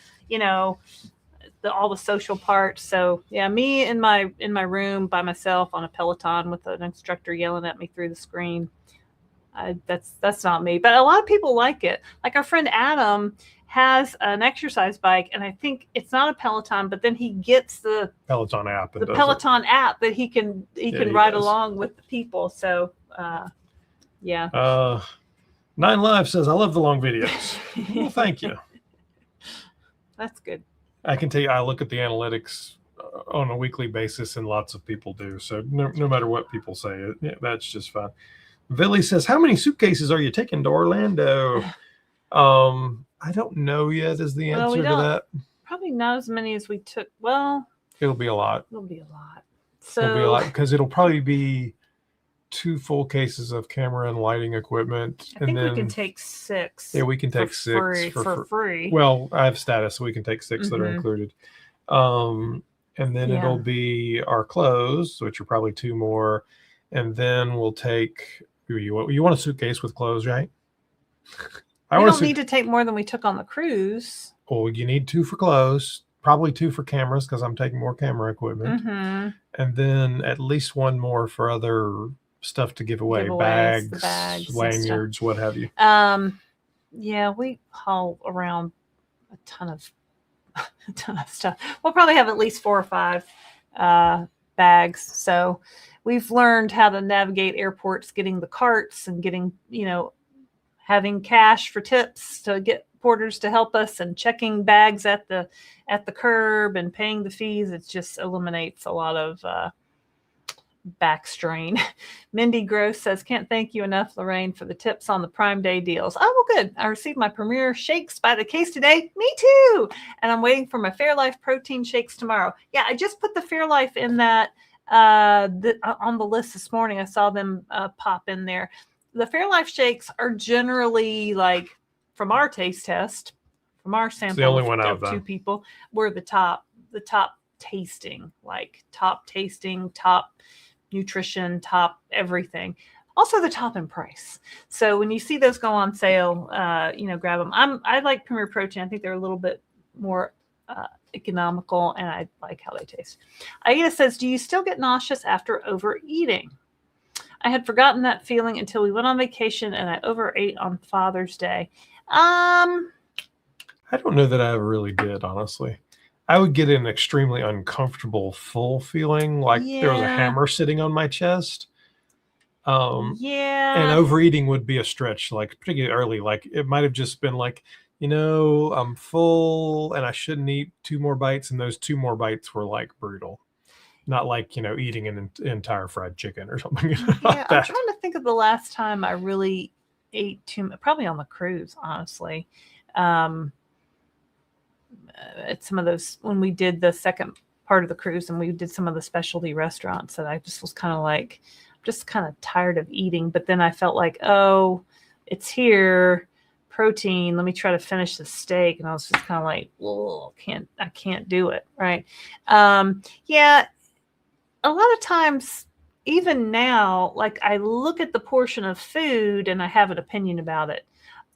all the social parts. So yeah, me in my room by myself on a Peloton with an instructor yelling at me through the screen. That's not me. But a lot of people like it. Like our friend Adam has an exercise bike, and I think it's not a Peloton, but then he gets the Peloton app. App that he can ride along with the people. So yeah. 9 Live says, I love the long videos. Well, thank you. That's good. I can tell you, I look at the analytics on a weekly basis, and lots of people do. So no matter what people say, that's just fine. Billy says, how many suitcases are you taking to Orlando? I don't know yet is the answer to that. Probably not as many as we took. Well, it'll be a lot. So it'll be a lot, because it'll probably be 2 full cases of camera and lighting equipment. I think we can take 6. Yeah, we can take 6 for free. Well, I have status, so we can take 6 that are included. And then it'll be our clothes, which are probably 2 more. And then we'll take, you want a suitcase with clothes, right? We don't need to take more than we took on the cruise. Well, you need 2 for clothes, probably 2 for cameras, because I'm taking more camera equipment. And then at least 1 more for other stuff to give away, bags, lanyards, what have you. Yeah, we haul around a ton of stuff. We'll probably have at least 4 or 5 bags. So we've learned how to navigate airports, getting the carts and getting, having cash for tips to get porters to help us, and checking bags at the curb and paying the fees. It just eliminates a lot of back strain. Mindy Gross says, can't thank you enough, Laraine, for the tips on the Prime Day deals. Oh, well, good. I received my Premier shakes by the case today. Me too. And I'm waiting for my Fairlife protein shakes tomorrow. Yeah, I just put the Fairlife in that on the list this morning. I saw them pop in there. The Fairlife shakes are generally, like, from our taste test, from our sample, the only one of 2 people, we're the top tasting, top nutrition, top everything. Also the top in price. So when you see those go on sale, grab them. I like Premier Protein. I think they're a little bit more economical, and I like how they taste. Aida says, do you still get nauseous after overeating? I had forgotten that feeling until we went on vacation, and I overate on Father's Day. I don't know that I ever really did, honestly. I would get an extremely uncomfortable, full feeling, like there was a hammer sitting on my chest. And overeating would be a stretch, like particularly early. Like it might have just been like, I'm full and I shouldn't eat 2 more bites. And those 2 more bites were like brutal. Not like, eating an entire fried chicken or something. I'm trying to think of the last time I really ate too much, probably on the cruise, honestly. At some of those, when we did the second part of the cruise and we did some of the specialty restaurants, that I just was kind of like, I'm just kind of tired of eating. But then I felt like, oh, it's here, protein, let me try to finish the steak. And I was just kind of like, oh, I can't do it. Right. A lot of times, even now, like I look at the portion of food and I have an opinion about it.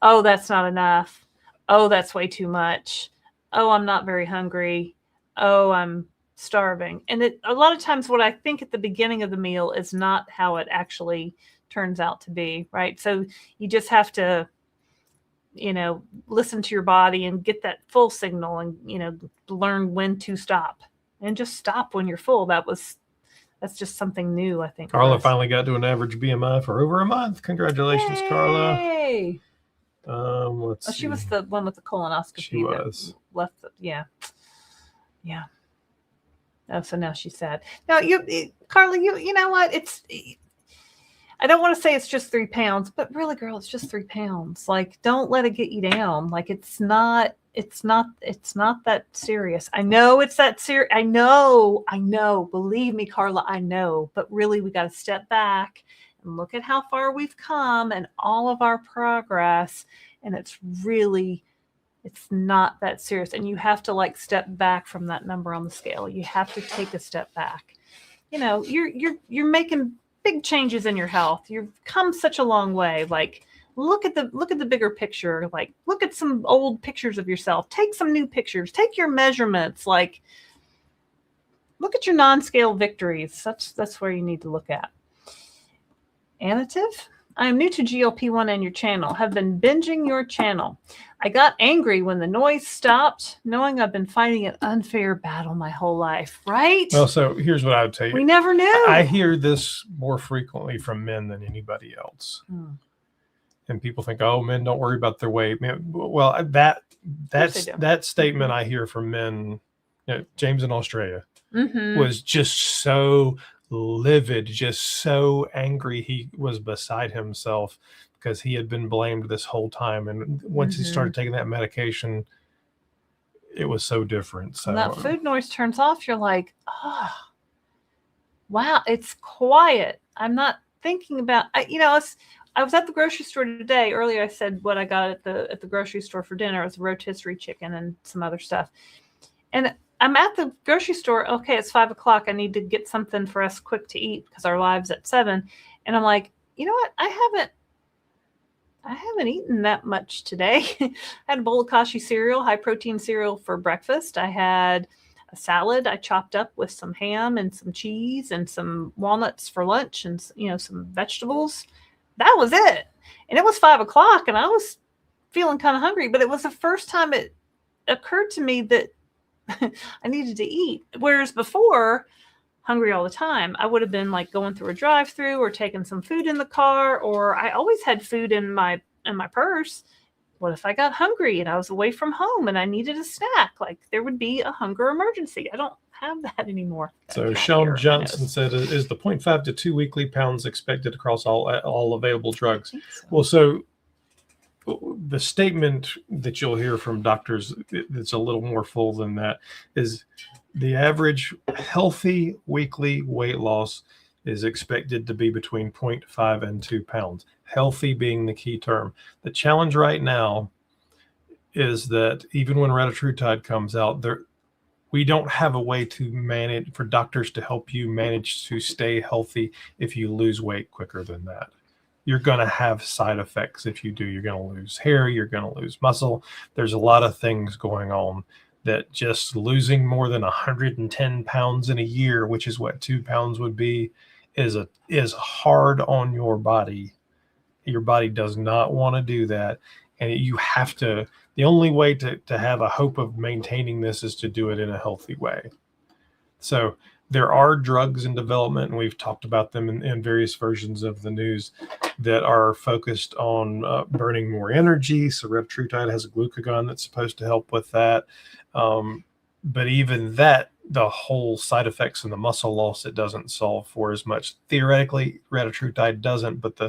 Oh, that's not enough. Oh, that's way too much. Oh, I'm not very hungry. Oh, I'm starving. And a lot of times what I think at the beginning of the meal is not how it actually turns out to be, right? So you just have to, listen to your body and get that full signal and, learn when to stop and just stop when you're full. That's just something new, I think. Carla finally got to an average BMI for over a month. Congratulations, Yay! Carla. Let's see. She was the one with the colonoscopy. She was. Left yeah. Oh, so now she's sad. Now, Carla, you know what? I don't want to say it's just 3 pounds, but really, girl, it's just 3 pounds. Like, don't let it get you down. Like, it's not that serious. I know it's that serious. I know. Believe me, Carla, I know. But really, we got to step back and look at how far we've come and all of our progress. And it's not that serious. And you have to step back from that number on the scale. You have to take a step back. You're making big changes in your health. You've come such a long way. Look at the bigger picture. Look at some old pictures of yourself. Take some new pictures. Take your measurements. Look at your non-scale victories. That's where you need to look at. Anative, I am new to GLP-1 and your channel. Have been binging your channel. I got angry when the noise stopped, knowing I've been fighting an unfair battle my whole life, right? Well, so here's what I would tell you. We never knew. I hear this more frequently from men than anybody else. And people think, oh, men don't worry about their weight. Well, that statement I hear from men, James in Australia, was just so livid, just so angry. He was beside himself because he had been blamed this whole time. And once he started taking that medication, it was so different. So when that food noise turns off, you're like, oh, wow, it's quiet. I'm not thinking about, I was at the grocery store today. Earlier, I said what I got at the grocery store for dinner. It was rotisserie chicken and some other stuff. And I'm at the grocery store. Okay, it's 5 o'clock. I need to get something for us quick to eat because our live's at 7. And I'm like, you know what? I haven't eaten that much today. I had a bowl of kashi cereal, high protein cereal for breakfast. I had a salad I chopped up with some ham and some cheese and some walnuts for lunch and some vegetables. That was it. And it was 5 o'clock and I was feeling kind of hungry, but it was the first time it occurred to me that I needed to eat. Whereas before, hungry all the time, I would have been going through a drive-through or taking some food in the car, or I always had food in my purse. What if I got hungry and I was away from home and I needed a snack? There would be a hunger emergency. I don't have that anymore. So Sean Johnson said, is the 0.5 to 2 weekly pounds expected across all available drugs? So. Well, so the statement that you'll hear from doctors that's a little more full than that is the average healthy weekly weight loss is expected to be between 0.5 and 2 pounds. Healthy being the key term. The challenge right now is that even when retatrutide comes out, we don't have a way to manage for doctors to help you manage to stay healthy if you lose weight quicker than that. You're going to have side effects if you do. You're going to lose hair. You're going to lose muscle. There's a lot of things going on that just losing more than 110 pounds in a year, which is what 2 pounds would be, is hard on your body. Your body does not want to do that. And you have to, the only way to have a hope of maintaining this is to do it in a healthy way. So there are drugs in development, and we've talked about them in various versions of the news that are focused on burning more energy. So retatrutide has a glucagon that's supposed to help with that. But even that, the whole side effects and the muscle loss, it doesn't solve for as much. Theoretically, retatrutide doesn't, but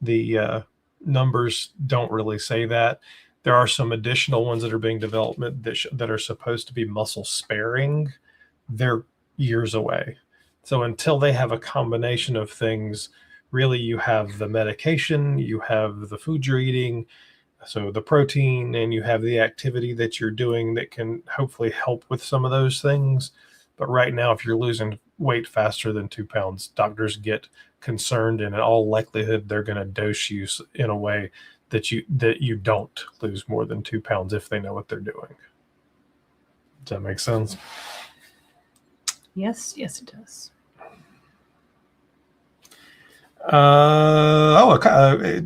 the numbers don't really say that. There are some additional ones that are being developed that are supposed to be muscle sparing. They're years away. So until they have a combination of things, really you have the medication, you have the food you're eating, so the protein, and you have the activity that you're doing that can hopefully help with some of those things. But right now, if you're losing weight faster than 2 pounds, doctors get concerned, and in all likelihood, they're going to dose you in a way that you don't lose more than 2 pounds if they know what they're doing. Does that make sense? Yes, it does.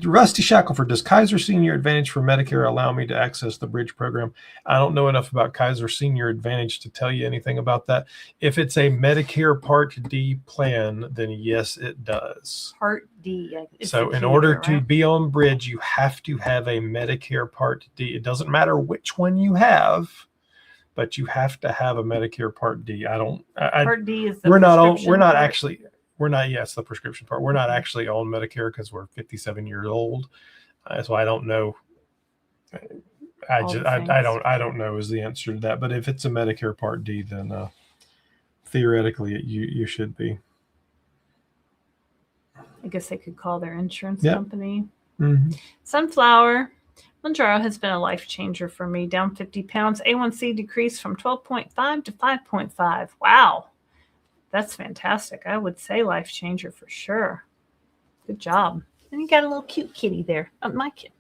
Rusty Shackelford, does Kaiser Senior Advantage for Medicare allow me to access the Bridge program? I don't know enough about Kaiser Senior Advantage to tell you anything about that. If it's a Medicare Part D plan, then yes, it does. Part D. So in order to be on Bridge, you have to have a Medicare Part D. It doesn't matter which one you have, but you have to have a Medicare Part D. Part D is the yes, the prescription part. We're not actually on Medicare because we're 57 years old. That's why I don't know. I don't know is the answer to that. But if it's a Medicare Part D, then theoretically you should be. I guess they could call their insurance company. Mm-hmm. Sunflower. Mounjaro has been a life changer for me. Down 50 pounds. A1C decreased from 12.5 to 5.5. Wow. That's fantastic. I would say life changer for sure. Good job. And you got a little cute kitty there. My kid.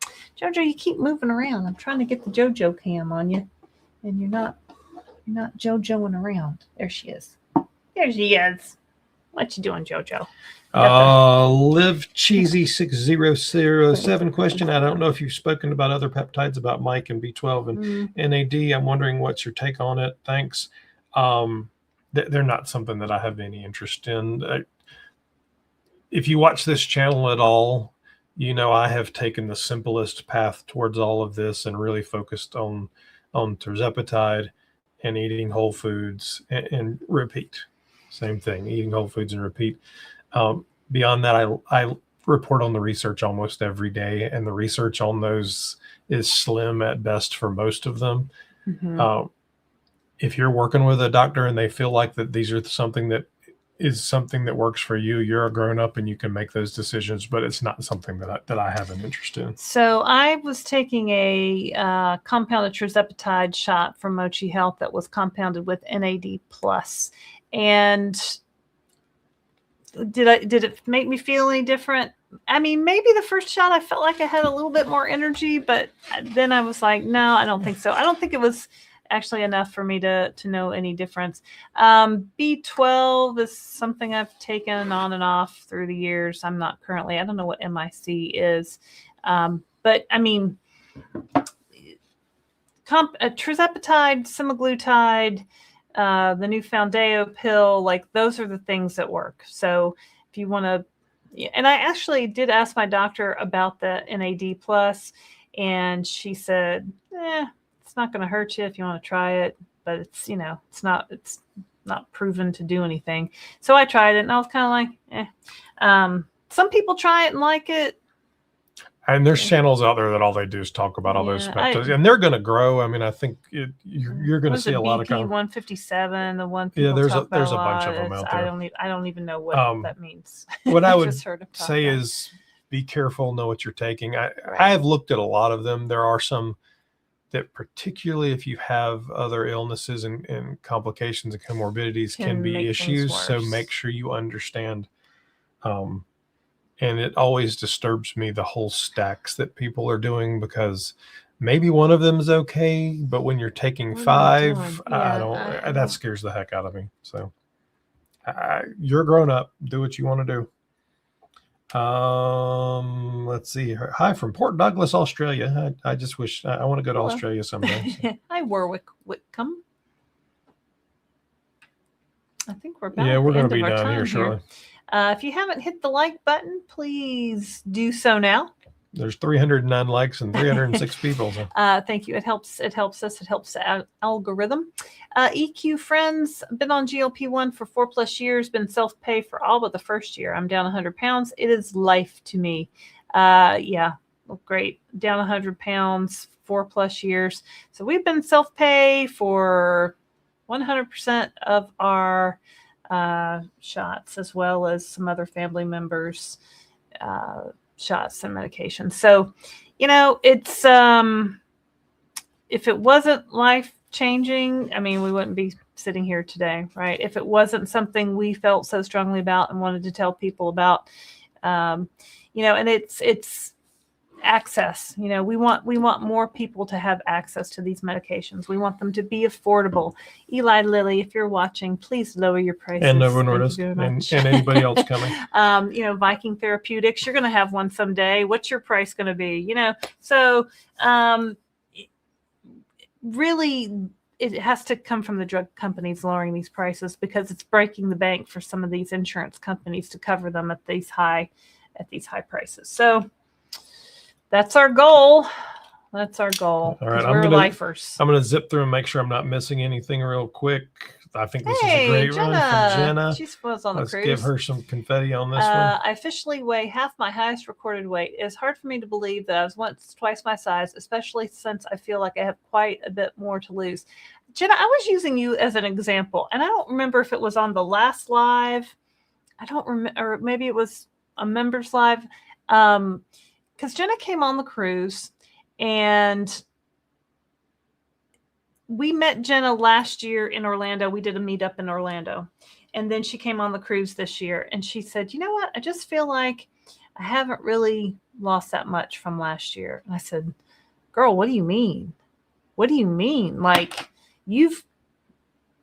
Jojo, you keep moving around. I'm trying to get the Jojo cam on you. And you're not Jojoing around. There she is. There she is. What you doing, Jojo? Live Cheesy 6007 question. I don't know if you've spoken about other peptides about Mike and B12 and NAD. I'm wondering what's your take on it. Thanks. They're not something that I have any interest in. If you watch this channel at all, you know I have taken the simplest path towards all of this and really focused on tirzepatide and eating whole foods and repeat. Same thing, eating whole foods and repeat. Beyond that, I report on the research almost every day, and the research on those is slim at best for most of them. Mm-hmm. If you're working with a doctor and they feel like that these are something that works for you, you're a grown up and you can make those decisions, but it's not something that I have an interest in. So I was taking a compounded tirzepatide shot from Mochi Health that was compounded with NAD+. And did it make me feel any different? I mean, maybe the first shot I felt like I had a little bit more energy, but then I was like, no, I don't think so. I don't think it was actually enough for me to know any difference. B12 is something I've taken on and off through the years. I don't know what MIC is. But I mean, tirzepatide, semaglutide, the new Foundayo pill, like those are the things that work. So if you want to, and I actually did ask my doctor about the NAD+, and she said, it's not going to hurt you if you want to try it, but it's not proven to do anything. So I tried it and I was kind of like, some people try it and like it. And there's channels out there that all they do is talk about all those peptides, and they're going to grow. I mean, I think you're going to see a lot of BP 157. The one people there's talk a about bunch of them out there. I don't even know what that means. What I would say is be careful, know what you're taking. I have looked at a lot of them. There are some that, particularly if you have other illnesses and complications and comorbidities, can be issues. So make sure you understand. And it always disturbs me, the whole stacks that people are doing, because maybe one of them is okay, but when you're taking 5, that scares the heck out of me. So you're grown up, do what you want to do. Let's see. Hi from Port Douglas, Australia. I just wish I want to go to Australia someday. So. Hi, Warwick Whitcomb. I think we're about we're going to be done here shortly. If you haven't hit the like button, please do so now. There's 309 likes and 306 people. So. Thank you. It helps us. It helps the algorithm. EQ friends, been on GLP-1 for 4+ years, been self-pay for all but the first year. I'm down 100 pounds. It is life to me. Great. Down 100 pounds, 4+ years. So we've been self-pay for 100% of our shots, as well as some other family members' shots and medication. So, it's if it wasn't life-changing, I mean, we wouldn't be sitting here today, right? If it wasn't something we felt so strongly about and wanted to tell people about, and it's access. We want more people to have access to these medications. We want them to be affordable. Eli Lilly, if you're watching, please lower your prices. And Novo Nordisk and anybody else coming. Viking Therapeutics, you're going to have one someday. What's your price going to be? So really, it has to come from the drug companies lowering these prices, because it's breaking the bank for some of these insurance companies to cover them at these high prices. So that's our goal. All right, we're lifers. I'm gonna zip through and make sure I'm not missing anything real quick. I think this is a great run from Jenna. She was on the cruise. Let's give her some confetti on this one. I officially weigh half my highest recorded weight. It's hard for me to believe that I was twice my size, especially since I feel like I have quite a bit more to lose. Jenna, I was using you as an example, and I don't remember if it was on the last live. I don't remember, or maybe it was a members live. Because Jenna came on the cruise, and we met Jenna last year in Orlando. We did a meetup in Orlando, and then she came on the cruise this year, and she said, "You know what? I just feel like I haven't really lost that much from last year." And I said, "Girl, what do you mean? What do you mean? Like, you've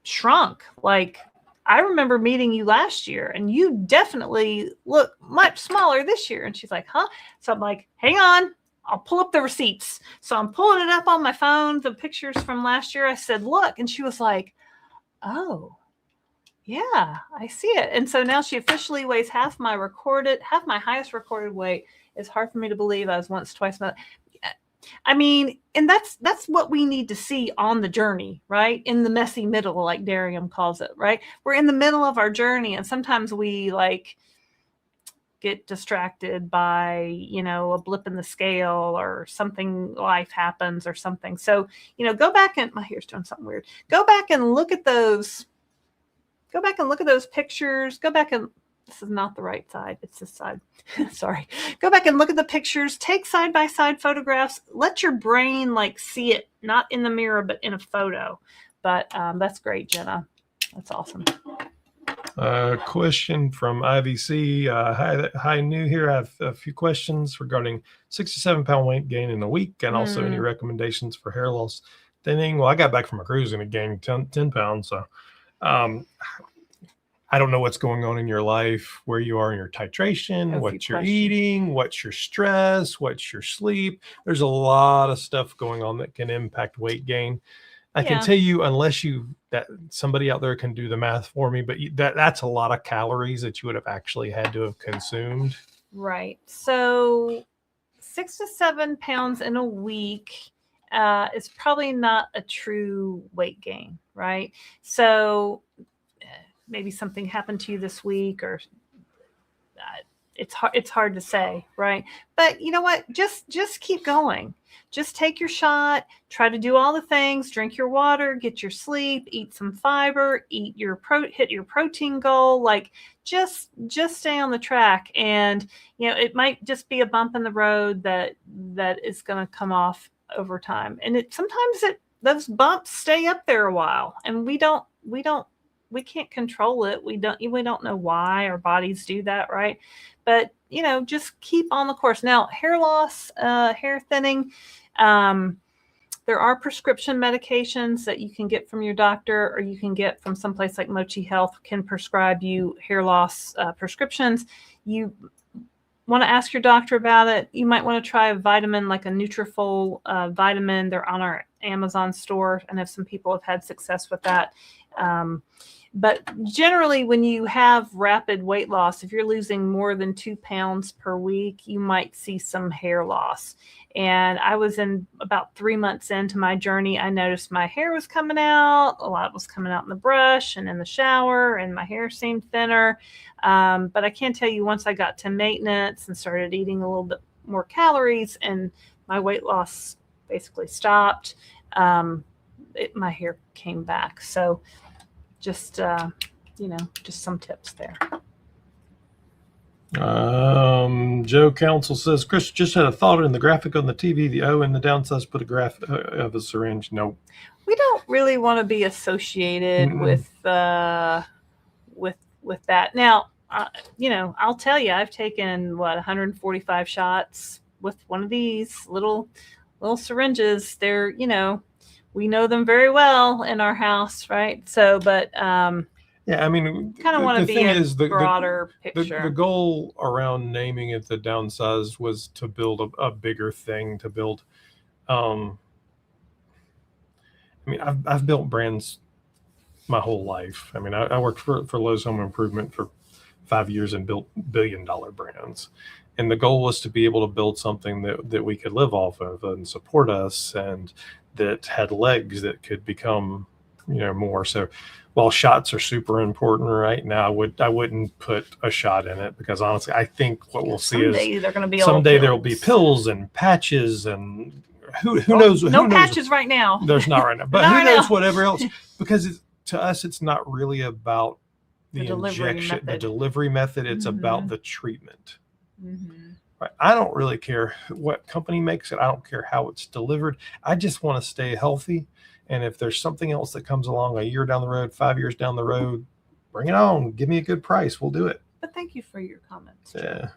shrunk. Like, I remember meeting you last year, and you definitely look much smaller this year." And she's like, "Huh?" So I'm like, "Hang on, I'll pull up the receipts." So I'm pulling it up on my phone, the pictures from last year. I said, "Look." And she was like, "Oh, yeah, I see it." And so now she officially weighs half my highest recorded weight. It's hard for me to believe I was once twice my. I mean, and that's what we need to see on the journey, right? In the messy middle, like Durham calls it, right? We're in the middle of our journey, and sometimes we get distracted by, a blip in the scale or something, life happens or something. So, go back and my hair's doing something weird. Go back and look at those pictures. This is not the right side. It's this side. Sorry. Go back and look at the pictures. Take side-by-side photographs. Let your brain see it, not in the mirror, but in a photo. But that's great, Jenna. That's awesome. Question from IVC. Hi, new here. I have a few questions regarding 67-pound weight gain in a week, and also any recommendations for hair loss thinning. Well, I got back from a cruise and it gained 10 pounds. So I don't know what's going on in your life, where you are in your titration, what you're eating, what's your stress, what's your sleep. There's a lot of stuff going on that can impact weight gain. I can tell you, unless that somebody out there can do the math for me, but that's a lot of calories that you would have actually had to have consumed. Right. So 6 to 7 pounds in a week is probably not a true weight gain, right? So maybe something happened to you this week, or it's hard to say, right? But you know what? Just keep going. Just take your shot. Try to do all the things. Drink your water. Get your sleep. Eat some fiber. Hit your protein goal. Just stay on the track. And it might just be a bump in the road that is going to come off over time. And sometimes those bumps stay up there a while, and we can't control it. We don't know why our bodies do that, right? But just keep on the course. Now, hair loss, hair thinning, there are prescription medications that you can get from your doctor, or you can get from someplace like Mochi Health can prescribe you hair loss prescriptions. You want to ask your doctor about it. You might want to try a vitamin like a Nutrafol vitamin. They're on our Amazon store, and if some people have had success with that. But generally, when you have rapid weight loss, if you're losing more than 2 pounds per week, you might see some hair loss. And I was about 3 months into my journey. I noticed my hair was coming out. A lot was coming out in the brush and in the shower, and my hair seemed thinner. But I can tell you, once I got to maintenance and started eating a little bit more calories, and my weight loss basically stopped, my hair came back. So just some tips there. Joe Council says, Chris just had a thought in the graphic on the TV, the O and the Downsized put a graph of a syringe. Nope. We don't really want to be associated with that. Now, I'll tell you, I've taken 145 shots with one of these little syringes. They're, you know, we know them very well in our house, right? So, but yeah, I mean, kind of want to be a broader picture. The goal around naming it the Downsized was to build a bigger thing, to build. I mean, I've built brands my whole life. I mean, I worked for Lowe's Home Improvement for 5 years and built billion-dollar brands. And the goal was to be able to build something that we could live off of and support us, and that had legs that could become, you know, more. So while shots are super important right now, I wouldn't put a shot in it, because honestly, I think what we'll see is they're going to be someday there will be pills and patches, and who knows? No patches right now. There's not right now, but who knows whatever else, because to us, it's not really about the injection, the delivery method. It's about the treatment. Right. I don't really care what company makes it. I don't care how it's delivered. I just want to stay healthy. And if there's something else that comes along a year down the road, 5 years down the road, bring it on. Give me a good price. We'll do it. But thank you for your comments. Yeah.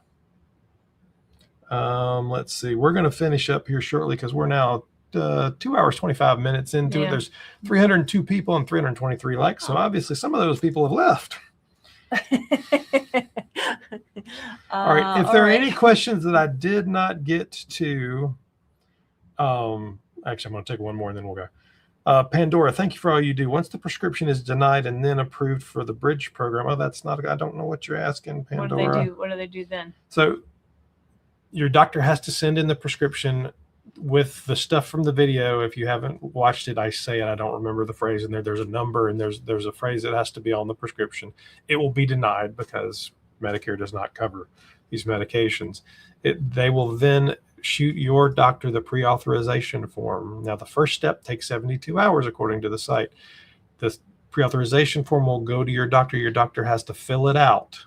Let's see. We're going to finish up here shortly, because we're now 2 hours, 25 minutes into it. There's 302 people and 323 likes. So obviously some of those people have left. All right. If there are any questions that I did not get to, actually, I'm going to take one more and then we'll go. Pandora, thank you for all you do. Once the prescription is denied and then approved for the Bridge program, that's not, I don't know what you're asking, Pandora. What do they do then? So your doctor has to send in the prescription with the stuff from the video. If you haven't watched it, I say it, I don't remember the phrase in there. There's a number and there's a phrase that has to be on the prescription. It will be denied because Medicare does not cover these medications. They will then shoot your doctor the pre-authorization form. Now, the first step takes 72 hours according to the site. The pre-authorization form will go to your doctor. Your doctor has to fill it out,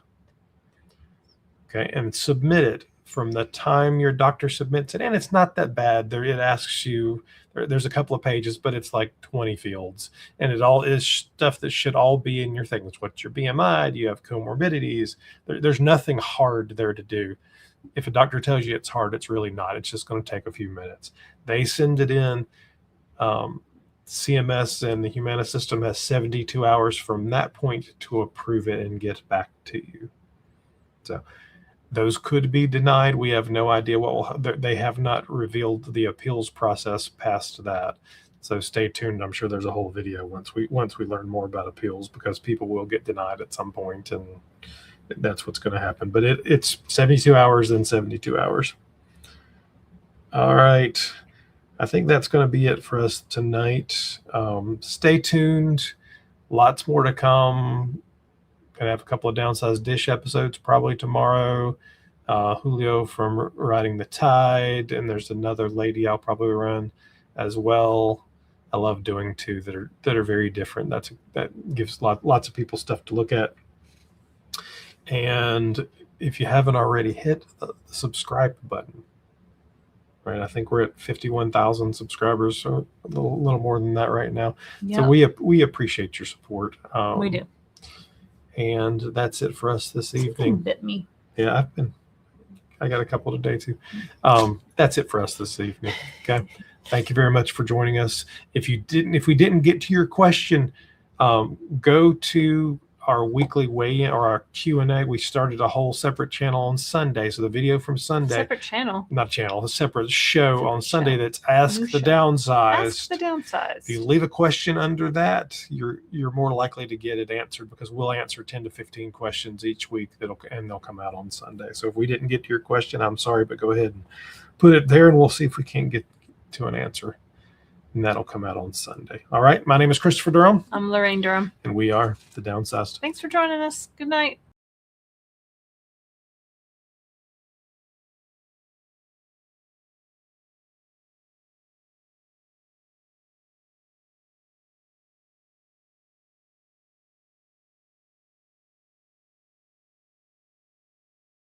okay, and submit it. From the time your doctor submits it, and it's not that bad. It asks you, there's a couple of pages, but it's like 20 fields, and it all is stuff that should all be in your things. What's your BMI? Do you have comorbidities? There's nothing hard there to do. If a doctor tells you it's hard, it's really not. It's just going to take a few minutes. They send it in. CMS and the Humana system has 72 hours from that point to approve it and get back to you. So those could be denied. We have no idea they have not revealed the appeals process past that. So stay tuned. I'm sure there's a whole video once we learn more about appeals, because people will get denied at some point, and that's what's going to happen. But it's 72 hours, then 72 hours. All right. I think that's going to be it for us tonight. Stay tuned. Lots more to come. Gonna have a couple of Downsized Dish episodes probably tomorrow. Julio from Riding the Tide, and there's another lady I'll probably run as well. I love doing two that are very different. That gives lots of people stuff to look at. And if you haven't already, hit the subscribe button. Right, I think we're at 51,000 subscribers, so a little more than that right now. Yeah. So we appreciate your support. We do. And that's it for us this evening. Bit me. Yeah, I got a couple today too. That's it for us this evening. Okay. Thank you very much for joining us. If we didn't get to your question, go to our weekly weigh-in or our Q&A. We started a whole separate channel on Sunday. So the video from Sunday. Separate channel. Not channel, a separate show on Sunday that's Ask the Downsized. Ask the Downsized. If you leave a question under that, you're more likely to get it answered, because we'll answer 10 to 15 questions each week and they'll come out on Sunday. So if we didn't get to your question, I'm sorry, but go ahead and put it there and we'll see if we can get to an answer. And that'll come out on Sunday. All right. My name is Christopher Durham. I'm Laraine Durham. And we are the Downsized. Thanks for joining us. Good night.